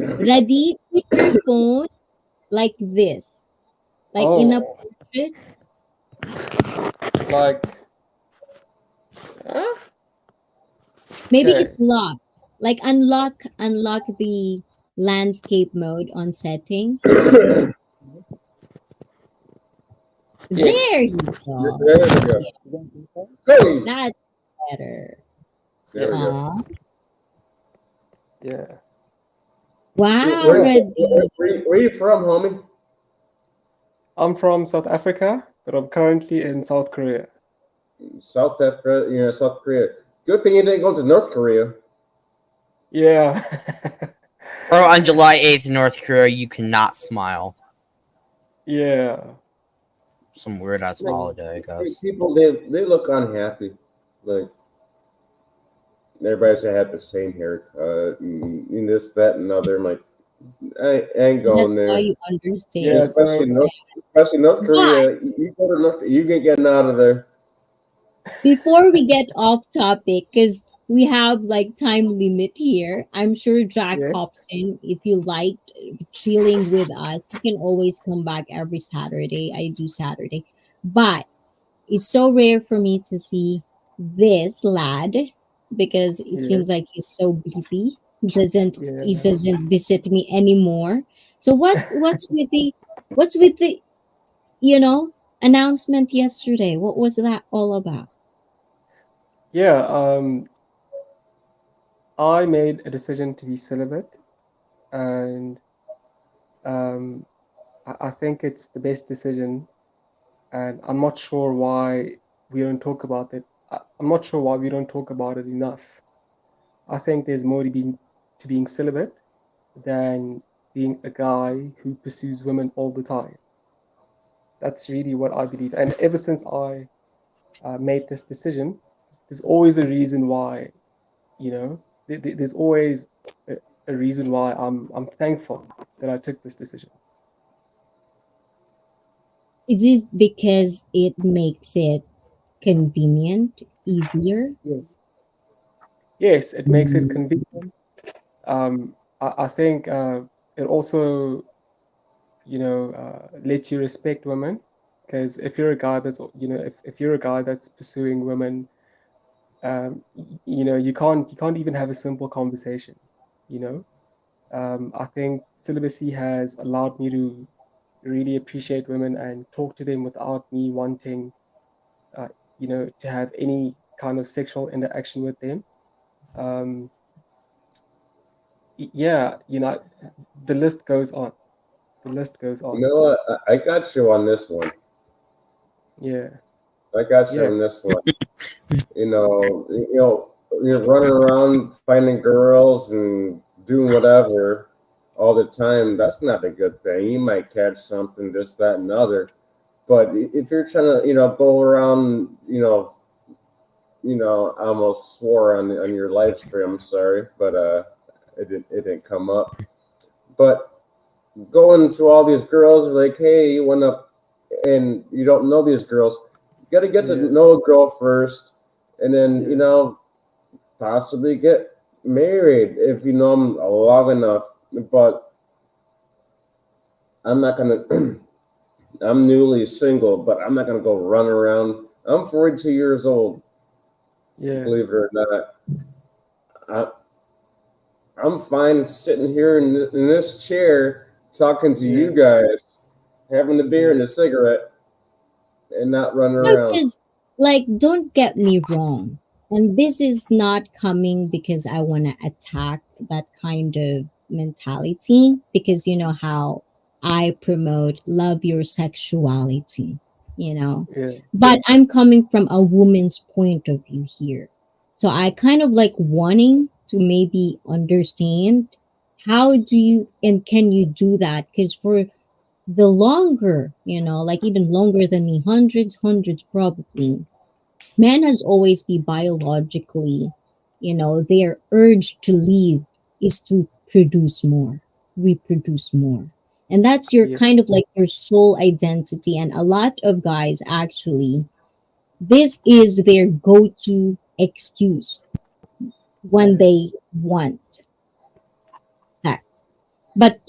ready, put your phone like this. Like in a
oh,
portrait.
like Huh?
Maybe
Okay.
it's locked. Like unlock the landscape mode on settings. There
Yes.
you go.
There we go.
Is that okay?
Hey,
That's better.
there we go.
Yes.
Aw.
Yeah.
Wow,
Where,
Yeah.
Radhi.
where you from, homie?
I'm from South Africa, but I'm currently in South Korea.
South Africa, South Korea. Good thing you didn't go to North Korea.
Yeah.
Bro, on July 8th in North Korea, you cannot smile.
Yeah.
Some weird ass
Like,
holiday, I guess.
people, they look unhappy. Like, everybody's gonna have the same haircut and this, that, and other. I'm like, I ain't going
That's why
there.
you understand.
Yeah.
Especially
So
North, especially North
But
Korea. You go to North, you can get out of there.
before we get off topic, because we have like time limit here, I'm sure Jack
yes.
Hobson, if you liked chilling with us, you can always come back every Saturday. I do Saturday. But it's so rare for me to see this lad because it seems
Yes.
like he's so busy. He doesn't
Yeah.
visit me anymore. So what's with the you know announcement yesterday? What was that all about?
Yeah. I made a decision to be celibate, and um, I think it's the best decision. And I'm not sure why we don't talk about it. I'm not sure why we don't talk about it enough. I think there's more to being celibate than being a guy who pursues women all the time. That's really what I believe. And ever since I made this decision, there's always a reason why. There's always a reason why I'm thankful that I took this decision.
It is because it makes it convenient, easier.
Yes, yes, it makes it convenient. I think it also, lets you respect women, because if you're a guy that's, if you're a guy that's pursuing women, you can't even have a simple conversation. You know, I think celibacy has allowed me to really appreciate women and talk to them without me wanting, uh, to have any kind of sexual interaction with them. Um, yeah, the list goes on. The list goes
You
on.
know what? I got you on this one.
Yeah,
I got you
yeah,
on this one. You're running around finding girls and doing whatever all the time. That's not a good thing. You might catch something, this, that, and other. But if you're trying to, go around, I almost swore on your live stream. I'm sorry, but it didn't come up. But going to all these girls, like, hey, you went up, and you don't know these girls. You got to get to
yeah,
know a girl first, and then
yeah,
possibly get married if you know them long enough. But I'm not gonna. I'm newly single, but I'm not gonna go run around. I'm 42 years old,
yeah,
believe it or not. I, I'm fine sitting here in this chair talking to
yeah,
you guys, having a beer
yeah,
and a cigarette, and not running
No,
around.
because, like, don't get me wrong. And this is not coming because I want to attack that kind of mentality, because you know how I promote love your sexuality, you know.
yeah,
But I'm coming from a woman's point of view here. So I kind of like wanting to maybe understand how do you and can you do that? Because for the longer, like even longer than me, hundreds probably, man has always be biologically, their urge to live is to produce more, reproduce more. And that's your
yeah,
kind of like your soul identity. And a lot of guys actually, this is their go-to excuse when
yeah,
they want sex. But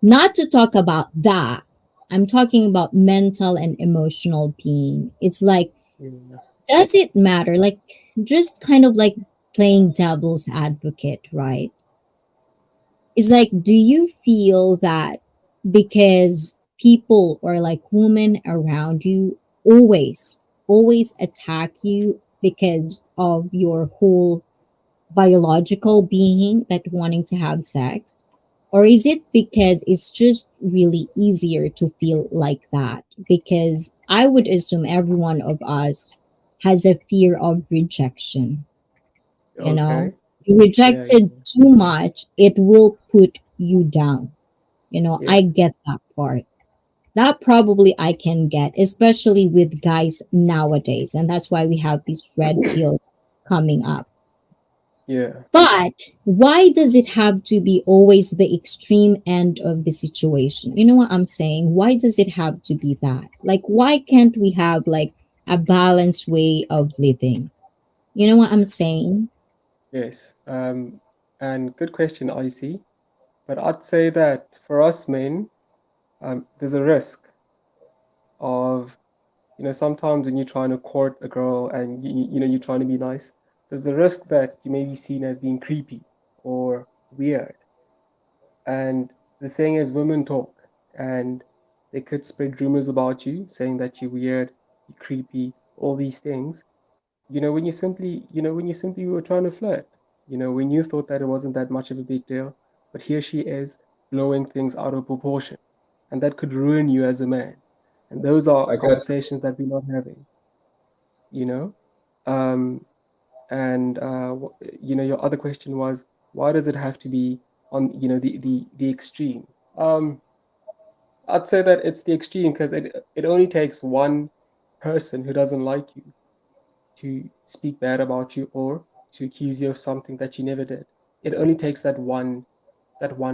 not to talk about that. I'm talking about mental and emotional being. It's like,
yeah,
does it matter? Like, just kind of like playing devil's advocate, right? It's like, do you feel that because people or like women around you always, always attack you because of your whole biological being that wanting to have sex? Or is it because it's just really easier to feel like that? Because I would assume every one of us has a fear of rejection. You know,
Okay.
you
Yeah.
rejected too much, it will put you down. You know,
Yeah.
I get that part. That probably I can get, especially with guys nowadays. And that's why we have these red pills coming up.
Yeah.
But why does it have to be always the extreme end of the situation? You know what I'm saying? Why does it have to be that? Like, why can't we have like a balanced way of living? You know what I'm saying?
Yes. And good question, IC. But I'd say that for us men, there's a risk of, sometimes when you're trying to court a girl and you're trying to be nice, there's a risk that you may be seen as being creepy or weird. And the thing is, women talk, and they could spread rumors about you, saying that you're weird, you're creepy, all these things. When you simply were trying to flirt, when you thought that it wasn't that much of a big deal, but here she is blowing things out of proportion, and that could ruin you as a man. And those are
I got
conversations that we're not having, you know? Um, and your other question was, why does it have to be on, the extreme? Um, I'd say that it's the extreme because it only takes one person who doesn't like you to speak bad about you or to accuse you of something that you never did. It only takes that one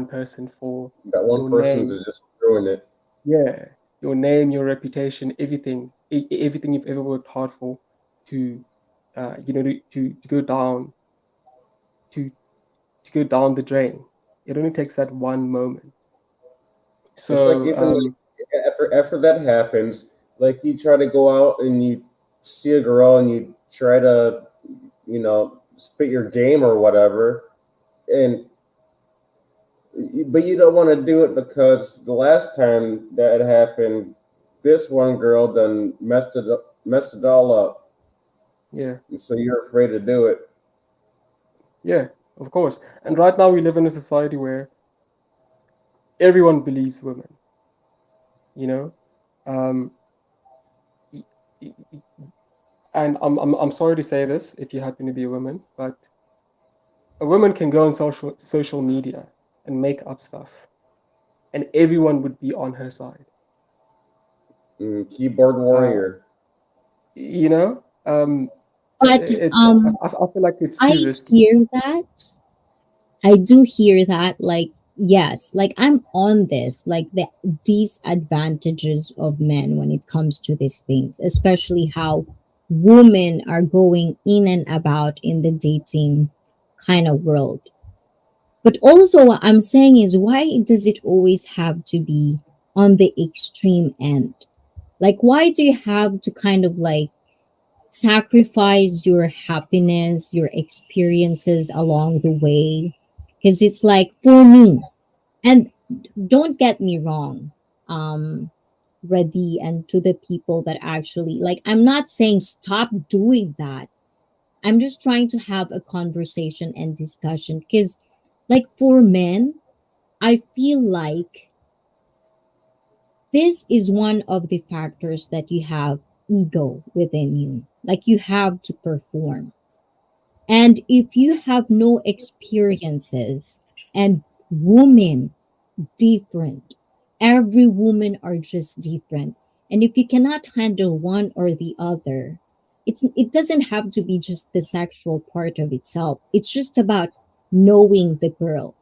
person for
that one
your
person
name,
to just ruin it.
yeah, your name, your reputation, everything, everything you've ever worked hard for to, to go down, to to go down the drain. It only takes that one moment.
It's like
So,
even like after that happens, like you try to go out and you see a girl and you try to, spit your game or whatever, and but you don't want to do it because the last time that it happened, this one girl done messed it all up,
yeah,
and so you're afraid to do it.
yeah, of course. And right now we live in a society where everyone believes women, you know. Um, y- y- and I'm sorry to say this if you happen to be a woman, but a woman can go on social media and make up stuff, and everyone would be on her side.
Keyboard
Uh,
warrior.
you know,
But
it's I feel like it's too
I
risky.
hear that. I do hear that. Like, yes, like I'm on this, like the disadvantages of men when it comes to these things, especially how women are going in and about in the dating kind of world. But also, what I'm saying is, why does it always have to be on the extreme end? Like, why do you have to kind of like sacrifice your happiness, your experiences along the way? Because it's like, for me, and don't get me wrong, um, Radi, and to the people that actually, like, I'm not saying stop doing that. I'm just trying to have a conversation and discussion because, like, for men, I feel like this is one of the factors that you have ego within you. Like, you have to perform. And if you have no experiences, and women different, every woman are just different. And if you cannot handle one or the other, it doesn't have to be just the sexual part of itself. It's just about knowing the girl,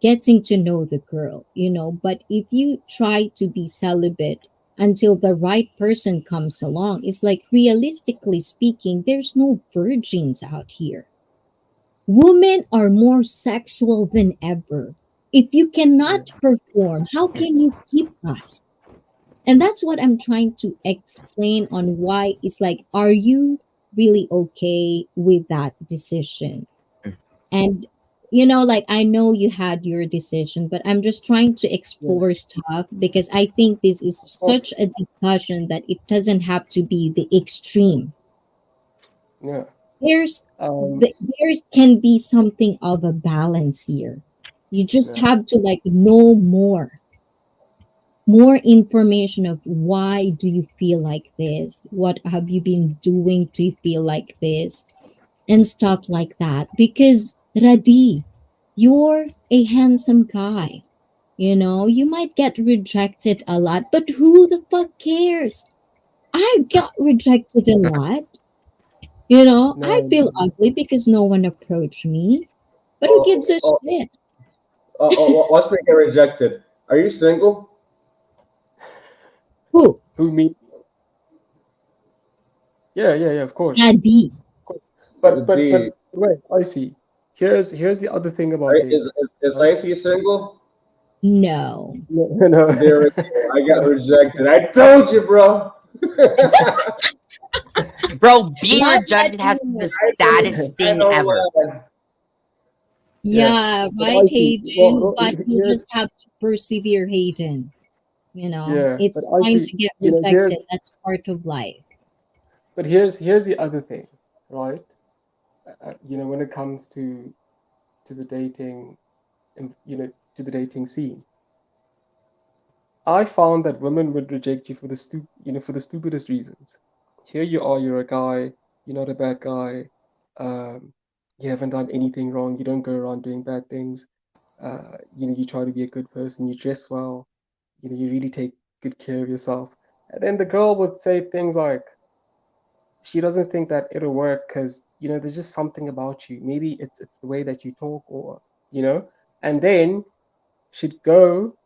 getting to know the girl, you know. But if you try to be celibate until the right person comes along, it's like, realistically speaking, there's no virgins out here. Women are more sexual than ever. If you
Yeah,
cannot perform, how can you keep us? And that's what I'm trying to explain on why it's like, are you really okay with that decision.
Mm.
And like I know you had your decision, but I'm just trying to
Yeah,
explore stuff because I think this is
of course.
such a discussion that it doesn't have to be the extreme.
Yeah.
There's
Um,
there can be something of a balance here. You just
yeah.
have to like know more information of why do you feel like this, what have you been doing to feel like this, and stuff like that. Because Radi, you're a handsome guy. You might get rejected a lot, but who the fuck cares? I got rejected a lot. I
No,
feel
no.
ugly because no one approached me. But who gives
Oh,
a
oh,
shit?
watch me get rejected. Are you single?
Who?
Who me? Yeah, yeah, yeah. Of course,
Radi.
of course. But
D.
wait, I see. Here's the other thing about dating,
Is
right?
Icy single?
No.
No, no,
There we go. I got
no.
rejected. I told you, bro.
Bro, being
Love that
rejected has been the
you.
saddest
I
thing
don't
ever.
lie.
Yeah,
Yeah,
but
right,
I see.
Hayden. But you'll
Here's
just have to persevere, Hayden.
yeah, but
It's
I
fine
see.
to get
Here's
rejected. That's part of life.
but here's the other thing, right? When it comes to the dating, and to the dating scene, I found that women would reject you for for the stupidest reasons. Here you are, you're a guy, you're not a bad guy, um, you haven't done anything wrong, you don't go around doing bad things. You try to be a good person, you dress well, you really take good care of yourself. And then the girl would say things like she doesn't think that it'll work because there's just something about you. Maybe it's the way that you talk, or you know, and then she'd go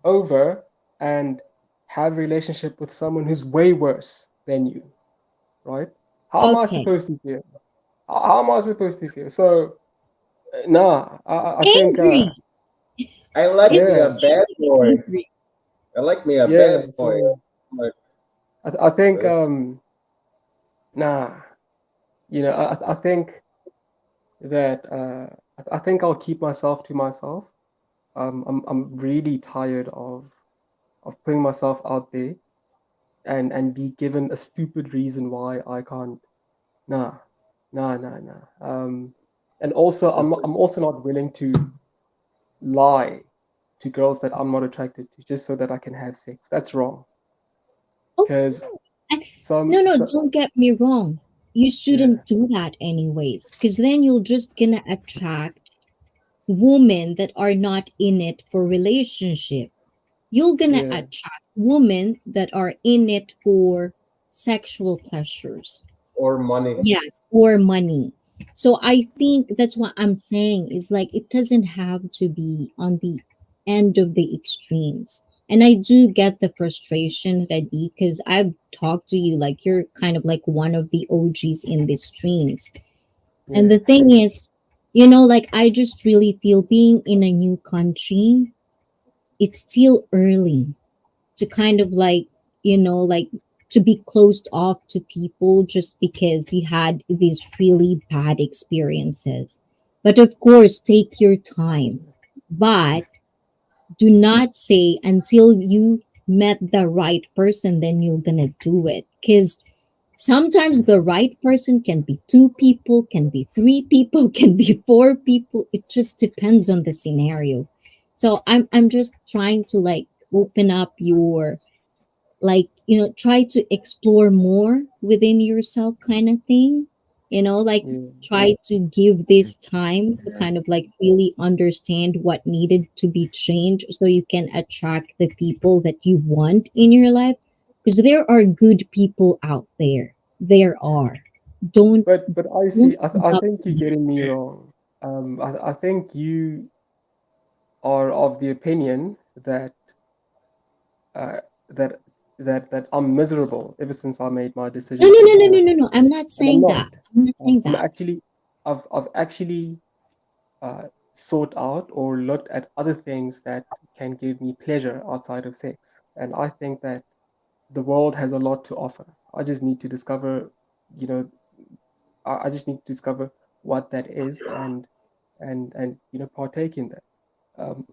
over and have a relationship with someone who's way worse than you, right? How am I
Okay.
supposed to feel? How am I supposed to feel? So, nah, I think,
Angry.
I like me
It's
yeah,
a
fine
bad
to be
boy.
angry.
I like me a
yeah.
bad boy.
So,
Like,
I think,
uh,
nah, I think that, I think I'll keep myself to myself. I'm really tired of putting myself out there and be given a stupid reason why I can't. Nah, nah, nah, nah. And also,
it's
I'm also not willing to lie to girls that I'm not attracted to just so that I can have sex. That's wrong.
Of
Because
course. And no,
some,
no,
so
don't get me wrong. You
yeah,
shouldn't do that anyways, because then you're just gonna attract women that are not in it for relationship. You're gonna
yeah,
attract women that are in it for sexual pleasures.
or money.
Yes, or money. So I think that's what I'm saying is like it doesn't have to be on the end of the extremes. And I do get the frustration, Radi, because I've talked to you like you're kind of like one of the OGs in these streams. And
yeah,
the thing is, like I just really feel being in a new country, it's still early to kind of like to be closed off to people just because you had these really bad experiences. But of course, take your time. But do not say until you met the right person, then you're gonna do it. Because sometimes the right person can be two people, can be three people, can be four people. It just depends on the scenario. So I'm just trying to like open up your like try to explore more within yourself kind of thing, like
yeah,
try to give this time to kind of like really understand what needed to be changed so you can attract the people that you want in your life, because there are good people out there. There are. don't
but I
don't
see.
give
I
up
think you're
on
getting me wrong. I think you are of the opinion that uh, that that I'm miserable ever since I made my
no
decision
no
to be
no no no no
celibate,
no I'm not
and I'm
saying that.
not.
I'm not saying
I'm
that.
actually, I've actually sought out or looked at other things that can give me pleasure outside of sex, and I think that the world has a lot to offer. I just need to discover you know, I just need to discover what that is and partake in that. Um,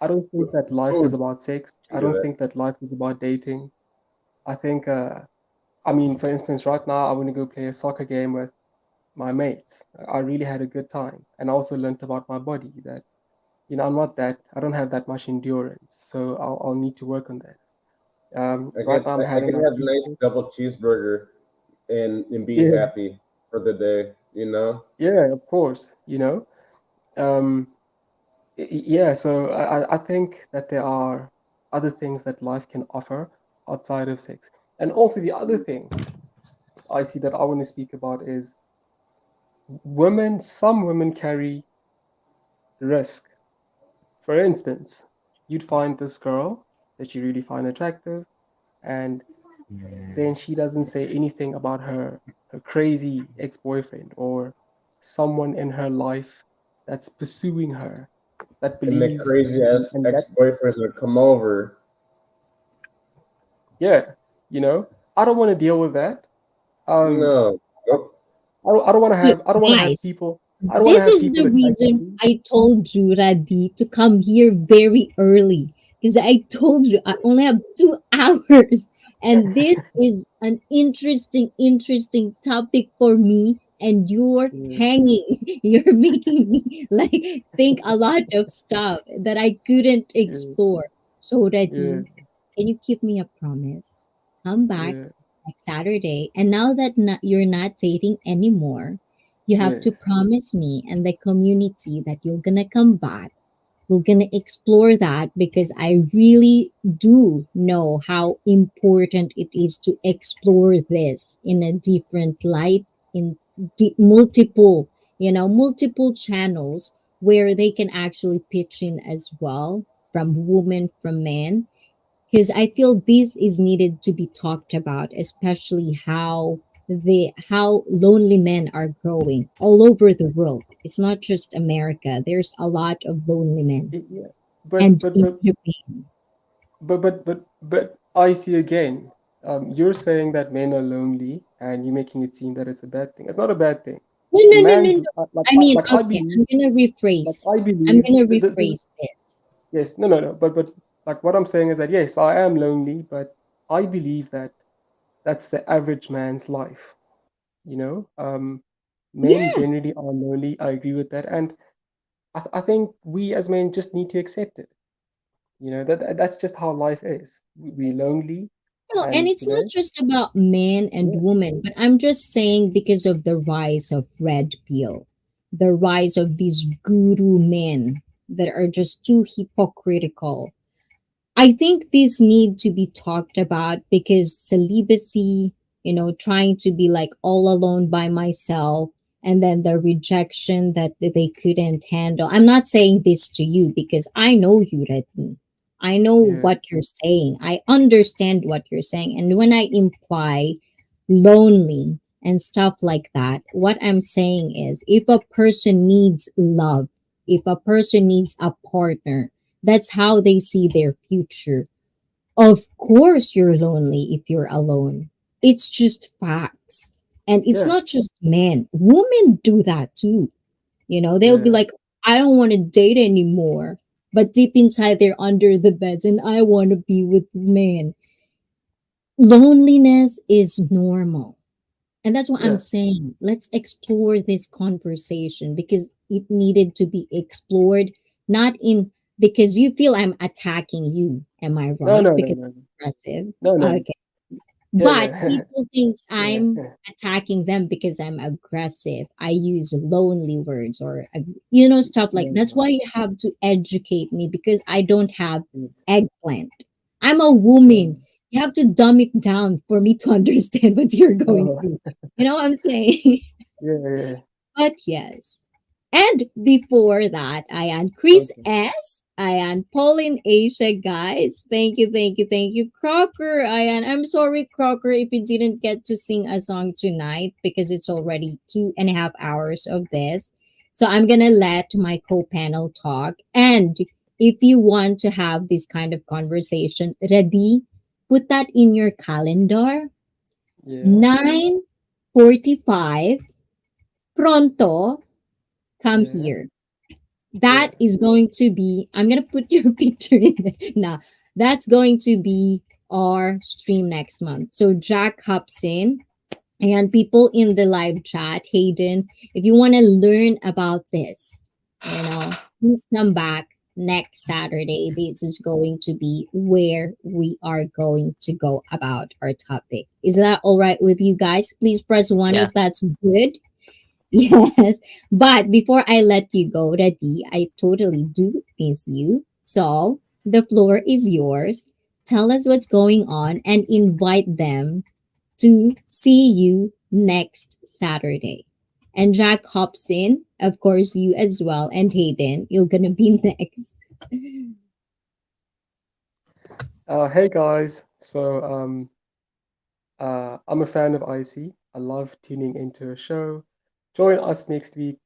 I don't think that life is
Oh,
about sex. I
do
don't
that.
think that life is about dating. I think, I mean, for instance, right now I want to go play a soccer game with my mates. I really had a good time, and I also learned about my body that I don't have that much endurance, so I'll need to work on that. Right now I'm
I
having
can
like
have a
two
nice
kids.
double cheeseburger and be
Yeah,
happy for the day. You know.
yeah, of course, Um, yeah, so I think that there are other things that life can offer outside of sex. And also the other thing I see that I want to speak about is some women carry risk. For instance, you'd find this girl that you really find attractive, and then she doesn't say anything about her crazy ex-boyfriend or someone in her life that's pursuing her, that
And the
believes
crazy ass
and
ex
that
boyfriends would come over.
yeah, I don't want to deal with that. Um,
No. Nope.
Look,
I don't want to have
guys,
people. I don't want to
this
have
is
people
the
against
reason
me.
I told you, Radi, to come here very early. Because I told you I only have 2 hours. And this is an interesting topic for me. And you're
Yeah,
hanging. You're making me like think a lot of stuff that I couldn't
yeah,
explore. So,
yeah,
Radi, can you keep me a promise? Come back
yeah.
next Saturday. And now that you're not dating anymore, you have to
Yes.
promise me and the community that you're gonna come back. We're gonna explore that because I really do know how important it is to explore this in a different light, in multiple, multiple channels where they can actually pitch in as well, from women, from men, because I feel this is needed to be talked about, especially how lonely men are growing all over the world. It's not just America. There's a lot of lonely men,
Yeah. But
and
but
in
but
Japan.
but I see again. You're saying that men are lonely, and you're making it seem that it's a bad thing. It's not a bad thing.
No,
A
no, no, no,
man's
no. I mean,
I
okay,
believe
I'm gonna
like
rephrase.
I
I'm
believe
gonna
this is
rephrase this.
yes, no. But like what I'm saying is that yes, I am lonely, but I believe that that's the average man's life. Men
Yeah.
generally are lonely. I agree with that, and I think we as men just need to accept it. That's just how life is. We're lonely,
No, and
and
it's not just about men and
yeah,
women, but I'm just saying because of the rise of red pill, the rise of these guru men that are just too hypocritical. I think these need to be talked about because celibacy, trying to be like all alone by myself, and then the rejection that they couldn't handle. I'm not saying this to you because I know you, Redmi. I know
yeah,
what you're saying. I understand what you're saying. And when I imply lonely and stuff like that, what I'm saying is if a person needs love, if a person needs a partner, that's how they see their future. Of course, you're lonely if you're alone. It's just facts. And it's
yeah,
not just men, women do that too. They'll be
yeah,
like, I don't want to date anymore. But deep inside, they're under the beds and I want to be with men. Loneliness is normal. And that's what I'm
yeah,
saying. Let's explore this conversation because it needed to be explored, not in because you feel I'm attacking you. Am I
no,
right?
no, no,
Because
no,
I'm aggressive.
no, no,
Okay.
yeah,
But
yeah,
people thinks
yeah,
I'm
yeah,
attacking them because I'm aggressive. I use lonely words or stuff like
no,
that's
no,
why you have to educate me because I don't have
yes,
eggplant. I'm a
no,
woman. You have to dumb it down for me to understand what you're going
no,
through. You know what I'm saying?
yeah, yeah,
But yes. And before that, I am Chris
okay,
S. I am Pauline Asia, guys. Thank you. Crocker, I'm sorry, Crocker, if you didn't get to sing a song tonight because it's already 2.5 hours of this. So I'm gonna let my co-panel talk. And if you want to have this kind of conversation ready, put that in your calendar.
yeah,
9 45. Pronto, come
Yeah,
here. That
yeah.
is going to be, I'm going to put your picture in there. Now, that's going to be our stream next month. So Jack hops in, and people in the live chat, Hayden, if you want to learn about this, please come back next Saturday. This is going to be where we are going to go about our topic. Is that all right with you guys? Please press one
Yeah.
if that's good. Yes. But before I let you go, Radi, I totally do miss you. So the floor is yours. Tell us what's going on and invite them to see you next Saturday. And Jack hops in, of course, you as well, and Hayden, you're gonna be next.
Hey guys. I'm a fan of IC. I love tuning into a show. Join us next week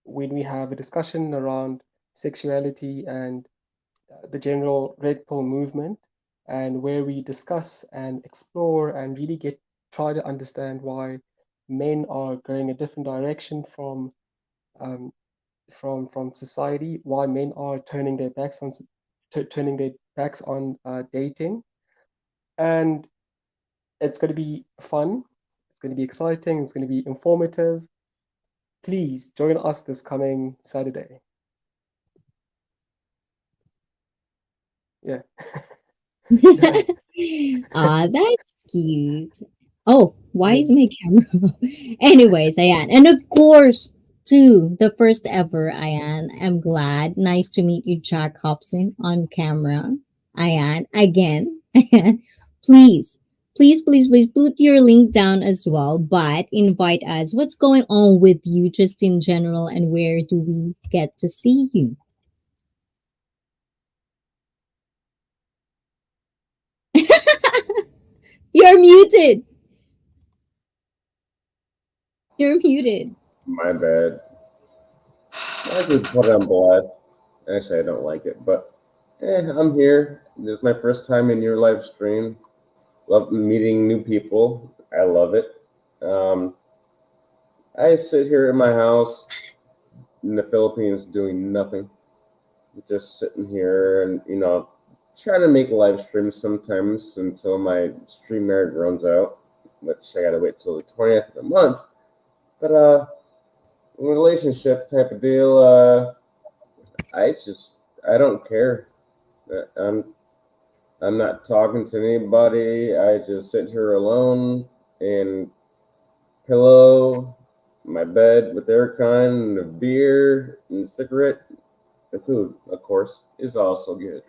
when we have a discussion around sexuality and the general Red Pill movement, and where we discuss and explore and really get try to understand why men are going a different direction um, from society, why men are turning their backs on dating, and it's going to be fun. It's going to be exciting. It's going to be informative. Please join us this coming Saturday. Yeah.
Ah, that's cute. Oh, why
Yeah.
is my camera? Anyways, Ayan. And of course, too, the first ever, Ayan. I'm glad. Nice to meet you, Jack Hobson, on camera. Ayan. Again. Ayan. Please, please put your link down as well, but invite us. What's going on with you just in general, and where do we get to see you? You're muted. You're muted.
My bad. I could put it on blast. Actually, I don't like it, but I'm here. This is my first time in your live stream. Love meeting new people. I love it. Um, I sit here in my house in the Philippines doing nothing, just sitting here and trying to make live streams sometimes until my stream marriage runs out, which I gotta wait till the 20th of the month. But relationship type of deal. I don't care. Uh, I'm I'm not talking to anybody. I just sit here alone and pillow my bed with aircon and a beer and a cigarette. The food, of course, is also good.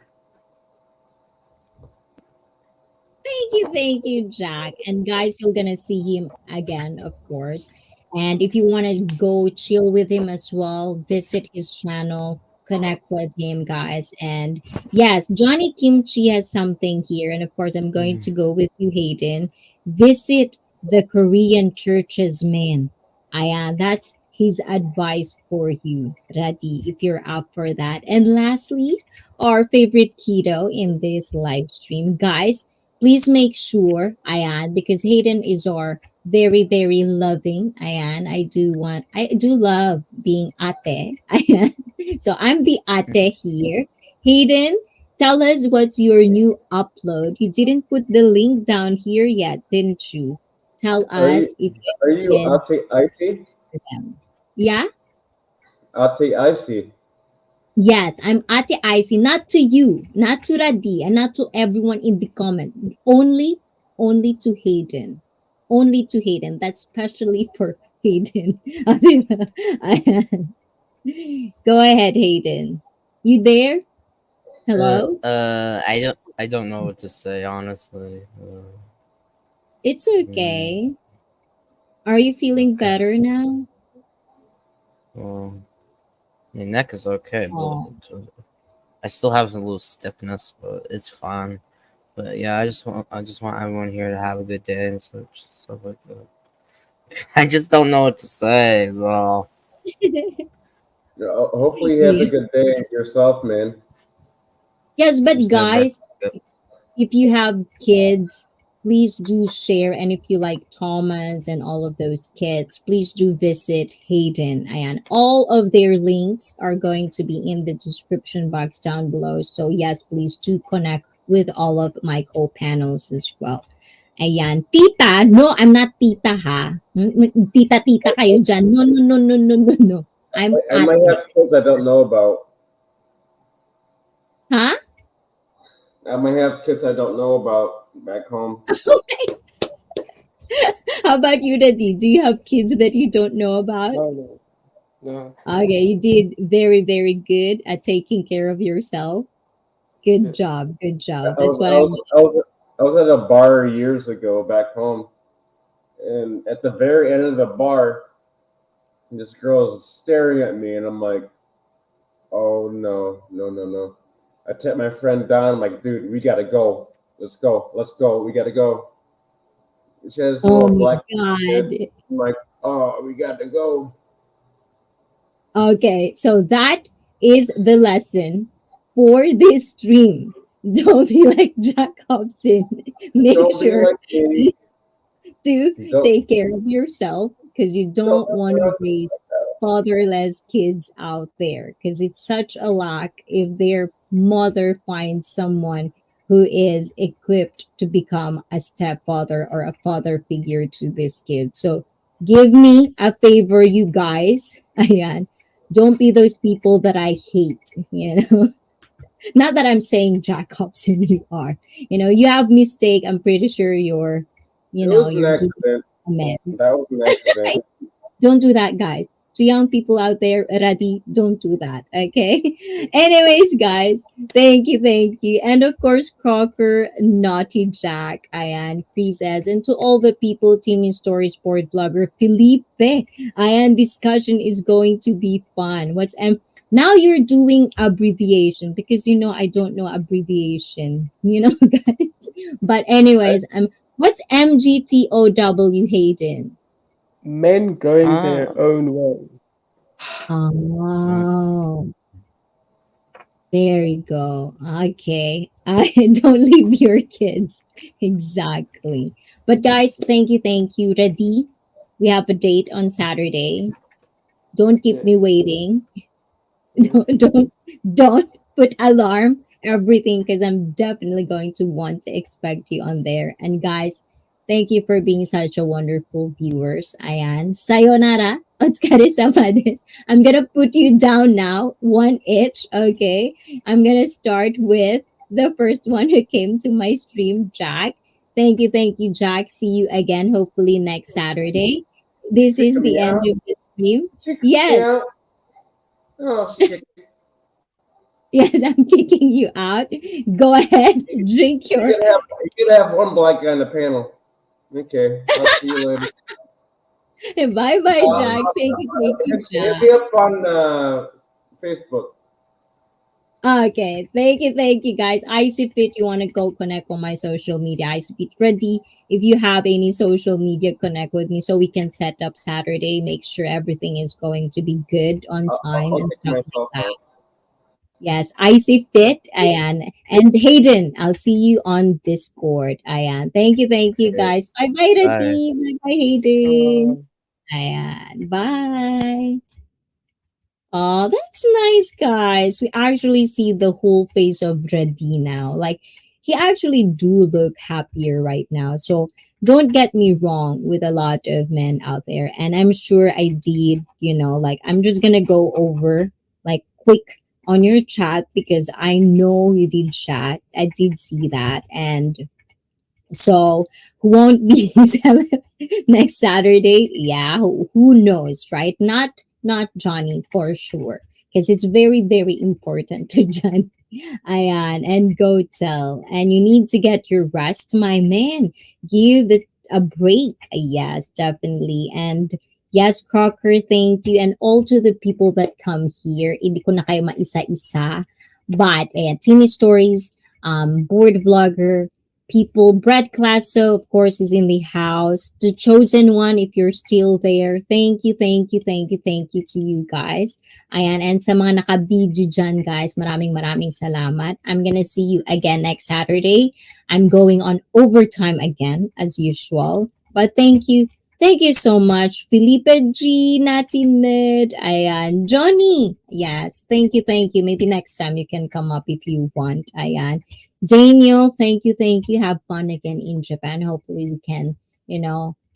Thank you, Jack. And guys, you're gonna see him again, of course. And if you want to go chill with him as well, visit his channel, connect with him, guys. And yes, Johnny Kimchi has something here. And of course, I'm going to go with you, Hayden. Visit the Korean churches, man. That's his advice for you, Radi, if you're up for that. And lastly, our favorite keto in this live stream, guys, please make sure, Ayan, because Hayden is our very, very loving. Ayan, I do love being ate. Ayan. So I'm the ate here. Hayden, tell us what's your new upload. You didn't put the link down here yet, didn't you? Tell
Are you
us if you
are
have
you
kids
Ate Icy?
for them. Yeah?
Ate Icy.
Yes, I'm Ate Icy, not to you, not to Radi, and not to everyone in the comment. Only to Hayden. Only to Hayden. That's specially for Hayden. Go ahead, Hayden. You there? Hello?
I don't know what to say honestly.
It's
Mm,
okay. Are you feeling
okay.
better now?
Well, my neck is okay, but
Oh.
I still have a little stiffness, but it's fine. But yeah, I just want everyone here to have a good day and such stuff like that. I just don't know what to say. So
Hopefully, you have a good day yourself, man.
Yes, but
just do the best.
guys, if you have kids, please do share. And if you like Thomas and all of those kids, please do visit Hayden. And all of their links are going to be in the description box down below. So yes, please do connect with all of my co-panels as well. Ayan. Tita, no, I'm not tita ha. Tita-tita kayo dyan. No, no, no, no, no, no, no. I'm
I might
ate.
have kids I don't know about.
Huh?
I might have kids I don't know about back home.
How about you, Daddy? Do you have kids that you don't know about?
No, no, no.
Okay, you did very, very good at taking care of yourself. Good
Yeah.
job. Good
I
job. That's
was
what
I
I
was
want.
I was I was at a bar years ago back home, and at the very end of the bar, this girl is staring at me, and I'm like, "Oh no, no, no, no!" I tap my friend down. I'm like, "Dude, we gotta go. Let's go. Let's go. We gotta go." She has a
Oh
little
my
black kid.
God.
I'm like, "Oh, we gotta go."
Okay, so that is the lesson for this stream. Don't be like Jack Hobson. Make
Don't be
sure
like me.
to, to
Don't
take care of yourself because you
don't.
don't want to raise fatherless kids out there because it's such a lack if their mother finds someone who is equipped to become a stepfather or a father figure to this kid. So give me a favor, you guys. Ayan. Don't be those people that I hate, you know. Not that I'm saying Jack Hobson you are. You know, you have mistake. I'm pretty sure
It was an
you're doing
accident. That
amends.
was an accident.
Don't do that, guys. To young people out there, ready, don't do that. Okay. Anyways, guys, thank you. And of course, Crocker, Naughty Jack, Ayan, Freezes, and to all the people, Team in Story Sport Vlogger, Felipe, Ayan, discussion is going to be fun. Now you're doing abbreviation because I don't know abbreviation, guys. But anyways, what's MGTOW, Hayden?
Men going
Uh,
their own way.
mm,
Oh, there you go. Okay. Don't leave your kids. Exactly. But guys, thank you. Ready? We have a date on Saturday. Don't keep me
Yes,
waiting.
yes.
Don't put alarm everything because I'm definitely going to want to expect you on there. And guys, thank you for being such a wonderful viewers. Ayan. Sayonara. Otsukare sama desu. I'm gonna put you down now, one each. Okay. I'm gonna start with the first one who came to my stream, Jack. Thank you, Jack. See you again, hopefully next Saturday. This
She
is
kicked
the
me
end
out.
of the stream.
She kicked me
Yes,
out. Oh, she kicked.
yes, I'm kicking you out. Go ahead, drink
You
your.
could have you could have one black guy on the panel. Okay, I'll see you later.
Bye bye, Jack. Thank you,
Hit
Jack.
me up on Facebook.
Thank you, guys. ICFit, you want to go connect on my social media? ICFit ready. If you have any social media, connect with me so we can set up Saturday. Make sure everything is going to be good on time
I'll
and
take
stuff like
myself
that.
out.
Yes, Icy Fit, Ayan. And Hayden, I'll see you on Discord, Ayan. Thank you,
Okay.
guys. Bye bye,
bye.
Rati. Bye bye, Hayden.
Um,
Ayan. Bye. Oh, that's nice, guys. We actually see the whole face of Radi now. Like, he actually do look happier right now. So don't get me wrong with a lot of men out there. And I'm sure I did, like I'm just gonna go over like quick on your chat because I know you did chat. I did see that. And so who won't be next Saturday? Yeah, who knows, right? Not Johnny for sure, because it's very very important to Johnny. Ayan, and go tell. And you need to get your rest, my man. Give it a break. Yes, definitely. And yes, Crocker, thank you. And all to the people that come here. Hindi ko na kayo maisa-isa. But Timmy Stories, board vlogger, people. Brett Classo, of course, is in the house. The chosen one, if you're still there, thank you, thank you, thank you, thank you to you guys. Ayan, and sa mga naka-BG dyan, guys, maraming salamat. I'm gonna see you again next Saturday. I'm going on overtime again, as usual. But thank you. Thank you so much, Felipe G, Nati Ned, ayan, Johnny. Yes, thank you, thank you. Maybe next time you can come up if you want, ayan. Daniel, thank you, thank you. Have fun again in Japan. Hopefully we can,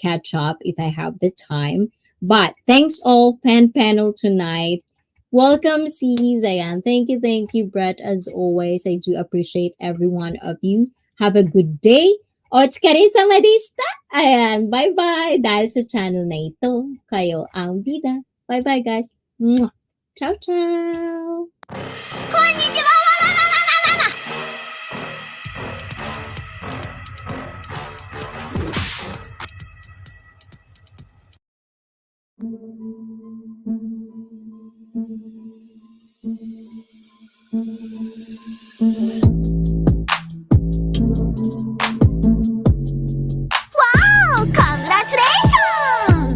catch up if I have the time. But thanks all, fan panel tonight. Welcome, C's, ayan. Thank you, Brett, as always. I do appreciate every one of you. Have a good day. Otsukaresama deshita. Ayan, bye-bye. Dahil sa channel na ito, kayo ang bida. Bye-bye, guys. Mwah. Ciao, ciao.
Wow! Congratulations!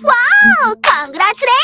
Wow! Congratulations!